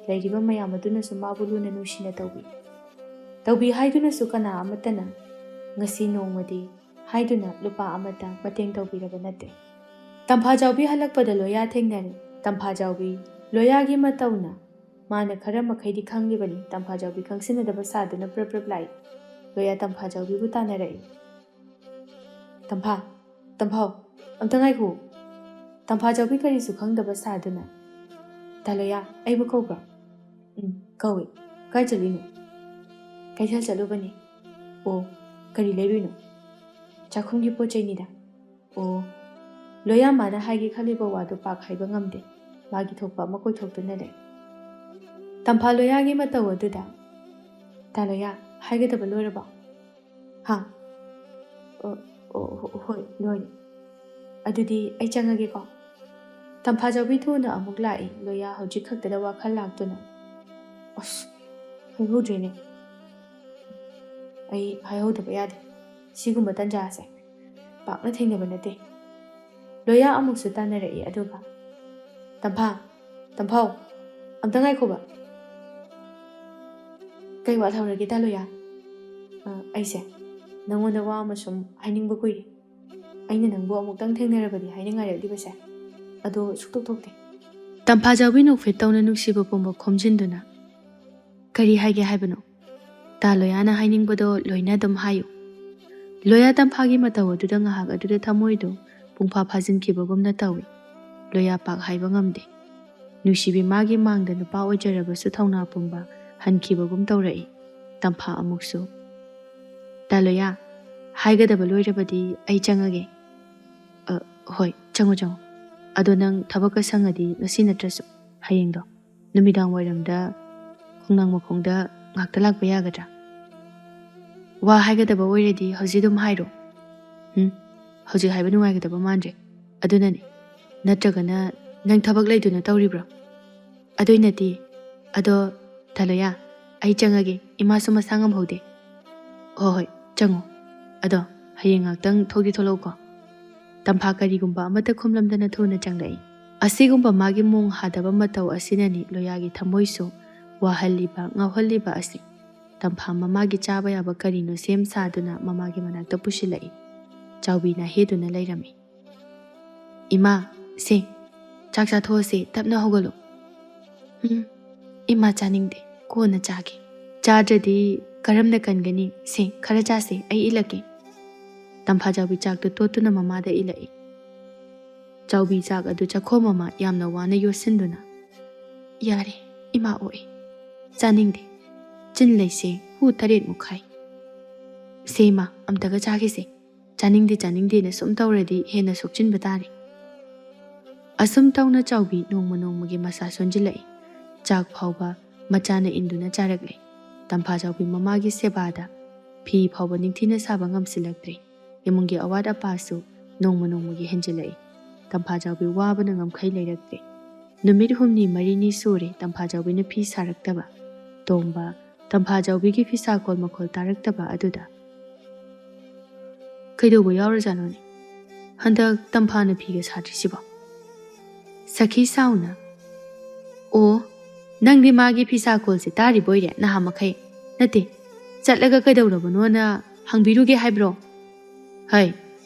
लैरिबा मयाम अदुनासु माबु लुना नुसिना तौबी हाइदुनासु कना अमतना ngasi nongmadi haiduna lupa amata mateng taubiraba nate तंफा जाउबी हलकपदा लोया थेंगनारे तंफा जाउबी लोयागी मतौना माने खरा मखैदि खंगलिबनी तंफा जाउबी खंगसिनदबा सादुना प्रप्रप लाई लोया तंफा जाउबीबु तानारई तंफा अमतंगाइखो तंफा जाउबी करिसु खंगदबा सादुना तालोया अइबु कौब्रा कौवे काय चलिनो कैथल चलुबनी ओ करी लेरुइनो चाखुंगी पोचैनिदा ओ लोया माना हाइगे खलिबा वादो पाक हाइबा ngamde मागी थोकपा मकोइ थोकतुना ले तंफा लोयागी मतौ अदुदा तालोया हाइगदबा लोरबा हा ओ होय लोय अदुदी आई चंगगे को तंफा जाउबी थुना अमुक लाई लोया हौजिक खक्तदा वाखल लाक्तुना अस हाइहोद्रेने आई हाइहोदबा यादे सिगुम्बा तंजासे पाकना थेंगनबा नते लोया अमुकसु तानरई अदुगा तंफाओ अमतंगाइखोबा कई वाथौरगे तालोया ऐसे नंगोंदा वा अमसुम हाइनिंगबा कुइरे अइना नंगबो अमुक्तंग थेंगनरबदि हाइनिंगायरदिबसे अदो सुक्तोक थोकते तंफा जाउबी नोफे तौना नुक्सिबा पोंबा खोमजिनदुना करी हाइगे हाइबनो तालोयाना हाइनिंगबदो लोइना दम हायु लोया तंफागी मतौ अदुदा ngahak अदुदा थमोइदो पुंफा फाजिनखिबगुमना तौइ लोया पाक हाइबा ngamde नुसिबी मागी मांगदा नुपा ओइजरबसु थौना पुंबा हनखिबगुम तौरई तंफा अमुकसु तालोया हाइगदबा लोइरबदी आई चंगगे होय चंगो अदो नंग थबका संगदी ngasi नत्रसु हायेंगदो नुमिदांग वैरमदा खुंनांग मखोंगदा ngakta lakpa yagadra wa haigadaba oiredi hojidum hairo hoji haiba nungaigadaba mandre adunani natragana nang thabak laiduna tauribra adoinati ado taloya ai changage imasu masangam hode hoi chango ado hayeng ngaktang thogi tholoko tampa karigumba amata khumlamdana thuna changlai asigumba magi mung hadaba matau asinani loyagi thamoisu वाहलिबा ngawhaliba asi tampham mamagi chaba yaba karino sem saduna mamagi manakta pusilai ꯆꯥꯎꯕꯤꯅ ꯍꯦꯗꯨꯅ ꯂꯩꯔꯝꯃꯤ꯫ ꯏꯃꯥ, ꯁꯦ, ꯆꯥꯛ ꯆꯥꯊꯣꯛꯑꯁꯦ, ꯇꯞꯅ ꯍꯧꯒꯠꯂꯨ꯫ ꯏꯃꯥ ꯆꯥꯅꯤꯡꯗꯦ, ꯀꯣꯟꯅ ꯆꯥꯒꯦ꯫ ꯆꯥꯗ꯭ꯔꯗꯤ ꯀꯔꯝꯅ ꯀꯟꯒꯅꯤ? ꯁꯦ, ꯈꯔ ꯆꯥꯁꯦ, ꯑꯩ ꯏꯜꯂꯛꯀꯦ꯫ ꯇꯝꯐꯥꯖꯥꯎꯕꯤ ꯆꯥꯛꯇꯨ ꯇꯣꯠꯇꯨꯅ ꯃꯃꯥꯗ ꯏꯜꯂꯛꯏ꯫ ꯆꯥꯎꯕꯤ ꯆꯥꯛ ꯑꯗꯨ ꯆꯥꯈꯣꯝ ꯑꯃ ꯌꯥꯝꯅ ꯋꯥꯅ ꯌꯣꯠꯁꯤꯟꯗꯨꯅ, ꯌꯥꯔꯦ, ꯏꯃꯥ ꯑꯣꯛꯏ, ꯆꯥꯅꯤꯡꯗꯦ, ꯆꯤꯟ ꯂꯩꯁꯦ ꯍꯨ 8 ꯃꯨꯛꯈꯥꯏ꯫ ꯁꯦ ꯏꯃꯥ, ꯑꯝꯇꯒ ꯆꯥꯈꯤꯁꯦ, ꯆꯥꯅꯤꯡꯗꯦꯅ ꯁꯨꯝ ꯇꯧꯔꯗꯤ ꯍꯦꯟꯅ ꯁꯣꯛꯆꯤꯟꯕ ꯇꯥꯔꯦ꯫ ꯑꯁꯨꯝ ꯇꯧꯅ ꯆꯥꯎꯕꯤ ꯅꯣꯡꯃ ꯅꯣꯡꯃꯒꯤ ꯃꯁꯥ ꯁꯣꯟꯖꯤꯜꯂꯛꯏ꯫ ꯆꯥꯛ ꯐꯥꯎꯕ ꯃꯆꯥꯅ ꯏꯟꯗꯨꯅ ꯆꯥꯔꯛꯂꯦ꯫ ꯇꯝꯐꯥꯖꯥꯎꯕꯤ ꯃꯃꯥꯒꯤ ꯁꯦꯕꯥꯗ ꯐꯤ ꯐꯥꯎꯕ ꯅꯤꯡꯊꯤꯅ ꯁꯥꯕ ꯉꯝꯁꯤꯜꯂꯛꯇ꯭ꯔꯦ꯫ ꯏꯃꯨꯡꯒꯤ ꯑꯋꯥꯠ ꯑꯄꯥꯁꯨ ꯅꯣꯡꯃ ꯅꯣꯡꯃꯒꯤ ꯍꯦꯟꯖꯤꯜꯂꯛꯏ꯫ ꯇꯝꯐꯥꯖꯥꯎꯕꯤ ꯋꯥꯕꯅ ꯉꯝꯈꯩ ꯂꯩꯔꯛꯇ꯭ꯔꯦ꯫ ꯅꯨꯃꯤꯠ 6-4 ꯁꯨꯔꯦ ꯇꯝꯐꯥꯖꯥꯎꯕꯤꯅ ꯐꯤ ꯁꯥꯔꯛꯇꯕ꯫ ꯇꯣꯝꯕ ꯇꯝꯐꯥꯖꯥꯎꯕꯤꯒꯤ ꯐꯤꯁꯥꯀꯣꯜ ꯃꯈꯣꯜ ꯇꯥꯔꯛꯇꯕ ꯑꯗꯨꯗ, ꯀꯩꯗꯧꯕ ꯌꯥꯎꯔꯖꯥꯠꯅꯣꯅꯦ? ꯍꯟꯗꯛ ꯇꯝꯐꯥꯅ ꯐꯤꯒ ꯁꯥꯗ꯭ꯔꯤꯁꯤꯕꯣ? ꯁꯈꯤ ꯁꯥꯎꯅ, ꯑꯣ, ꯅꯪꯗꯤ ꯃꯥꯒꯤ ꯐꯤꯁꯥꯀꯣꯜꯁꯦ ꯇꯥꯔꯤꯕꯣꯏꯔꯦ ꯅꯍꯥ ꯃꯈꯩ? ꯅꯠꯇꯦ, ꯆꯠꯂꯒ ꯀꯩꯗꯧꯔꯕꯅꯣꯅ ꯍꯪꯕꯤꯔꯨꯒꯦ ꯍꯥꯏꯕ꯭ꯔꯣ? ꯍꯩ,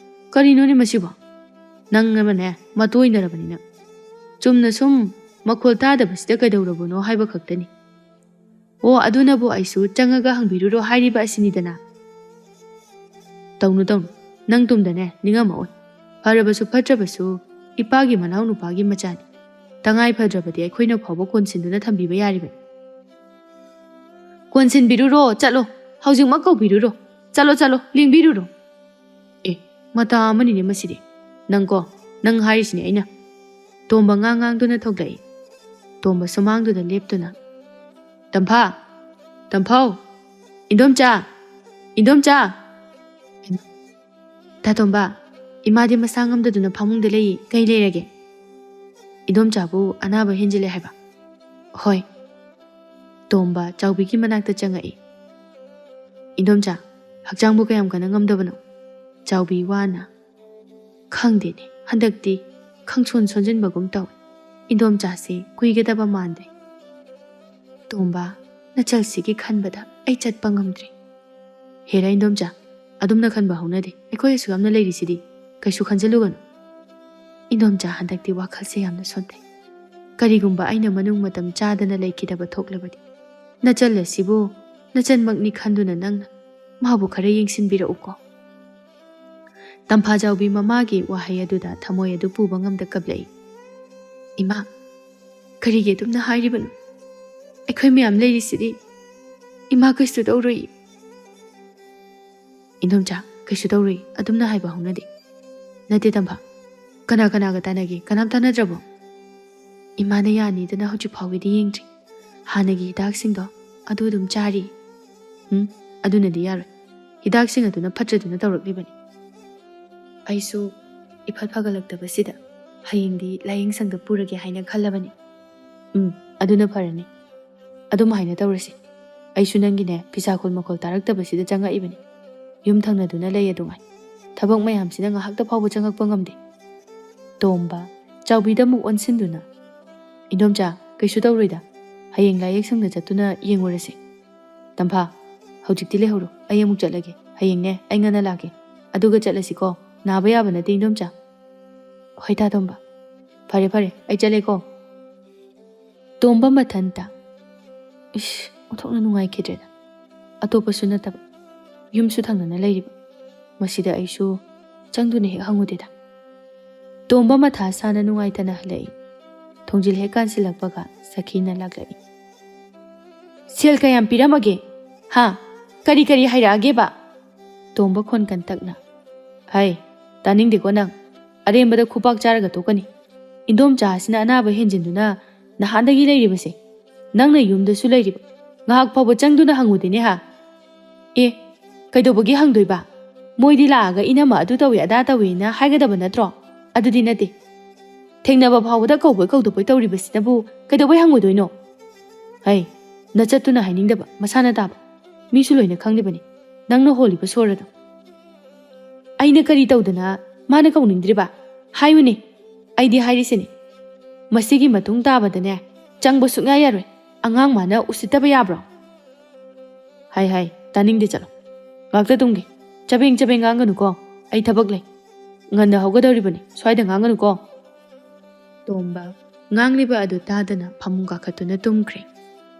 ꯀꯔꯤꯅꯣꯅꯦ ꯃꯁꯤꯕꯣ? ꯅꯪ ꯑꯃꯅꯦ ꯃꯇꯣꯏꯅꯔꯕꯅꯤ ꯅꯪ꯫ ꯆꯨꯝꯅ ꯁꯨꯝ ꯃꯈꯣꯜ ꯇꯥꯗꯕꯁꯤꯗ ꯀꯩꯗꯧꯔꯕꯅꯣ ꯍꯥꯏꯕ ꯈꯛꯇꯅꯤ꯫ ꯑꯣ, ꯑꯗꯨꯅꯕꯨ ꯑꯩꯁꯨ ꯆꯪꯉꯒ ꯍꯪꯕꯤꯔꯨꯔꯣ ꯍꯥꯏꯔꯤꯕ ꯑꯁꯤꯅꯤꯗꯅ꯫ ꯇꯧꯅꯨ, ꯅꯪ ꯇꯨꯡꯗꯅꯦ ꯅꯤꯡꯉꯝꯃꯛꯑꯣꯏ꯫ ꯐꯔꯕꯁꯨ ꯐꯠꯇ꯭ꯔꯕꯁꯨ ꯏꯄꯥꯒꯤ ꯃꯅꯥꯎ ꯅꯨꯄꯥꯒꯤ ꯃꯆꯥꯅꯤ꯫ ꯇꯉꯥꯏ ꯐꯗ꯭ꯔꯕꯗꯤ ꯑꯩꯈꯣꯏꯅ ꯐꯥꯎꯕ ꯀꯣꯟꯁꯤꯟꯗꯨꯅ ꯊꯝꯕꯤꯕ ꯌꯥꯔꯤꯕꯅꯤ꯫ ꯀꯣꯟꯁꯤꯟꯕꯤꯔꯨꯔꯣ, ꯆꯠꯂꯣ, ꯍꯧꯖꯤꯛꯃꯛ ꯀꯧꯕꯤꯔꯨꯔꯣ, ꯆꯠꯂꯣ, ꯂꯦꯡꯕꯤꯔꯨꯔꯣ꯫ ꯑꯦ, ꯃꯇꯥ ꯑꯃꯅꯤꯅꯦ ꯃꯁꯤꯗꯤ꯫ ꯅꯪ ꯍꯥꯏꯔꯤꯁꯤꯅꯦ ꯑꯩꯅ꯫ ꯇꯣꯝꯕ ꯉꯥꯡꯗꯨꯅ ꯊꯣꯛꯂꯛꯏ꯫ ꯇꯣꯝꯕ ꯁꯨꯃꯥꯡꯗꯨꯗ ꯂꯦꯞꯇꯨꯅ, ꯇꯝꯐꯥꯎ, ꯏꯟꯗꯣꯝꯆꯥ. ꯇꯥꯇꯣꯝꯕ, ꯏꯃꯥꯗꯤ ꯃꯁꯥ ꯉꯝꯗꯗꯨꯅ ꯐꯃꯨꯡꯗ ꯂꯩꯌꯦ, ꯀꯩ ꯂꯩꯔꯒꯦ? ꯏꯟꯗꯣꯝꯆꯥꯕꯨ ꯑꯅꯥꯕ ꯍꯦꯟꯖꯤꯜꯂꯦ ꯍꯥꯏꯕ? ꯍꯣꯏ꯫ ꯇꯣꯝꯕ ꯆꯥꯎꯕꯤꯒꯤ ꯃꯅꯥꯛꯇ ꯆꯪꯉꯛꯏ꯫ ꯏꯟꯗꯣꯝꯆꯥ, ꯍꯛꯆꯥꯡꯕꯨ ꯀꯌꯥꯝ ꯀꯟꯅ ꯉꯝꯗꯕꯅꯣ? ꯆꯥꯎꯕꯤ ꯋꯥꯅ, ꯈꯪꯗꯦꯅꯦ, ꯍꯟꯗꯛꯇꯤ ꯁꯣꯟꯖꯤꯟꯕꯒꯨꯝ ꯇꯧꯏ꯫ ꯏꯟꯗꯣꯝꯆꯥꯁꯦ ꯀꯨꯏꯒꯗꯕ ꯃꯥꯟꯗ꯭ꯔꯦ꯫ ꯇꯣꯝꯕ, ꯅꯆꯜꯁꯤꯒꯤ ꯈꯟꯕꯗ ꯑꯩ ꯆꯠꯄ ꯉꯝꯗ꯭ꯔꯦ꯫ ꯍꯦꯔꯥ ꯏꯟꯗꯣꯝꯆꯥ, ꯑꯗꯨꯝꯅ ꯈꯟꯕ ꯍꯧꯅꯗꯦ, ꯑꯩꯈꯣꯏ ꯑꯁꯨꯛ ꯌꯥꯝꯅ ꯂꯩꯔꯤꯁꯤꯗꯤ, ꯀꯩꯁꯨ ꯈꯟꯖꯤꯜꯂꯨꯒꯅꯨ꯫ ꯏꯟꯗꯣꯝꯆꯥ, ꯍꯟꯗꯛꯇꯤ ꯋꯥꯈꯜꯁꯦ ꯌꯥꯝꯅ ꯁꯣꯟꯊꯩ꯫ ꯀꯔꯤꯒꯨꯝꯕ ꯑꯩꯅ ꯃꯅꯨꯡ ꯃꯇꯝ ꯆꯥꯗꯅ ꯂꯩꯈꯤꯗꯕ ꯊꯣꯛꯂꯕꯗꯤ, ꯅꯆꯜ ꯑꯁꯤꯕꯨ ꯅꯆꯟꯃꯛꯅꯤ ꯈꯟꯗꯨꯅ ꯅꯪꯅ ꯃꯥꯕꯨ ꯈꯔ ꯌꯦꯡꯁꯤꯟꯕꯤꯔꯛꯎꯀꯣ꯫ ꯇꯝꯐꯥꯖꯥꯎꯕꯤ ꯃꯃꯥꯒꯤ ꯋꯥꯍꯩ ꯑꯗꯨꯗ ꯊꯃꯣꯏ ꯑꯗꯨ ꯄꯨꯕ ꯉꯝꯗ ꯀꯞꯂꯛꯏ꯫ ꯏꯃꯥ, ꯀꯔꯤꯒꯤ ꯑꯗꯨꯝꯅ ꯍꯥꯏꯔꯤꯕꯅꯣ? ꯑꯩꯈꯣꯏ ꯃꯌꯥꯝ ꯂꯩꯔꯤꯁꯤꯗꯤ, ꯏꯃꯥ ꯀꯩꯁꯨ ꯇꯧꯔꯣꯏ꯫ ꯏꯟꯗꯣꯝꯆꯥ, ꯀꯩꯁꯨ ꯇꯧꯔꯣꯏ, ꯑꯗꯨꯝꯅ ꯍꯥꯏꯕ ꯍꯧꯅꯗꯦ꯫ ꯅꯠꯇꯦ ꯇꯝꯐꯥ, ꯀꯅꯥꯒ ꯇꯥꯟꯅꯒꯦ? ꯀꯅꯥꯝ ꯇꯥꯟꯅꯗ꯭ꯔꯕꯣ? ꯏꯃꯥꯅ ꯌꯥꯅꯤꯗꯅ ꯍꯧꯖꯤꯛ ꯐꯥꯎꯒꯤꯗꯤ ꯌꯦꯡꯗ꯭ꯔꯤ꯫ ꯍꯥꯟꯅꯒꯤ ꯍꯤꯗꯥꯛꯁꯤꯡꯗꯣ ꯑꯗꯨ ꯑꯗꯨꯝ ꯆꯥꯔꯤ꯫ ꯑꯗꯨꯅꯗꯤ ꯌꯥꯔꯣꯏ, ꯍꯤꯗꯥꯛꯁꯤꯡ ꯑꯗꯨꯅ ꯐꯠꯇ꯭ꯔꯗꯨꯅ ꯇꯧꯔꯛꯂꯤꯕꯅꯤ꯫ ꯑꯩꯁꯨ ꯏꯐꯠ ꯐꯒꯠꯂꯛꯇꯕꯁꯤꯗ ꯍꯌꯦꯡꯗꯤ ꯂꯥꯏꯌꯦꯡꯁꯪꯗ ꯄꯨꯔꯒꯦ ꯍꯥꯏꯅ ꯈꯜꯂꯕꯅꯤ꯫ ꯑꯗꯨꯅ ꯐꯔꯅꯤ, ꯑꯗꯨꯝ ꯍꯥꯏꯅ ꯇꯧꯔꯁꯤ꯫ ꯑꯩꯁꯨ ꯅꯪꯒꯤꯅꯦ ꯐꯤꯁꯥꯀꯣꯜ ꯃꯈꯣꯜ ꯇꯥꯔꯛꯇꯕꯁꯤꯗ ꯆꯪꯉꯛꯏꯕꯅꯤ꯫ ꯌꯨꯝ ꯊꯪꯅꯗꯨꯅ ꯂꯩ ꯑꯗꯨꯉꯥꯏ, ꯊꯕꯛ ꯃꯌꯥꯝꯁꯤꯅ ꯉꯥꯏꯍꯥꯛꯇ ꯐꯥꯎꯕ ꯆꯪꯉꯛꯄ ꯉꯝꯗꯦ꯫ ꯇꯣꯝꯕ ꯆꯥꯎꯕꯤꯗ ꯑꯃꯨꯛ ꯑꯣꯟꯁꯤꯟꯗꯨꯅ, ꯏꯟꯗꯣꯝꯆꯥ, ꯀꯩꯁꯨ ꯇꯧꯔꯣꯏꯗ, ꯍꯌꯦꯡ ꯂꯥꯏꯌꯦꯡꯁꯪꯗ ꯆꯠꯇꯨꯅ ꯌꯦꯡꯉꯨꯔꯁꯤ꯫ ꯇꯝꯐꯥ, ꯍꯧꯖꯤꯛꯇꯤ ꯂꯩꯍꯧꯔꯣ, ꯑꯩ ꯑꯃꯨꯛ ꯆꯠꯂꯒꯦ꯫ ꯍꯌꯦꯡꯅꯦ ꯑꯩ ꯉꯟꯅ ꯂꯥꯛꯀꯦ, ꯑꯗꯨꯒ ꯆꯠꯂꯁꯤꯀꯣ, ꯅꯥꯕ ꯌꯥꯕ ꯅꯠꯇꯦ ꯏꯟꯗꯣꯝꯆꯥ꯫ ꯍꯣꯏ ꯇꯥꯇꯣꯝꯕ, ꯐꯔꯦ, ꯑꯩ ꯆꯠꯂꯦꯀꯣ꯫ ꯇꯣꯝꯕ ꯃꯊꯟꯇ, ꯑꯣꯟꯊꯣꯛꯅ ꯅꯨꯡꯉꯥꯏꯈꯤꯗ꯭ꯔꯦꯗ, ꯑꯇꯣꯞꯄꯁꯨ ꯅꯠꯇꯕ, ꯌꯨꯝꯁꯨ ꯊꯪꯅꯅ ꯂꯩꯔꯤꯕ, ꯃꯁꯤꯗ ꯑꯩꯁꯨ ꯆꯪꯗꯨꯅ ꯍꯦꯛ ꯍꯪꯉꯨꯗꯦꯗ꯫ ꯇꯣꯝꯕ ꯃꯊꯥ ꯁꯥꯅ ꯅꯨꯡꯉꯥꯏꯇꯅ ꯍꯜꯂꯛꯏ꯫ ꯊꯣꯡꯖꯤꯜ ꯍꯦꯛ ꯀꯥꯟꯁꯤꯜꯂꯛꯄꯒ ꯁꯈꯤꯅ ꯂꯥꯛꯂꯛꯏ꯫ ꯁꯦꯜ ꯀꯌꯥꯝ ꯄꯤꯔꯝꯃꯒꯦ? ꯀꯔꯤ ꯍꯥꯏꯔꯛꯑꯒꯦꯕ? ꯇꯣꯝꯕ ꯈꯣꯟ ꯀꯟꯇꯛꯅ, ꯍꯩ, ꯇꯥꯅꯤꯡꯗꯦꯀꯣ ꯅꯪ, ꯑꯔꯦꯝꯕꯗ ꯈꯨꯄꯥꯛ ꯆꯥꯔꯒ ꯇꯣꯛꯀꯅꯤ꯫ ꯏꯟꯗꯣꯝꯆꯥ ꯑꯁꯤꯅ ꯑꯅꯥꯕ ꯍꯦꯟꯖꯤꯟꯗꯨꯅ ꯅꯍꯥꯟꯗꯒꯤ ꯂꯩꯔꯤꯕꯁꯦ, ꯅꯪꯅ ꯌꯨꯝꯗꯁꯨ ꯂꯩꯔꯤꯕ, ꯉꯥꯏꯍꯥꯛ ꯐꯥꯎꯕ ꯆꯪꯗꯨꯅ ꯍꯪꯉꯨꯗꯦꯅꯦ ꯀꯩꯗꯧꯕꯒꯤ ꯍꯪꯗꯣꯏꯕ? ꯃꯣꯏꯗꯤ ꯂꯥꯛꯑꯒ ꯏꯅꯝꯃ ꯑꯗꯨ ꯇꯧꯏ ꯑꯗꯥ ꯇꯧꯏꯅ ꯍꯥꯏꯒꯗꯕ ꯅꯠꯇ꯭ꯔꯣ? ꯑꯗꯨꯗꯤ ꯅꯠꯇꯦ꯫ ꯊꯦꯡꯅꯕ ꯐꯥꯎꯕꯗ ꯀꯧꯕꯣꯏ ꯀꯧꯗꯕꯣꯏ ꯇꯧꯔꯤꯕꯁꯤꯅꯕꯨ ꯀꯩꯗꯧꯕꯩ ꯍꯪꯉꯣꯏꯗꯣꯏꯅꯣ? ꯍꯩ, ꯅꯆꯠꯇꯨꯅ ꯍꯥꯏꯅꯤꯡꯗꯕ, ꯃꯁꯥꯅ ꯇꯥꯕ, ꯃꯤꯁꯨ ꯂꯣꯏꯅ ꯈꯪꯂꯤꯕꯅꯤ, ꯅꯪꯅ ꯍꯣꯜꯂꯤꯕ ꯁꯣꯔꯗꯣ꯫ ꯑꯩꯅ ꯀꯔꯤ ꯇꯧꯗꯅ ꯃꯥꯅ ꯀꯧꯅꯤꯡꯗ꯭ꯔꯤꯕ? ꯍꯥꯏꯌꯨꯅꯦ, ꯑꯩꯗꯤ ꯍꯥꯏꯔꯤꯁꯤꯅꯤ, ꯃꯁꯤꯒꯤ ꯃꯇꯨꯡ ꯇꯥꯕꯗꯅꯦ ꯆꯪꯕ ꯁꯨꯡꯌꯥ ꯌꯥꯔꯣꯏ, ꯑꯉꯥꯡ ꯃꯥꯅ ꯎꯁꯤꯠꯇꯕ ꯌꯥꯕ꯭ꯔꯣ? ꯍꯥꯏ, ꯇꯥꯅꯤꯡꯗꯦ, ꯆꯠꯂꯣ, ꯉꯥꯛꯇ ꯇꯨꯝꯒꯦ, ꯆꯕꯦꯡ ꯉꯥꯡꯒꯅꯨꯀꯣ, ꯑꯩ ꯊꯕꯛ ꯂꯩ ꯉꯟꯅ ꯍꯧꯒꯗꯧꯔꯤꯕꯅꯤ ꯁ꯭ꯋꯥꯏꯗ ꯉꯥꯡꯒꯅꯨꯀꯣ ꯇꯣꯝꯕ ꯉꯥꯡꯂꯤꯕ ꯑꯗꯨ ꯇꯥꯗꯅ ꯐꯃꯨꯡ ꯀꯥꯈꯠꯇꯨꯅ ꯇꯨꯝꯈ꯭ꯔꯦ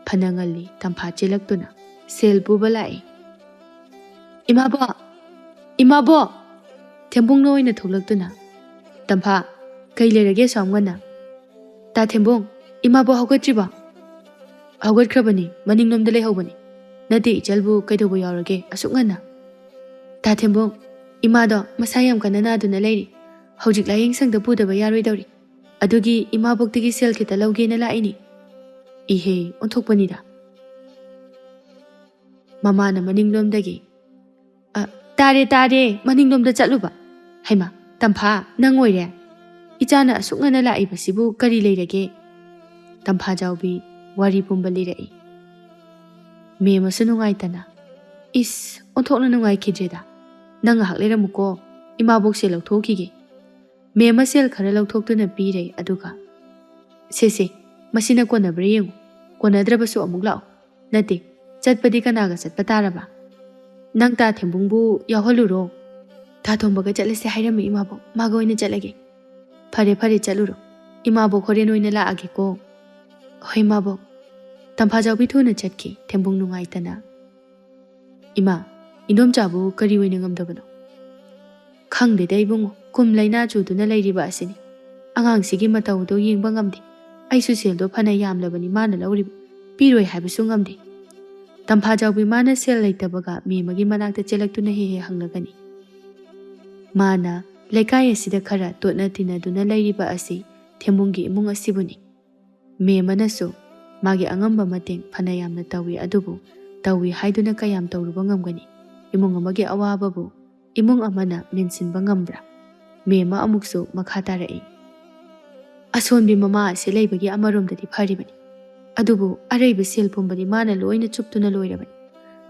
ꯐꯅ ꯉꯜꯂꯤ ꯇꯝꯐꯥ ꯆꯦꯜꯂꯛꯇꯨꯅ ꯁꯦꯜ ꯄꯨꯕ ꯂꯥꯛꯏ ꯏꯃꯥꯕꯣ ꯏꯃꯥꯕꯣ ꯊꯦꯝꯕꯨꯡꯅ ꯑꯣꯏꯅ ꯊꯣꯛꯂꯛꯇꯨꯅ ꯇꯝꯐꯥ ꯀꯩ ꯂꯩꯔꯒꯦ ꯁꯣꯝ ꯉꯟꯅ ꯇꯥ ꯊꯦꯝꯕꯨꯡ ꯏꯃꯥꯕꯣ ꯍꯧꯒꯠꯇ꯭ꯔꯤꯕꯣ ꯍꯧꯒꯠꯈ꯭ꯔꯕꯅꯤ ꯃꯅꯤꯡꯂꯣꯝꯗ ꯂꯩꯍꯧꯕꯅꯤ ꯅꯠꯇꯦ ꯏꯆꯜꯕꯨ ꯀꯩꯗꯧꯕ ꯌꯥꯎꯔꯒꯦ ꯑꯁꯨꯛ ꯉꯟꯅ ꯇꯥ ꯊꯦꯝꯕꯨꯡ ꯏꯃꯥꯗꯣ ꯃꯁꯥ ꯌꯥꯝ ꯀꯟꯅ ꯅꯥꯗꯨꯅ ꯂꯩꯔꯤ ꯍꯧꯖꯤꯛ ꯂꯥꯌꯦꯡꯁꯪꯗ ꯄꯨꯗꯕ ꯌꯥꯔꯣꯏꯗꯧꯔꯤ ꯑꯗꯨꯒꯤ ꯏꯃꯥꯕꯣꯛꯇꯒꯤ ꯁꯦꯜ ꯈꯤꯇ ꯂꯧꯒꯦꯅ ꯂꯥꯛꯏꯅꯤ ꯏꯍꯦ ꯑꯣꯟꯊꯣꯛꯄꯅꯤꯗ ꯃꯃꯥꯅ ꯃꯅꯤꯡꯂꯣꯝꯗꯒꯤ ꯇꯥꯔꯦ ꯇꯥꯔꯦ ꯃꯅꯤꯡꯂꯣꯝꯗ ꯆꯠꯂꯨꯕ ꯍꯩꯃꯥ ꯇꯝꯐꯥ ꯅꯪ ꯑꯣꯏꯔꯦ ꯏꯆꯥꯅ ꯑꯁꯨꯛ ꯉꯟꯅ ꯂꯥꯛꯏꯕꯁꯤꯕꯨ ꯀꯔꯤ ꯂꯩꯔꯒꯦ ꯇꯝꯐꯥꯖꯥꯎꯕꯤ ꯋꯥꯔꯤ ꯄꯨꯝꯕ ꯂꯤꯔꯛꯏ ꯃꯦꯝꯃꯁꯨ ꯅꯨꯡꯉꯥꯏꯇꯅ ꯏꯁ ꯑꯣꯟꯊꯣꯛꯅ ꯅꯨꯡꯉꯥꯏꯈꯤꯗ꯭ꯔꯦꯗ ꯅꯪ ꯉꯥꯏꯍꯥꯛ ꯂꯩꯔꯝꯃꯨꯀꯣ ꯏꯃꯥꯕꯣꯛ ꯁꯦꯜ ꯂꯧꯊꯣꯛꯈꯤꯒꯦ ꯃꯦꯝꯃ ꯁꯦꯜ ꯈꯔ ꯂꯧꯊꯣꯛꯇꯨꯅ ꯄꯤꯔꯦ ꯑꯗꯨꯒ ꯁꯦ ꯃꯁꯤꯅ ꯀꯣꯟꯅꯕ꯭ꯔꯥ ꯌꯦꯡꯉꯨ ꯀꯣꯟꯅꯗ꯭ꯔꯕꯁꯨ ꯑꯃꯨꯛ ꯂꯥꯛꯑꯣ ꯅꯠꯇꯦ ꯆꯠꯄꯗꯤ ꯀꯅꯥꯒ ꯆꯠꯄ ꯇꯥꯔꯕ ꯅꯪ ꯇꯥ ꯊꯦꯝꯕꯨꯡꯕꯨ ꯌꯥꯎꯍꯜꯂꯨꯔꯣ ꯊꯥ ꯊꯣꯡꯕꯒ ꯆꯠꯂꯁꯦ ꯍꯥꯏꯔꯝꯃꯤ ꯏꯃꯥꯕꯣꯛ ꯃꯥꯒ ꯑꯣꯏꯅ ꯆꯠꯂꯒꯦ ꯐꯔꯦ ꯆꯠꯂꯨꯔꯣ ꯏꯃꯥꯕꯣꯛ ꯍꯣꯔꯦꯟ ꯑꯣꯏꯅ ꯂꯥꯛꯑꯒꯦꯀꯣ ꯍꯣꯏ ꯏꯃꯥꯕꯣꯛ ꯇꯝꯐꯥꯖꯥꯎꯕꯤ ꯊꯨꯅ ꯆꯠꯈꯤ ꯊꯦꯝꯕꯨꯡ ꯅꯨꯡꯉꯥꯏꯇꯅ ꯏꯃꯥ ꯏꯟꯗꯣꯝꯆꯥꯕꯨ ꯀꯔꯤ ꯑꯣꯏꯅ ꯉꯝꯗꯕꯅꯣ ꯈꯪꯗꯦꯗ ꯏꯕꯨꯡꯉꯣ ꯀꯨꯝ ꯂꯩꯅꯥ ꯆꯨꯗꯨꯅ ꯂꯩꯔꯤꯕ ꯑꯁꯤꯅꯤ ꯑꯉꯥꯡꯁꯤꯒꯤ ꯃꯇꯧꯗꯣ ꯌꯦꯡꯕ ꯉꯝꯗꯦ ꯑꯩꯁꯨ ꯁꯦꯜꯗꯣ ꯐꯅ ꯌꯥꯝꯂꯕꯅꯤ ꯃꯥꯅ ꯂꯧꯔꯤꯕ ꯄꯤꯔꯣꯏ ꯍꯥꯏꯕꯁꯨ ꯉꯝꯗꯦ ꯇꯝꯐꯥꯖꯥꯎꯕꯤ ꯃꯥꯅ ꯁꯦꯜ ꯂꯩꯇꯕꯒ ꯃꯦꯝꯃꯒꯤ ꯃꯅꯥꯛꯇ ꯆꯦꯜꯂꯛꯇꯨꯅ ꯍꯦꯛ ꯍꯪꯂꯒꯅꯤ ꯃꯥꯅ ꯂꯩꯀꯥꯏ ꯑꯁꯤꯗ ꯈꯔ ꯇꯣꯠꯅ ꯇꯤꯟꯅꯗꯨꯅ ꯂꯩꯔꯤꯕ ꯑꯁꯤ ꯊꯦꯝꯕꯨꯡꯒꯤ ꯏꯃꯨꯡ ꯑꯁꯤꯕꯨꯅꯤ ꯃꯦꯝꯃꯅꯁꯨ ꯃꯥꯒꯤ ꯑꯉꯝꯕ ꯃꯇꯦꯡ ꯐꯅ ꯌꯥꯝꯅ ꯇꯧꯏ ꯑꯗꯨꯕꯨ ꯇꯧꯏ ꯍꯥꯏꯗꯨꯅ ꯀꯌꯥꯝ ꯇꯧꯔꯨꯕ ꯉꯝꯒꯅꯤ ꯏꯃꯨꯡ ꯑꯃꯒꯤ ꯑꯋꯥꯕꯕꯨ ꯏꯃꯨꯡ ꯑꯃꯅ ꯃꯦꯟꯁꯤꯟꯕ ꯉꯝꯕ꯭ꯔꯥ ꯃꯦꯝꯃ ꯑꯃꯨꯛꯁꯨ ꯃꯈꯥ ꯇꯥꯔꯛꯏ ꯑꯁꯣꯟꯕꯤ ꯃꯃꯥ ꯑꯁꯤ ꯂꯩꯕꯒꯤ ꯑꯃꯔꯣꯝꯗꯗꯤ ꯐꯔꯤꯕꯅꯤ ꯑꯗꯨꯕꯨ ꯑꯔꯩꯕ ꯁꯦꯜ ꯄꯨꯝꯕꯗꯤ ꯃꯥꯅ ꯂꯣꯏꯅ ꯆꯨꯞꯇꯨꯅ ꯂꯣꯏꯔꯕꯅꯤ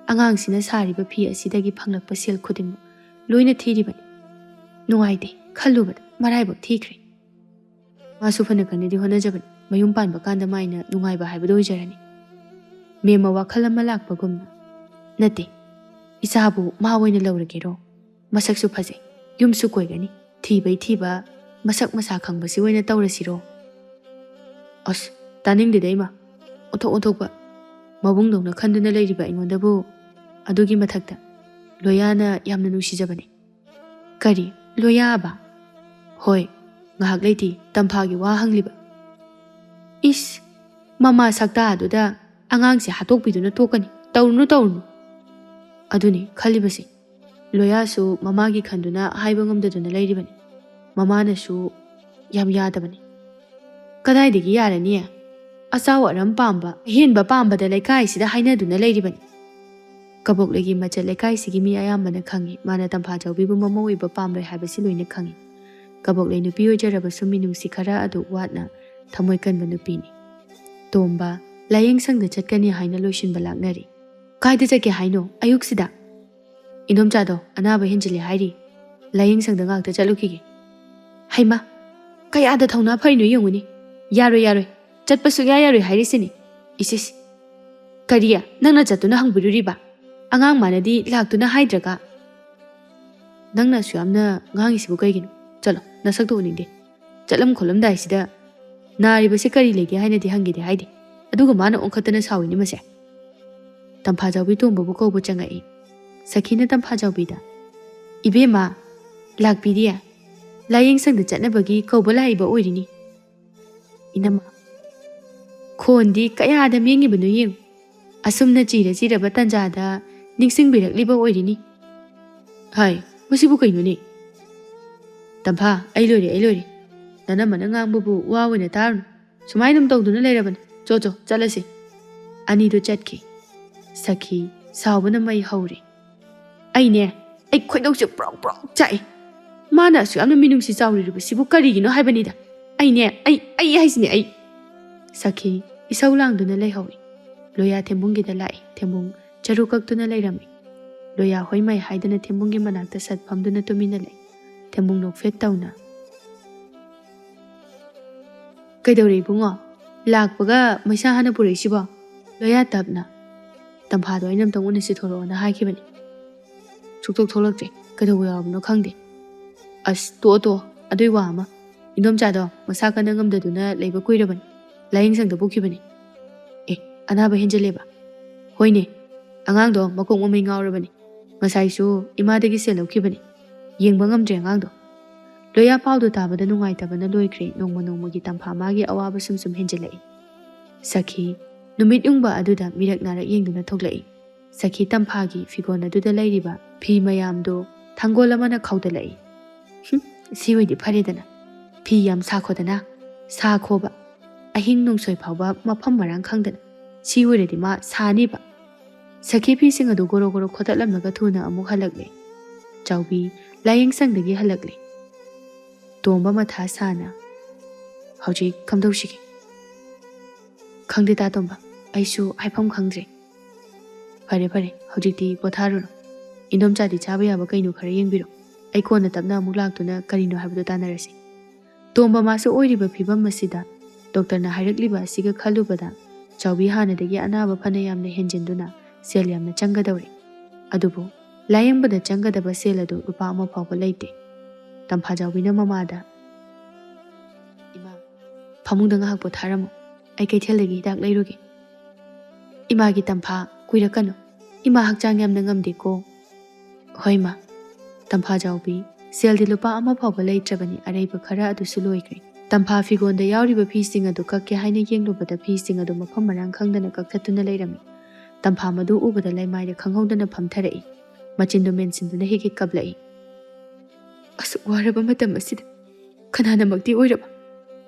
ꯑꯉꯥꯡꯁꯤꯅ ꯁꯥꯔꯤꯕ ꯐꯤ ꯑꯁꯤꯗꯒꯤ ꯐꯪꯂꯛꯄ ꯁꯦꯜ ꯈꯨꯗꯤꯡꯃꯛ ꯂꯣꯏꯅ ꯊꯤꯔꯤꯕꯅꯤ ꯅꯨꯡꯉꯥꯏꯇꯦ ꯈꯜꯂꯨꯕꯗ ꯃꯔꯥꯏꯕꯛ ꯊꯤꯈ꯭ꯔꯦ ꯃꯥꯁꯨ ꯐꯅ ꯀꯟꯅꯗꯤ ꯍꯣꯠꯅꯖꯕꯅꯤ ꯃꯌꯨꯝ ꯄꯥꯟꯕ ꯀꯥꯟꯗ ꯃꯥꯏꯅ ꯅꯨꯡꯉꯥꯏꯕ ꯍꯥꯏꯕꯗꯣ ꯑꯣꯏꯖꯔꯅꯤ ꯃꯦꯝꯃ ꯋꯥꯈꯜ ꯑꯃ ꯂꯥꯛꯄꯒꯨꯝꯅ ꯅꯠꯇꯦ ꯏꯆꯥꯕꯨ ꯃꯥ ꯑꯣꯏꯅ ꯂꯧꯔꯒꯦꯔꯣ ꯃꯁꯛꯁꯨ ꯐꯖꯩ ꯌꯨꯝꯁꯨ ꯀꯣꯏꯒꯅꯤ ꯊꯤꯕꯩ ꯊꯤꯕ ꯃꯁꯛ ꯃꯁꯥ ꯈꯪꯕꯁꯤ ꯑꯣꯏꯅ ꯇꯧꯔꯁꯤꯔꯣ ꯑꯁ ꯇꯥꯅꯤꯡꯗꯦꯗ ꯏꯃꯥ ꯑꯣꯟꯊꯣꯛꯄ ꯃꯕꯨꯡꯗꯧꯅ ꯈꯟꯗꯨꯅ ꯂꯩꯔꯤꯕ ꯑꯩꯉꯣꯟꯗꯕꯨ ꯑꯗꯨꯒꯤ ꯃꯊꯛꯇ ꯂꯣꯌꯥꯅ ꯌꯥꯝꯅ ꯅꯨꯡꯁꯤꯖꯕꯅꯤ ꯀꯔꯤ ꯂꯣꯌꯥꯕ ꯍꯣꯏ ꯉꯥꯏꯍꯥꯛ ꯂꯩꯇꯤ ꯇꯝꯐꯥꯒꯤ ꯋꯥ ꯍꯪꯂꯤꯕ ꯏꯁ ꯃꯃꯥ ꯁꯛꯇꯥ ꯑꯗꯨꯗ ꯑꯉꯥꯡꯁꯦ ꯍꯥꯠꯇꯣꯛꯄꯤꯗꯨꯅ ꯇꯣꯛꯀꯅꯤ ꯇꯧꯔꯨꯅꯨ ꯑꯗꯨꯅꯤ ꯈꯜꯂꯤꯕꯁꯤ ꯂꯣꯌꯥꯁꯨ ꯃꯃꯥꯒꯤ ꯈꯟꯗꯨꯅ ꯍꯥꯏꯕ ꯉꯝꯗꯗꯨꯅ ꯂꯩꯔꯤꯕꯅꯤ ꯃꯃꯥꯅꯁꯨ ꯌꯥꯝ ꯌꯥꯗꯕꯅꯤ ꯀꯗꯥꯏꯗꯒꯤ ꯌꯥꯔꯅꯤ ꯑꯆꯥꯎ ꯑꯔꯝ ꯄꯥꯝꯕ ꯑꯍꯦꯟꯕ ꯄꯥꯝꯕꯗ ꯂꯩꯀꯥꯏꯁꯤꯗ ꯍꯥꯏꯅꯗꯨꯅ ꯂꯩꯔꯤꯕꯅꯤ ꯀꯕꯣꯛꯂꯩꯒꯤ ꯃꯆꯠ ꯂꯩꯀꯥꯏꯁꯤꯒꯤ ꯃꯤ ꯑꯌꯥꯝꯕꯅ ꯈꯪꯏ ꯃꯥꯅ ꯇꯝꯐꯥꯖꯥꯎꯕꯤꯕꯨ ꯃꯃꯧ ꯑꯣꯏꯕ ꯄꯥꯝꯂꯣꯏ ꯍꯥꯏꯕꯁꯤ ꯂꯣꯏꯅ ꯈꯪꯏ ꯀꯕꯣꯛꯂꯩ ꯅꯨꯄꯤ ꯑꯣꯏꯖꯔꯕꯁꯨ ꯃꯤꯅꯨꯡꯁꯤ ꯈꯔ ꯑꯗꯨ ꯋꯥꯠꯅ ꯊꯃꯣꯏ ꯀꯟꯕ ꯅꯨꯄꯤꯅꯤ ꯇꯣꯝꯕ ꯂꯥꯌꯦꯡꯁꯪꯗ ꯆꯠꯀꯅꯤ ꯍꯥꯏꯅ ꯂꯣꯏꯁꯤꯟꯕ ꯂꯥꯛꯅꯔꯤ ꯀꯥꯏꯗ ꯆꯠꯀꯦ ꯍꯥꯏꯅꯣ ꯑꯌꯨꯛꯁꯤꯗ ꯏꯟꯗꯣꯝꯆꯥꯗꯣ ꯑꯅꯥꯕ ꯍꯦꯟꯖꯤꯜꯂꯦ ꯍꯥꯏꯔꯤ ꯂꯥꯌꯦꯡꯁꯪꯗ ꯉꯥꯛꯇ ꯆꯠꯂꯨꯈꯤꯒꯦ ꯍꯩꯃꯥ ꯀꯌꯥꯗ ꯊꯧꯅꯥ ꯐꯔꯤꯅꯣ ꯌꯦꯡꯉꯨꯅꯤ ꯌꯥꯔꯣꯏ ꯆꯠꯄ ꯁꯨꯛꯌꯥ ꯌꯥꯔꯣꯏ ꯍꯥꯏꯔꯤꯁꯤꯅꯤ ꯏꯁꯤꯁ ꯀꯔꯤ ꯅꯪꯅ ꯆꯠꯇꯨꯅ ꯍꯪꯕꯤꯔꯨꯔꯤꯕ ꯑꯉꯥꯡ ꯃꯥꯅꯗꯤ ꯂꯥꯛꯇꯨꯅ ꯍꯥꯏꯗ꯭ꯔꯒ ꯅꯪꯅꯁꯨ ꯌꯥꯝꯅ ꯉꯥꯡꯉꯤꯁꯤꯕꯨ ꯀꯩꯒꯤꯅꯣ ꯆꯠꯂꯣ ꯅꯁꯛꯇꯣ ꯎꯅꯤꯡꯗꯦ ꯆꯠꯂꯝ ꯈꯣꯠꯂꯝꯗꯥꯏꯁꯤꯗ ꯅꯥꯔꯤꯕꯁꯤ ꯀꯔꯤ ꯂꯩꯒꯦ ꯍꯥꯏꯅꯗꯤ ꯍꯪꯒꯦꯗꯤ ꯍꯥꯏꯗꯦ ꯑꯗꯨꯒ ꯃꯥꯅ ꯑꯣꯟꯈꯠꯇꯅ ꯁꯥꯎꯏꯅꯤ ꯃꯁꯦ ꯇꯝꯐꯥꯖꯥꯎꯕꯤ ꯇꯣꯝꯕꯕꯨ ꯀꯧꯕ ꯆꯪꯉꯛꯏ ꯁꯈꯤꯅ ꯇꯝꯐꯥꯖꯥꯎꯕꯤꯗ ꯏꯕꯦꯝꯃ ꯂꯥꯛꯄꯤꯔꯤꯌꯦ ꯂꯥꯌꯦꯡꯁꯪꯗ ꯆꯠꯅꯕꯒꯤ ꯀꯧꯕ ꯂꯥꯛꯏꯕ ꯑꯣꯏꯔꯤꯅꯤ ꯏꯅꯝꯃ ꯈꯣꯟꯗꯤ ꯀꯌꯥꯗ ꯃꯦꯡꯉꯤꯕꯅꯣ ꯌꯦꯡꯉꯨ ꯑꯁꯨꯝꯅ ꯆꯤꯔꯕ ꯇꯟꯖꯥꯗ ꯅꯤꯡꯁꯤꯡꯕꯤꯔꯛꯂꯤꯕ ꯑꯣꯏꯔꯤꯅꯤ ꯍꯥꯏ ꯃꯁꯤꯕꯨ ꯀꯩꯅꯣꯅꯦ ꯇꯝꯐꯥ ꯑꯩ ꯂꯣꯏꯔꯦ ꯅꯅꯝꯃꯅ ꯉꯥꯡꯕꯕꯨ ꯋꯥ ꯑꯣꯏꯅ ꯇꯥꯔꯨꯅꯨ ꯁꯨꯃꯥꯏꯅ ꯑꯗꯨꯝ ꯇꯧꯗꯨꯅ ꯂꯩꯔꯕꯅꯤ ꯆꯣ ꯆꯠꯂꯁꯤ ꯑꯅꯤꯗꯨ ꯆꯠꯈꯤ ꯁꯈꯤ ꯁꯥꯎꯕꯅ ꯃꯩ ꯍꯧꯔꯦ ꯑꯩ ꯈꯣꯏꯗꯧꯁꯦ ꯄ꯭ꯔꯣꯛ ꯆꯥꯛꯏ ꯃꯥꯅ ꯑꯁꯨꯛ ꯌꯥꯝꯅ ꯃꯤꯅꯨꯡꯁꯤ ꯆꯥꯎꯔꯤꯕꯁꯤꯕꯨ ꯀꯔꯤꯒꯤꯅꯣ ꯍꯥꯏꯕꯅꯤꯗ ꯑꯩ ꯍꯥꯏꯁꯤꯅꯦ ꯑꯩ ꯁꯈꯤ ꯏꯁꯧ ꯂꯥꯡꯗꯨꯅ ꯂꯩꯍꯧꯏ ꯂꯣꯌꯥ ꯊꯦꯝꯕꯨꯡꯒꯤꯗ ꯂꯥꯛꯏ ꯊꯦꯝꯕꯨꯡ ꯆꯔꯨ ꯀꯛꯇꯨꯅ ꯂꯩꯔꯝꯃꯤ ꯂꯣꯌꯥ ꯍꯣꯏꯃꯩ ꯍꯥꯏꯗꯨꯅ ꯊꯦꯝꯕꯨꯡꯒꯤ ꯃꯅꯥꯛꯇ ꯁꯠ ꯐꯝꯗꯨꯅ ꯇꯨꯃꯤꯟꯅ ꯂꯩ ꯊꯦꯝꯕꯨꯡ ꯅꯣꯛꯐꯦꯠ ꯇꯧꯅ ꯀꯩꯗꯧꯔꯦ ꯏꯕꯨꯡꯉꯣ ꯂꯥꯛꯄꯒ ꯃꯩꯁꯥ ꯍꯥꯟꯅ ꯄꯨꯔꯛꯏꯁꯤꯕꯣ ꯂꯣꯌꯥ ꯇꯞꯅ ꯇꯝꯐꯥꯗꯣ ꯑꯩꯅ ꯑꯝꯇꯪ ꯎꯅꯁꯤ ꯊꯣꯛꯂꯛꯑꯣꯅ ꯍꯥꯏꯈꯤꯕꯅꯤ ꯁꯨꯛꯊꯣꯛ ꯊꯣꯛꯂꯛꯇ꯭ꯔꯦ ꯀꯩꯗꯧꯕ ꯌꯥꯎꯔꯕꯅꯣ ꯈꯪꯗꯦ ꯑꯁ ꯇꯣ ꯑꯗꯨꯏ ꯋꯥ ꯑꯃ ꯏꯟꯗꯣꯝꯆꯥꯗꯣ ꯃꯁꯥ ꯀꯟꯅ ꯉꯝꯗꯗꯨꯅ ꯂꯩꯕ ꯀꯨꯏꯔꯕꯅꯤ ꯂꯥꯏꯌꯦꯡꯁꯪꯗ ꯄꯨꯈꯤꯕꯅꯤ ꯑꯦ ꯑꯅꯥꯕ ꯍꯦꯟꯖꯜꯂꯦꯕ ꯍꯣꯏꯅꯦ ꯑꯉꯥꯡꯗꯣ ꯃꯀꯣꯛ ꯃꯃꯩ ꯉꯥꯎꯔꯕꯅꯤ ꯉꯁꯥꯏꯁꯨ ꯏꯃꯥꯗꯒꯤ ꯁꯦꯜ ꯂꯧꯈꯤꯕꯅꯤ ꯌꯦꯡꯕ ꯉꯝꯗ꯭ꯔꯦ ꯑꯉꯥꯡꯗꯣ ꯂꯣꯌꯥ ꯄꯥꯎꯗꯣ ꯇꯥꯕꯗ ꯅꯨꯡꯉꯥꯏꯇꯕꯅ ꯂꯣꯏꯈ꯭ꯔꯦ ꯅꯣꯡꯃ ꯅꯣꯡꯃꯒꯤ ꯇꯝꯐꯥ ꯃꯥꯒꯤ ꯑꯋꯥꯕ ꯁꯨꯝ ꯍꯦꯟꯖꯜꯂꯛꯏ ꯁꯈꯤ ꯅꯨꯃꯤꯠ ꯌꯨꯡꯕ ꯑꯗꯨꯗ ꯃꯤꯔꯛ ꯅꯥꯔꯛ ꯌꯦꯡꯗꯨꯅ ꯊꯣꯛꯂꯛꯏ ꯁꯈꯤ ꯇꯝꯐꯥꯒꯤ ꯐꯤꯒꯣꯟ ꯑꯗꯨꯗ ꯂꯩꯔꯤꯕ ꯐꯤ ꯃꯌꯥꯝꯗꯣ ꯊꯥꯡꯒꯣꯜ ꯑꯃꯅ ꯈꯥꯎꯗꯠꯂꯛꯏ ꯁꯤ ꯑꯣꯏꯗꯤ ꯐꯔꯦꯗꯅ ꯐꯤ ꯌꯥꯝ ꯁꯥꯈꯣꯗꯅ ꯁꯥꯈꯣꯕ ꯑꯍꯤꯡ ꯅꯣꯡꯁꯣꯏ ꯐꯥꯎꯕ ꯃꯐꯝ ꯃꯔꯥꯡ ꯈꯪꯗꯅ ꯁꯤ ꯑꯣꯏꯔꯗꯤ ꯃꯥ ꯁꯥꯅꯤꯕ ꯁꯈꯤ ꯐꯤꯁꯤꯡ ꯑꯗꯨ ꯒꯣꯔꯣ ꯒꯣꯔꯣ ꯈꯣꯠꯇꯠꯂꯝꯂꯒ ꯊꯨꯅ ꯑꯃꯨꯛ ꯍꯜꯂꯛꯂꯦ ꯆꯥꯎꯕꯤ ꯂꯥꯏꯌꯦꯡꯁꯪꯗꯒꯤ ꯍꯜꯂꯛꯂꯦ ꯇꯣꯝꯕ ꯃꯊꯥ ꯁꯥꯅ ꯍꯧꯖꯤꯛ ꯀꯝꯗꯧꯁꯤꯒꯦ ꯈꯪꯗꯦ ꯇꯥ ꯇꯣꯝꯕ ꯑꯩꯁꯨ ꯍꯥꯏꯐꯝ ꯈꯪꯗ꯭ꯔꯦ ꯐꯔꯦ ꯍꯧꯖꯤꯛꯇꯤ ꯄꯣꯊꯥꯔꯨꯔꯣ ꯏꯟꯗꯣꯝꯆꯥꯗꯤ ꯆꯥꯕ ꯌꯥꯕ ꯀꯩꯅꯣ ꯈꯔ ꯌꯦꯡꯕꯤꯔꯣ ꯑꯩ ꯀꯣꯟꯅ ꯇꯞꯅ ꯑꯃꯨꯛ ꯂꯥꯛꯇꯨꯅ ꯀꯔꯤꯅꯣ ꯍꯥꯏꯕꯗꯣ ꯇꯥꯟꯅꯔꯁꯤ ꯇꯣꯝꯕ ꯃꯥꯁꯨ ꯑꯣꯏꯔꯤꯕ ꯐꯤꯕꯝ ꯑꯁꯤꯗ ꯗꯣꯛꯇꯔꯅ ꯍꯥꯏꯔꯛꯂꯤꯕ ꯑꯁꯤꯒ ꯈꯜꯂꯨꯕꯗ ꯆꯥꯎꯕꯤ ꯍꯥꯟꯅꯗꯒꯤ ꯑꯅꯥꯕ ꯐꯅ ꯌꯥꯝꯅ ꯍꯦꯟꯖꯤꯟꯗꯨꯅ ꯁꯦꯜ ꯌꯥꯝꯅ ꯆꯪꯒꯗꯧꯔꯤ ꯑꯗꯨꯕꯨ ꯂꯥꯌꯦꯡꯕꯗ ꯆꯪꯒꯗꯕ ꯁꯦꯜ ꯑꯗꯨ ꯂꯨꯄꯥ ꯑꯃ ꯐꯥꯎꯕ ꯂꯩꯇꯦ ꯇꯝꯐꯥꯖꯥꯎꯕꯤꯅ ꯃꯃꯥꯗ ꯏꯃꯥ ꯐꯃꯨꯡꯗ ꯉꯥꯏꯍꯥꯛ ꯄꯣꯊꯥꯔꯝꯃꯨ ꯑꯩ ꯀꯩꯊꯦꯜꯗꯒꯤ ꯍꯤꯗꯥꯛ ꯂꯩꯔꯨꯒꯦ ꯏꯃꯥꯒꯤ ꯇꯝꯐꯥ ꯀꯨꯏꯔꯛꯀꯅꯨ ꯏꯃꯥ ꯍꯛꯆꯥꯡ ꯌꯥꯝꯅ ꯉꯝꯗꯦꯀꯣ ꯍꯣꯏ ꯃꯥ ꯇꯝꯐꯥꯖꯥꯎꯕꯤ ꯁꯦꯜꯗꯤ ꯂꯨꯄꯥ ꯑꯃ ꯐꯥꯎꯕ ꯂꯩꯇ꯭ꯔꯕꯅꯤ ꯑꯔꯩꯕ ꯈꯔ ꯑꯗꯨꯁꯨ ꯂꯣꯏꯈ꯭ꯔꯦ ꯇꯝꯐꯥ ꯐꯤꯒꯣꯟꯗ ꯌꯥꯎꯔꯤꯕ ꯐꯤꯁꯤꯡ ꯑꯗꯨ ꯀꯛꯀꯦ ꯍꯥꯏꯅ ꯌꯦꯡꯂꯨꯕꯗ ꯐꯤꯁꯤꯡ ꯑꯗꯨ ꯃꯐꯝ ꯃꯔꯥꯡ ꯈꯪꯗꯅ ꯀꯛꯊꯠꯇꯨꯅ ꯂꯩꯔꯝꯃꯤ ꯇꯝꯐꯥ ꯃꯗꯨ ꯎꯕꯗ ꯂꯩꯃꯥꯏꯗ ꯈꯪꯍꯧꯗꯅ ꯐꯝꯊꯔꯛꯏ ꯃꯆꯤꯟꯗꯨ ꯃꯦꯟꯁꯤꯟꯗꯨꯅ ꯍꯦꯛ ꯀꯞꯂꯛꯏ ꯑꯁꯨꯛ ꯋꯥꯔꯕ ꯃꯇꯝ ꯑꯁꯤꯗ ꯀꯅꯥꯅꯃꯛꯇꯤ ꯑꯣꯏꯔꯕ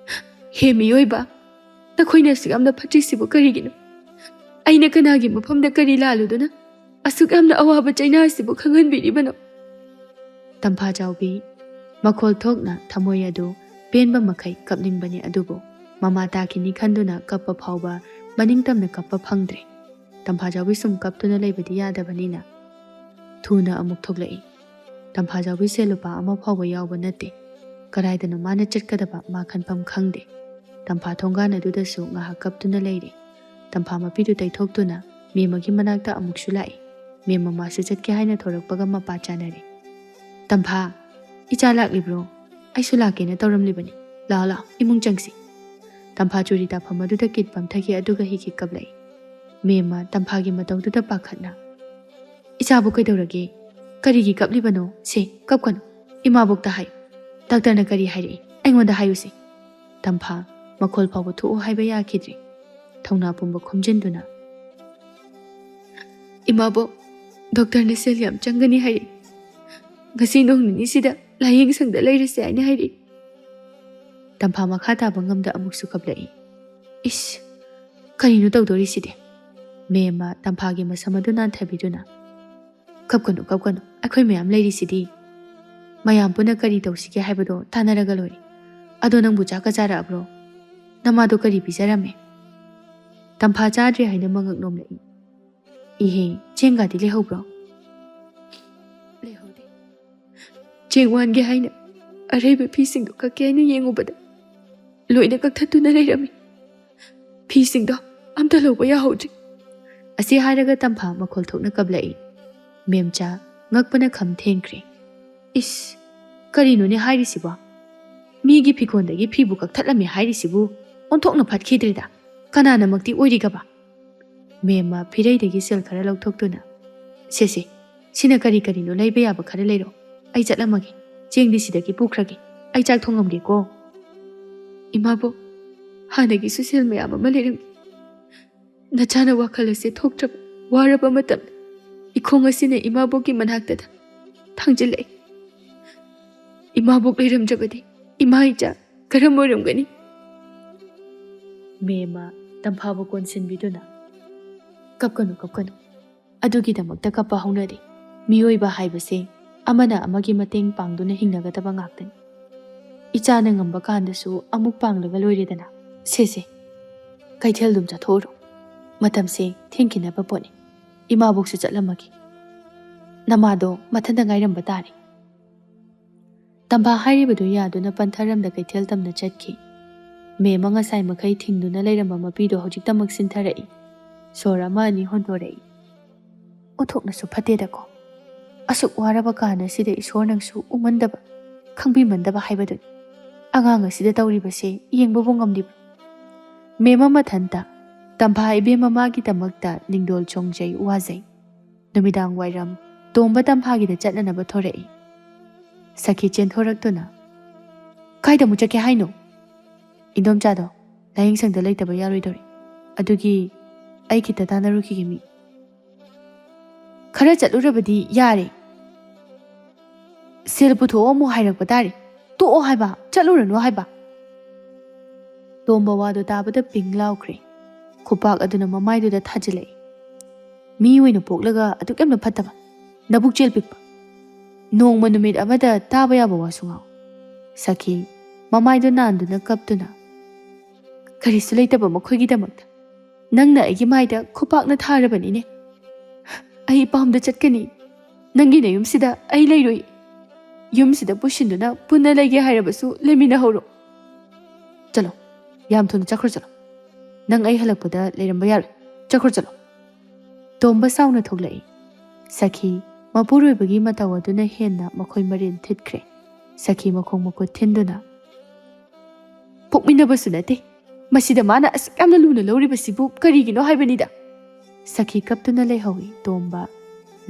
ꯍꯦ ꯃꯤꯑꯣꯏꯕ ꯅꯈꯣꯏꯅ ꯑꯁꯨꯛ ꯌꯥꯝꯅ ꯐꯠꯇ꯭ꯔꯤꯁꯤꯕꯨ ꯀꯔꯤꯒꯤꯅꯣ ꯑꯩꯅ ꯀꯅꯥꯒꯤ ꯃꯐꯝꯗ ꯀꯔꯤ ꯂꯥꯜꯂꯨꯗꯨꯅ ꯑꯁꯨꯛ ꯌꯥꯝꯅ ꯑꯋꯥꯕ ꯆꯩꯅꯥ ꯑꯁꯤꯕꯨ ꯈꯪꯍꯟꯕꯤꯔꯤꯕꯅꯣ ꯇꯝꯐꯥꯖꯥꯎꯕꯤ ꯃꯈꯣꯜ ꯊꯣꯛꯅ ꯊꯃꯣꯏ ꯑꯗꯨ ꯄꯦꯟꯕ ꯃꯈꯩ ꯀꯞꯅꯤꯡꯕꯅꯤ ꯑꯗꯨꯕꯨ ꯃꯃꯥ ꯇꯥꯈꯤꯅꯤ ꯈꯟꯗꯨꯅ ꯀꯞꯄ ꯐꯥꯎꯕ ꯃꯅꯤꯡꯇꯝꯅ ꯀꯞꯄ ꯐꯪꯗ꯭ꯔꯦ ꯇꯝꯐꯥꯖꯥꯎꯕꯤ ꯁꯨꯝ ꯀꯞꯇꯨꯅ ꯂꯩꯕꯗꯤ ꯌꯥꯗꯕꯅꯤꯅ ꯊꯨꯅ ꯑꯃꯨꯛ ꯊꯣꯛꯂꯛꯏ ꯇꯝꯐꯥꯖꯥꯎꯕꯤ ꯁꯦꯜ ꯂꯨꯄꯥ ꯑꯃ ꯐꯥꯎꯕ ꯌꯥꯎꯕ ꯅꯠꯇꯦ ꯀꯗꯥꯏꯗꯅꯣ ꯃꯥꯅ ꯆꯠꯀꯗꯕ ꯃꯥ ꯈꯟꯐꯝ ꯈꯪꯗꯦ ꯇꯝꯐꯥ ꯊꯣꯡꯒꯥꯟ ꯑꯗꯨꯗꯁꯨ ꯉꯥꯏꯍꯥꯛ ꯀꯞꯇꯨꯅ ꯂꯩꯔꯤ ꯇꯝꯐꯥ ꯃꯄꯤꯗꯨ ꯇꯩꯊꯣꯛꯇꯨꯅ ꯃꯦꯝꯃꯒꯤ ꯃꯅꯥꯛꯇ ꯑꯃꯨꯛꯁꯨ ꯂꯥꯛꯏ ꯃꯦꯝ ꯃꯃꯥꯁꯨ ꯆꯠꯀꯦ ꯍꯥꯏꯅ ꯊꯣꯔꯛꯄꯒ ꯃꯄꯥ ꯆꯥꯅꯔꯤ ꯇꯝꯐꯥ ꯏꯆꯥ ꯂꯥꯛꯂꯤꯕ꯭ꯔꯣ ꯑꯩꯁꯨ ꯂꯥꯛꯀꯦꯅ ꯇꯧꯔꯝꯂꯤꯕꯅꯤ ꯂꯥꯛꯑꯣ ꯏꯃꯨꯡ ꯆꯪꯁꯤ ꯇꯝꯐꯥ ꯆꯨꯔꯤ ꯇꯥꯐꯝ ꯑꯗꯨꯗ ꯀꯤꯠ ꯄꯝꯊꯈꯤ ꯑꯗꯨꯒ ꯍꯤꯛ ꯀꯞꯂꯛꯏ ꯃꯦꯝꯃ ꯇꯝꯐꯥꯒꯤ ꯃꯇꯧꯗꯨꯗ ꯄꯥꯈꯠꯅ ꯏꯆꯥꯕꯨ ꯀꯩꯗꯧꯔꯒꯦ ꯀꯔꯤꯒꯤ ꯀꯞꯂꯤꯕꯅꯣ ꯁꯦ ꯀꯞꯀꯅꯨ ꯏꯃꯥꯕꯣꯛꯇ ꯍꯥꯏꯌꯨ ꯗꯥꯛꯇꯔꯅ ꯀꯔꯤ ꯍꯥꯏꯔꯛꯏ ꯑꯩꯉꯣꯟꯗ ꯍꯥꯏꯌꯨꯁꯦ ꯇꯝꯐꯥ ꯃꯈꯣꯜ ꯐꯥꯎꯕ ꯊꯣꯛꯎ ꯍꯥꯏꯕ ꯌꯥꯈꯤꯗ꯭ꯔꯦ ꯊꯧꯅꯥ ꯄꯨꯝꯕ ꯈꯣꯝꯖꯤꯟꯗꯨꯅ ꯏꯃꯥꯕꯣꯛ ꯗꯣꯛꯇꯔꯅ ꯁꯦꯜ ꯌꯥꯝ ꯆꯪꯒꯅꯤ ꯍꯥꯏꯔꯛꯏ ꯉꯁꯤ ꯅꯣꯡ ꯅꯤꯅꯤꯁꯤꯗ ꯂꯥꯏꯌꯦꯡꯁꯪꯗ ꯂꯩꯔꯁꯦ ꯍꯥꯏꯅ ꯍꯥꯏꯔꯛꯏ ꯇꯝꯐꯥ ꯃꯈꯥ ꯇꯥꯕ ꯉꯝꯗ ꯑꯃꯨꯛꯁꯨ ꯀꯞꯂꯛꯏ ꯏꯁ ꯀꯔꯤꯅꯣ ꯇꯧꯗꯣꯔꯤꯁꯤꯗꯤ ꯃꯦꯝꯃ ꯇꯝꯐꯥꯒꯤ ꯃꯁꯝ ꯑꯗꯨ ꯅꯥꯟꯊꯕꯤꯗꯨꯅ ꯀꯞꯀꯅꯨ ꯑꯩꯈꯣꯏ ꯃꯌꯥꯝ ꯂꯩꯔꯤꯁꯤꯗꯤ ꯃꯌꯥꯝ ꯄꯨꯟꯅ ꯀꯔꯤ ꯇꯧꯁꯤꯒꯦ ꯍꯥꯏꯕꯗꯣ ꯇꯥꯟꯅꯔꯒ ꯂꯣꯏꯔꯦ ꯑꯗꯣ ꯅꯪꯕꯨ ꯆꯥꯛꯀ ꯆꯥꯔꯛꯑꯕ꯭ꯔꯣ ꯅꯃꯥꯗꯣ ꯀꯔꯤ ꯄꯤꯖꯔꯝꯃꯦ ꯇꯝꯐꯥ ꯆꯥꯗ꯭ꯔꯦ ꯍꯥꯏꯅ ꯃꯉꯛ ꯅꯣꯝꯂꯛꯏ ꯏꯍꯦ ꯆꯦꯡꯒꯥꯗꯤ ꯂꯩꯍꯧꯕ꯭ꯔꯣ ꯂꯩꯍꯧꯗꯦ ꯆꯦꯡ ꯋꯥꯟꯒꯦ ꯍꯥꯏꯅ ꯑꯔꯩꯕ ꯐꯤꯁꯤꯡꯗꯣ ꯀꯛꯀꯦ ꯍꯥꯏꯅ ꯌꯦꯡꯉꯨꯕꯗ ꯂꯣꯏꯅ ꯀꯛꯊꯠꯇꯨꯅ ꯂꯩꯔꯝꯃꯤ ꯐꯤꯁꯤꯡꯗꯣ ꯑꯝꯇ ꯂꯧꯕ ꯌꯥꯍꯧꯗ꯭ꯔꯤ ꯑꯁꯤ ꯍꯥꯏꯔꯒ ꯇꯝꯐꯥ ꯃꯈꯣꯜ ꯊꯣꯛꯅ ꯀꯞꯂꯛꯏ ꯃꯦꯝꯆꯥ ꯉꯛꯄꯅ ꯈꯝ ꯊꯦꯡꯈ꯭ꯔꯦ ꯏꯁ ꯀꯔꯤꯅꯣꯅꯦ ꯍꯥꯏꯔꯤꯁꯤꯕꯣ ꯃꯤꯒꯤ ꯐꯤꯈꯣꯟꯗꯒꯤ ꯐꯤꯕꯨ ꯀꯛꯊꯠꯂꯝꯃꯦ ꯍꯥꯏꯔꯤꯁꯤꯕꯨ ꯑꯣꯟꯊꯣꯛꯅ ꯐꯠꯈꯤꯗ꯭ꯔꯦꯗ ꯀꯅꯥꯅꯃꯛꯇꯤ ꯑꯣꯏꯔꯤꯒꯕ ꯃꯦꯝꯃ ꯐꯤꯔꯩꯗꯒꯤ ꯁꯦꯜ ꯈꯔ ꯂꯧꯊꯣꯛꯇꯨꯅ ꯁꯦ ꯁꯤꯅ ꯀꯔꯤꯅꯣ ꯂꯩꯕ ꯌꯥꯕ ꯈꯔ ꯂꯩꯔꯣ ꯑꯩ ꯆꯠꯂꯝꯃꯒꯦ ꯆꯦꯡꯗꯤ ꯁꯤꯗꯒꯤ ꯄꯨꯈ꯭ꯔꯒꯦ ꯑꯩ ꯆꯥꯛ ꯊꯣꯡꯉꯝꯒꯦꯀꯣ ꯏꯃꯥꯕꯣꯛ ꯍꯥꯟꯅꯒꯤꯁꯨ ꯁꯦꯜ ꯃꯌꯥꯝ ꯑꯃ ꯂꯩꯔꯝꯃꯤ ꯅꯆꯥꯅ ꯋꯥꯈꯜ ꯑꯁꯤ ꯊꯣꯛꯇ꯭ꯔꯕ ꯋꯥꯔꯕ ꯃꯇꯝꯗ ꯏꯈꯣꯡ ꯑꯁꯤꯅ ꯏꯃꯥꯕꯣꯛꯀꯤ ꯃꯅꯥꯛꯇ ꯊꯥꯡꯖꯤꯜꯂꯛꯏ ꯏꯃꯥꯕꯣꯛ ꯂꯩꯔꯝꯗ꯭ꯔꯕꯗꯤ ꯏꯃꯥ ꯏꯆꯥ ꯀꯔꯝ ꯑꯣꯏꯔꯝꯒꯅꯤ ꯃꯦꯝꯃ ꯇꯝꯐꯥꯕꯨ ꯀꯣꯟꯁꯤꯟꯕꯤꯗꯨꯅ ꯀꯞꯀꯅꯨ ꯑꯗꯨꯒꯤꯗꯃꯛꯇ ꯀꯞꯄ ꯍꯧꯅꯗꯦ ꯃꯤꯑꯣꯏꯕ ꯍꯥꯏꯕꯁꯦ ꯑꯃꯅ ꯑꯃꯒꯤ ꯃꯇꯦꯡ ꯄꯥꯡꯗꯨꯅ ꯍꯤꯡꯅꯒꯗꯕ ꯉꯥꯛꯇꯅꯤ ꯏꯆꯥꯅ ꯉꯝꯕ ꯀꯥꯟꯗꯁꯨ ꯑꯃꯨꯛ ꯄꯥꯡꯂꯒ ꯂꯣꯏꯔꯦꯗꯅ ꯁꯦ ꯀꯩꯊꯦꯜꯗꯨꯝ ꯆꯠꯊꯣꯛꯎꯔꯣ ꯃꯇꯝꯁꯦ ꯊꯦꯡꯈꯤꯅꯕ ꯄꯣꯠꯅꯤ ꯏꯃꯥꯕꯣꯛꯁꯨ ꯆꯠꯂꯝꯃꯒꯦ ꯅꯃꯥꯗꯣ ꯃꯊꯟꯇ ꯉꯥꯏꯔꯝꯕ ꯇꯥꯔꯦ ꯇꯝꯐꯥ ꯍꯥꯏꯔꯤꯕꯗꯨ ꯌꯥꯗꯨꯅ ꯄꯟꯊꯔꯝꯗ ꯀꯩꯊꯦꯜ ꯇꯝꯅ ꯆꯠꯈꯤ ꯃꯦꯝꯃ ꯉꯁꯥꯏ ꯃꯈꯩ ꯊꯤꯡꯗꯨꯅ ꯂꯩꯔꯝꯕ ꯃꯄꯤꯗꯣ ꯍꯧꯖꯤꯛꯇꯃꯛ ꯁꯤꯟꯊꯔꯛꯏ ꯁꯣꯔ ꯑꯃ ꯑꯅꯤ ꯍꯣꯟꯗꯣꯔꯛꯏ ꯑꯣꯟꯊꯣꯛꯅꯁꯨ ꯐꯠꯇꯦꯗꯀꯣ ꯑꯁꯨꯛ ꯋꯥꯔꯕ ꯀꯥꯟ ꯑꯁꯤꯗ ꯏꯁꯣꯔꯅꯁꯨ ꯎꯃꯟꯗꯕ ꯈꯪꯕꯤꯃꯟꯗꯕ ꯍꯥꯏꯕꯗꯨꯅꯤ ꯑꯉꯥꯡ ꯑꯁꯤꯗ ꯇꯧꯔꯤꯕꯁꯦ ꯌꯦꯡꯕꯕꯨ ꯉꯝꯂꯤꯕ꯭ꯔꯣ ꯃꯦꯝ ꯃꯊꯟꯇ ꯇꯝꯐꯥ ꯏꯕꯦꯝ ꯃꯃꯥꯒꯤꯗꯃꯛꯇ ꯅꯤꯡꯗꯣꯜ ꯆꯣꯡꯖꯩ ꯋꯥꯖꯩ ꯅꯨꯃꯤꯗꯥꯡ ꯋꯥꯏꯔꯝ ꯇꯣꯝꯕ ꯇꯝꯐꯥꯒꯤꯗ ꯆꯠꯅꯅꯕ ꯊꯣꯔꯛꯏ ꯁꯈꯤ ꯆꯦꯟꯊꯣꯔꯛꯇꯨꯅ ꯀꯥꯏꯗ ꯑꯃꯨꯛ ꯆꯠꯀꯦ ꯍꯥꯏꯅꯣ ꯏꯟꯗꯣꯝꯆꯥꯗꯣ ꯂꯥꯏꯌꯦꯡꯁꯪꯗ ꯂꯩꯇꯕ ꯌꯥꯔꯣꯏꯗꯧꯔꯤ ꯑꯗꯨꯒꯤ ꯑꯩ ꯈꯤꯇ ꯇꯥꯟꯅꯔꯨꯈꯤꯒꯦ ꯃꯤ ꯈꯔ ꯆꯠꯂꯨꯔꯕꯗꯤ ꯌꯥꯔꯦ ꯁꯦꯜ ꯄꯨꯊꯣꯛꯑꯣ ꯑꯃꯨꯛ ꯍꯥꯏꯔꯛꯄ ꯇꯥꯔꯦ ꯇꯣꯛꯑꯣ ꯍꯥꯏꯕ ꯆꯠꯂꯨꯔꯅꯨ ꯍꯥꯏꯕ ꯇꯣꯝꯕ ꯋꯥꯗꯨ ꯇꯥꯕꯗ ꯄꯤꯡ ꯂꯥꯎꯈ꯭ꯔꯦ ꯈꯨꯄꯥꯛ ꯑꯗꯨꯅ ꯃꯃꯥꯏꯗꯨꯗ ꯊꯥꯖꯤꯜꯂꯛꯏ ꯃꯤ ꯑꯣꯏꯅ ꯄꯣꯛꯂꯒ ꯑꯗꯨꯛ ꯌꯥꯝꯅ ꯐꯠꯇꯕ ꯅꯕꯨꯛꯆꯦꯜ ꯄꯤꯛꯄ ꯅꯣꯡꯃ ꯅꯨꯃꯤꯠ ꯑꯃꯗ ꯇꯥꯕ ꯌꯥꯕ ꯋꯥꯁꯨ ꯉꯥꯎ ꯁꯈꯤ ꯃꯃꯥꯏꯗꯨ ꯅꯥꯟꯗꯨꯅ ꯀꯞꯇꯨꯅ ꯀꯔꯤꯁꯨ ꯂꯩꯇꯕ ꯃꯈꯣꯏꯒꯤꯗꯃꯛꯇ ꯅꯪꯅ ꯑꯩꯒꯤ ꯃꯥꯏꯗ ꯈꯨꯄꯥꯛꯅ ꯊꯥꯔꯕꯅꯤꯅꯦ ꯑꯩ ꯏꯄꯥꯝꯗ ꯆꯠꯀꯅꯤ ꯅꯪꯒꯤ ꯅꯌꯨꯝꯁꯤꯗ ꯑꯩ ꯂꯩꯔꯣꯏ ꯌꯨꯝꯁꯤꯗ ꯄꯨꯁꯤꯟꯗꯨꯅ ꯄꯨꯟꯅ ꯂꯩꯒꯦ ꯍꯥꯏꯔꯕꯁꯨ ꯂꯩꯃꯤꯟꯅꯍꯧꯔꯣ ꯆꯠꯂꯣ ꯌꯥꯝ ꯊꯨꯅ ꯆꯠꯈ꯭ꯔꯣ ꯆꯠꯂꯣ ꯅꯪ ꯑꯩ ꯍꯜꯂꯛꯄꯗ ꯂꯩꯔꯝꯕ ꯌꯥꯔꯣꯏ ꯆꯠꯈ꯭ꯔꯣ ꯆꯠꯂꯣ ꯇꯣꯝꯕ ꯁꯥꯎꯅ ꯊꯣꯛꯂꯛꯏ ꯁꯈꯤ ꯃꯄꯨꯔꯣꯏꯕꯒꯤ ꯃꯇꯧ ꯑꯗꯨꯅ ꯍꯦꯟꯅ ꯃꯈꯣꯏ ꯃꯔꯤꯟ ꯊꯤꯠꯈ꯭ꯔꯦ ꯁꯈꯤ ꯃꯈꯣꯡ ꯃꯈꯨꯠ ꯊꯤꯟꯗꯨꯅ ꯄꯣꯛꯃꯤꯟꯅꯕꯁꯨ ꯅꯠꯇꯦ ꯃꯁꯤꯗ ꯃꯥꯅ ꯑꯁꯨꯛ ꯌꯥꯝꯅ ꯂꯨꯅ ꯂꯧꯔꯤꯕꯁꯤꯕꯨ ꯀꯔꯤꯒꯤꯅꯣ ꯍꯥꯏꯕꯅꯤꯗ ꯁꯈꯤ ꯀꯞꯇꯨꯅ ꯂꯩꯍꯧꯏ ꯇꯣꯝꯕ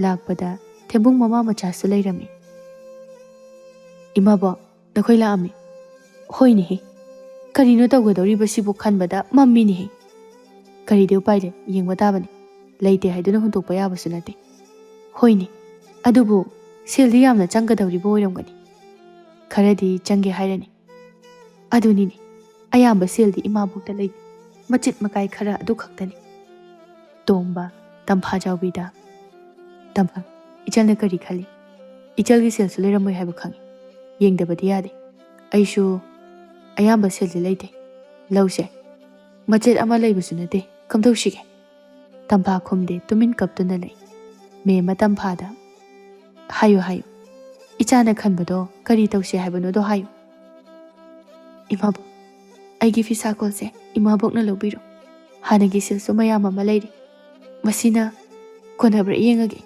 ꯂꯥꯛꯄꯗ ꯊꯦꯝꯕꯨꯡ ꯃꯃꯥ ꯃꯆꯥꯁꯨ ꯂꯩꯔꯝꯃꯤ ꯏꯃꯥꯕꯣ ꯅꯈꯣꯏ ꯂꯥꯛꯑꯝꯃꯤ ꯍꯣꯏꯅꯦꯍꯦ ꯀꯔꯤꯅꯣ ꯇꯧꯒꯗꯧꯔꯤꯕꯁꯤꯕꯨ ꯈꯟꯕꯗ ꯃꯝꯃꯤꯅꯦꯍꯦ ꯀꯔꯤꯗꯤ ꯎꯄꯥꯏ ꯂꯩ ꯌꯦꯡꯕ ꯇꯥꯕꯅꯤ ꯂꯩꯇꯦ ꯍꯥꯏꯗꯨꯅ ꯍꯨꯟꯗꯣꯛꯄ ꯌꯥꯕꯁꯨ ꯅꯠꯇꯦ ꯍꯣꯏꯅꯦ ꯑꯗꯨꯕꯨ ꯁꯦꯜꯗꯤ ꯌꯥꯝꯅ ꯆꯪꯒꯗꯧꯔꯤꯕ ꯑꯣꯏꯔꯝꯒꯅꯤ ꯈꯔꯗꯤ ꯆꯪꯒꯦ ꯍꯥꯏꯔꯅꯤ ꯑꯗꯨꯅꯤꯅꯦ ꯑꯌꯥꯝꯕ ꯁꯦꯜꯗꯤ ꯏꯃꯥꯕꯣꯛꯇ ꯂꯩꯇꯦ ꯃꯆꯤꯠ ꯃꯀꯥꯏ ꯈꯔ ꯑꯗꯨ ꯈꯛꯇꯅꯤ ꯇꯣꯝꯕ ꯇꯝꯐꯥ ꯆꯥꯎꯕꯤꯗ ꯇꯝꯐꯥ ꯏꯆꯜꯅ ꯀꯔꯤ ꯈꯜꯂꯤ ꯏꯆꯜꯒꯤ ꯁꯦꯜꯁꯨ ꯂꯩꯔꯝꯃꯣꯏ ꯍꯥꯏꯕ ꯈꯪꯉꯤ ꯌꯦꯡꯗꯕꯗꯤ ꯌꯥꯗꯦ ꯑꯩꯁꯨ ꯑꯌꯥꯝꯕ ꯁꯦꯜꯗꯤ ꯂꯩꯇꯦ ꯂꯧꯁꯦ ꯃꯆꯦꯠ ꯑꯃ ꯂꯩꯕꯁꯨ ꯅꯠꯇꯦ ꯀꯝꯗꯧꯁꯤꯒꯦ ꯇꯝꯐꯥ ꯈꯨꯝꯗꯦ ꯇꯨꯃꯤꯟ ꯀꯞꯇꯨꯅ ꯂꯩ ꯃꯦꯝꯃ ꯇꯝꯐꯥꯗ ꯍꯥꯏꯌꯨ ꯍꯥꯏꯌꯨ ꯏꯆꯥꯅ ꯈꯟꯕꯗꯣ ꯀꯔꯤ ꯇꯧꯁꯦ ꯍꯥꯏꯕꯅꯣꯗꯣ ꯍꯥꯏꯌꯨ ꯏꯃꯥꯕꯣꯛ ꯑꯩꯒꯤ ꯐꯤꯁꯥꯀꯣꯜꯁꯦ ꯏꯃꯥꯕꯣꯛꯅ ꯂꯧꯕꯤꯔꯣ ꯍꯥꯟꯅꯒꯤ ꯁꯦꯜꯁꯨ ꯃꯌꯥꯝ ꯑꯃ ꯂꯩꯔꯤ ꯃꯁꯤꯅ ꯀꯣꯟꯅꯕ꯭ꯔꯥ ꯌꯦꯡꯉꯒꯦ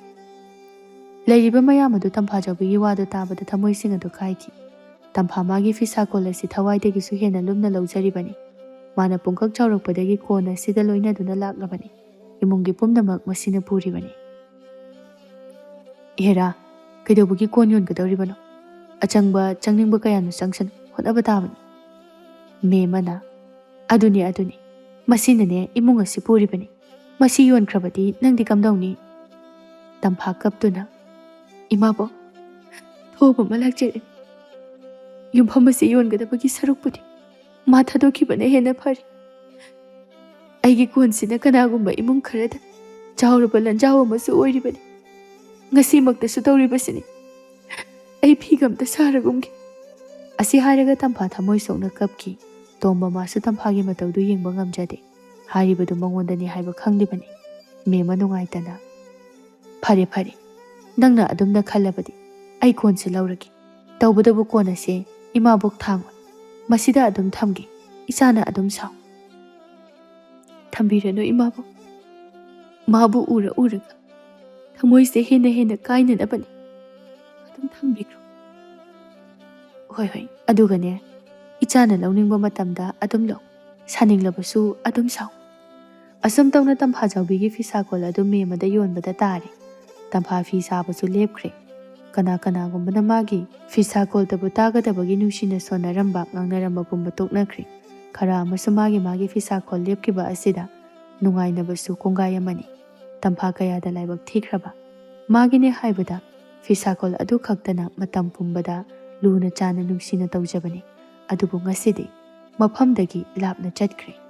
ꯂꯩꯔꯤꯕ ꯃꯌꯥꯝ ꯑꯗꯨ ꯇꯝꯐꯥ ꯆꯥꯎꯕꯤꯒꯤ ꯋꯥꯗꯨ ꯇꯥꯕꯗ ꯊꯃꯣꯏꯁꯤꯡ ꯑꯗꯨ ꯀꯥꯏꯈꯤ ꯇꯝꯐꯥ ꯃꯥꯒꯤ ꯐꯤꯁꯥꯀꯣꯜ ꯑꯁꯤ ꯊꯋꯥꯏꯗꯒꯤꯁꯨ ꯍꯦꯟꯅ ꯂꯨꯝꯅ ꯂꯧꯖꯔꯤꯕꯅꯤ ꯃꯥꯅ ꯄꯨꯡꯀꯛ ꯆꯥꯎꯔꯛꯄꯗꯒꯤ ꯀꯣꯟ ꯑꯁꯤꯗ ꯂꯣꯏꯅꯗꯨꯅ ꯂꯥꯛꯂꯕꯅꯤ ꯏꯃꯨꯡꯒꯤ ꯄꯨꯝꯅꯃꯛ ꯃꯁꯤꯅ ꯄꯨꯔꯤꯕꯅꯤ ꯏꯍꯦꯔꯥ ꯀꯩꯗꯧꯕꯒꯤ ꯀꯣꯟ ꯌꯣꯟꯒꯗꯧꯔꯤꯕꯅꯣ ꯑꯆꯪꯕ ꯆꯪꯅꯤꯡꯕ ꯀꯌꯥꯅꯣ ꯆꯪꯁꯅꯨ ꯍꯣꯠꯅꯕ ꯇꯥꯕꯅꯤ ꯃꯦꯝꯃꯅ ꯑꯗꯨꯅꯤ ꯃꯁꯤꯅꯅꯦ ꯏꯃꯨꯡ ꯑꯁꯤ ꯄꯨꯔꯤꯕꯅꯤ ꯃꯁꯤ ꯌꯣꯟꯈ꯭ꯔꯕꯗꯤ ꯅꯪꯗꯤ ꯀꯝꯗꯧꯅꯤ ꯇꯝꯐꯥ ꯀꯞꯇꯨꯅ ꯏꯃꯥꯕꯣꯛ ꯊꯣꯕ ꯑꯃ ꯂꯥꯛꯆꯔꯦ ꯌꯨꯝꯐꯝ ꯑꯁꯤ ꯌꯣꯟꯒꯗꯕꯒꯤ ꯁꯔꯨꯛꯄꯨꯗꯤ ꯃꯥ ꯊꯥꯗꯣꯛꯈꯤꯕꯅ ꯍꯦꯟꯅ ꯐꯔꯤ ꯑꯩꯒꯤ ꯀꯣꯟꯁꯤꯅ ꯀꯅꯥꯒꯨꯝꯕ ꯏꯃꯨꯡ ꯈꯔꯗ ꯆꯥꯎꯔꯕ ꯂꯟꯖꯥꯎ ꯑꯃꯁꯨ ꯑꯣꯏꯔꯤꯕꯅꯤ ꯉꯁꯤꯃꯛꯇꯁꯨ ꯇꯧꯔꯤꯕꯁꯤꯅꯤ ꯑꯩ ꯐꯤꯒ ꯑꯝꯇ ꯁꯥꯔꯒꯨꯝꯒꯦ ꯑꯁꯤ ꯍꯥꯏꯔꯒ ꯇꯝꯐꯥ ꯊꯃꯣꯏ ꯁꯣꯛꯅ ꯀꯞꯈꯤ ꯇꯣꯝꯕ ꯃꯥꯁꯨ ꯇꯝꯐꯥꯒꯤ ꯃꯇꯧꯗꯨ ꯌꯦꯡꯕ ꯉꯝꯖꯗꯦ ꯍꯥꯏꯔꯤꯕꯗꯨ ꯃꯉꯣꯟꯗꯅꯤ ꯍꯥꯏꯕ ꯈꯪꯂꯤꯕꯅꯤ ꯃꯦꯝꯃ ꯅꯨꯡꯉꯥꯏꯇꯅ ꯐꯔꯦ ꯅꯪꯅ ꯑꯗꯨꯝꯅ ꯈꯜꯂꯕꯗꯤ ꯑꯩ ꯀꯣꯟꯁꯦ ꯂꯧꯔꯒꯦ ꯇꯧꯕꯗꯕꯨ ꯀꯣꯟ ꯑꯁꯦ ꯏꯃꯥꯕꯣꯛ ꯊꯥꯡꯉꯣꯏ ꯃꯁꯤꯗ ꯑꯗꯨꯝ ꯊꯝꯒꯦ ꯏꯆꯥꯅ ꯑꯗꯨꯝ ꯁꯥꯎ ꯊꯝꯕꯤꯔꯅꯨ ꯏꯃꯥꯕꯣꯛ ꯃꯥꯕꯨ ꯎꯔꯒ ꯊꯃꯣꯏꯁꯦ ꯍꯦꯟꯅ ꯀꯥꯏꯅꯅꯕꯅꯤ ꯑꯗꯨꯝ ꯊꯝꯕꯤꯈ꯭ꯔꯣ ꯍꯣꯏ ꯑꯗꯨꯒꯅꯦ ꯏꯆꯥꯅ ꯂꯧꯅꯤꯡꯕ ꯃꯇꯝꯗ ꯑꯗꯨꯝ ꯂꯧ ꯁꯥꯅꯤꯡꯂꯕꯁꯨ ꯑꯗꯨꯝ ꯁꯥꯎ ꯑꯁꯨꯝ ꯇꯧꯅ ꯇꯝꯐꯥ ꯆꯥꯎꯕꯤꯒꯤ ꯐꯤꯁꯥꯀꯣꯜ ꯑꯗꯨ ꯃꯦꯝꯃꯗ ꯌꯣꯟꯕꯗ ꯇꯥꯔꯦ ꯇꯝꯐꯥ ꯐꯤ ꯁꯥꯕꯁꯨ ꯂꯦꯞꯈ꯭ꯔꯦ ꯀꯅꯥꯒꯨꯝꯕꯅ ꯃꯥꯒꯤ ꯐꯤꯁꯥꯀꯣꯜꯗꯕꯨ ꯇꯥꯒꯗꯕꯒꯤ ꯅꯨꯡꯁꯤꯅ ꯁꯣꯟꯅꯔꯝꯕ ꯉꯥꯡꯅꯔꯝꯕ ꯄꯨꯝꯕ ꯇꯣꯛꯅꯈ꯭ꯔꯦ ꯈꯔ ꯑꯃꯁꯨ ꯃꯥꯒꯤ ꯐꯤꯁꯥꯀꯣꯜ ꯂꯦꯞꯈꯤꯕ ꯑꯁꯤꯗ ꯅꯨꯡꯉꯥꯏꯅꯕꯁꯨ ꯀꯣꯡꯒꯥꯏ ꯑꯃꯅꯤ ꯇꯝꯐꯥ ꯀꯌꯥꯗ ꯂꯥꯏꯕꯛ ꯊꯤꯈ꯭ꯔꯕ ꯃꯥꯒꯤꯅꯦ ꯍꯥꯏꯕꯗ ꯐꯤꯁꯥꯀꯣꯜ ꯑꯗꯨ ꯈꯛꯇꯅ ꯃꯇꯝ ꯄꯨꯝꯕꯗ ꯂꯨꯅ ꯆꯥꯟꯅ ꯅꯨꯡꯁꯤꯅ ꯇꯧꯖꯕꯅꯤ ꯑꯗꯨꯕꯨ ꯉꯁꯤꯗꯤ ꯃꯐꯝꯗꯒꯤ ꯂꯥꯞꯅ ꯆꯠꯈ꯭ꯔꯦ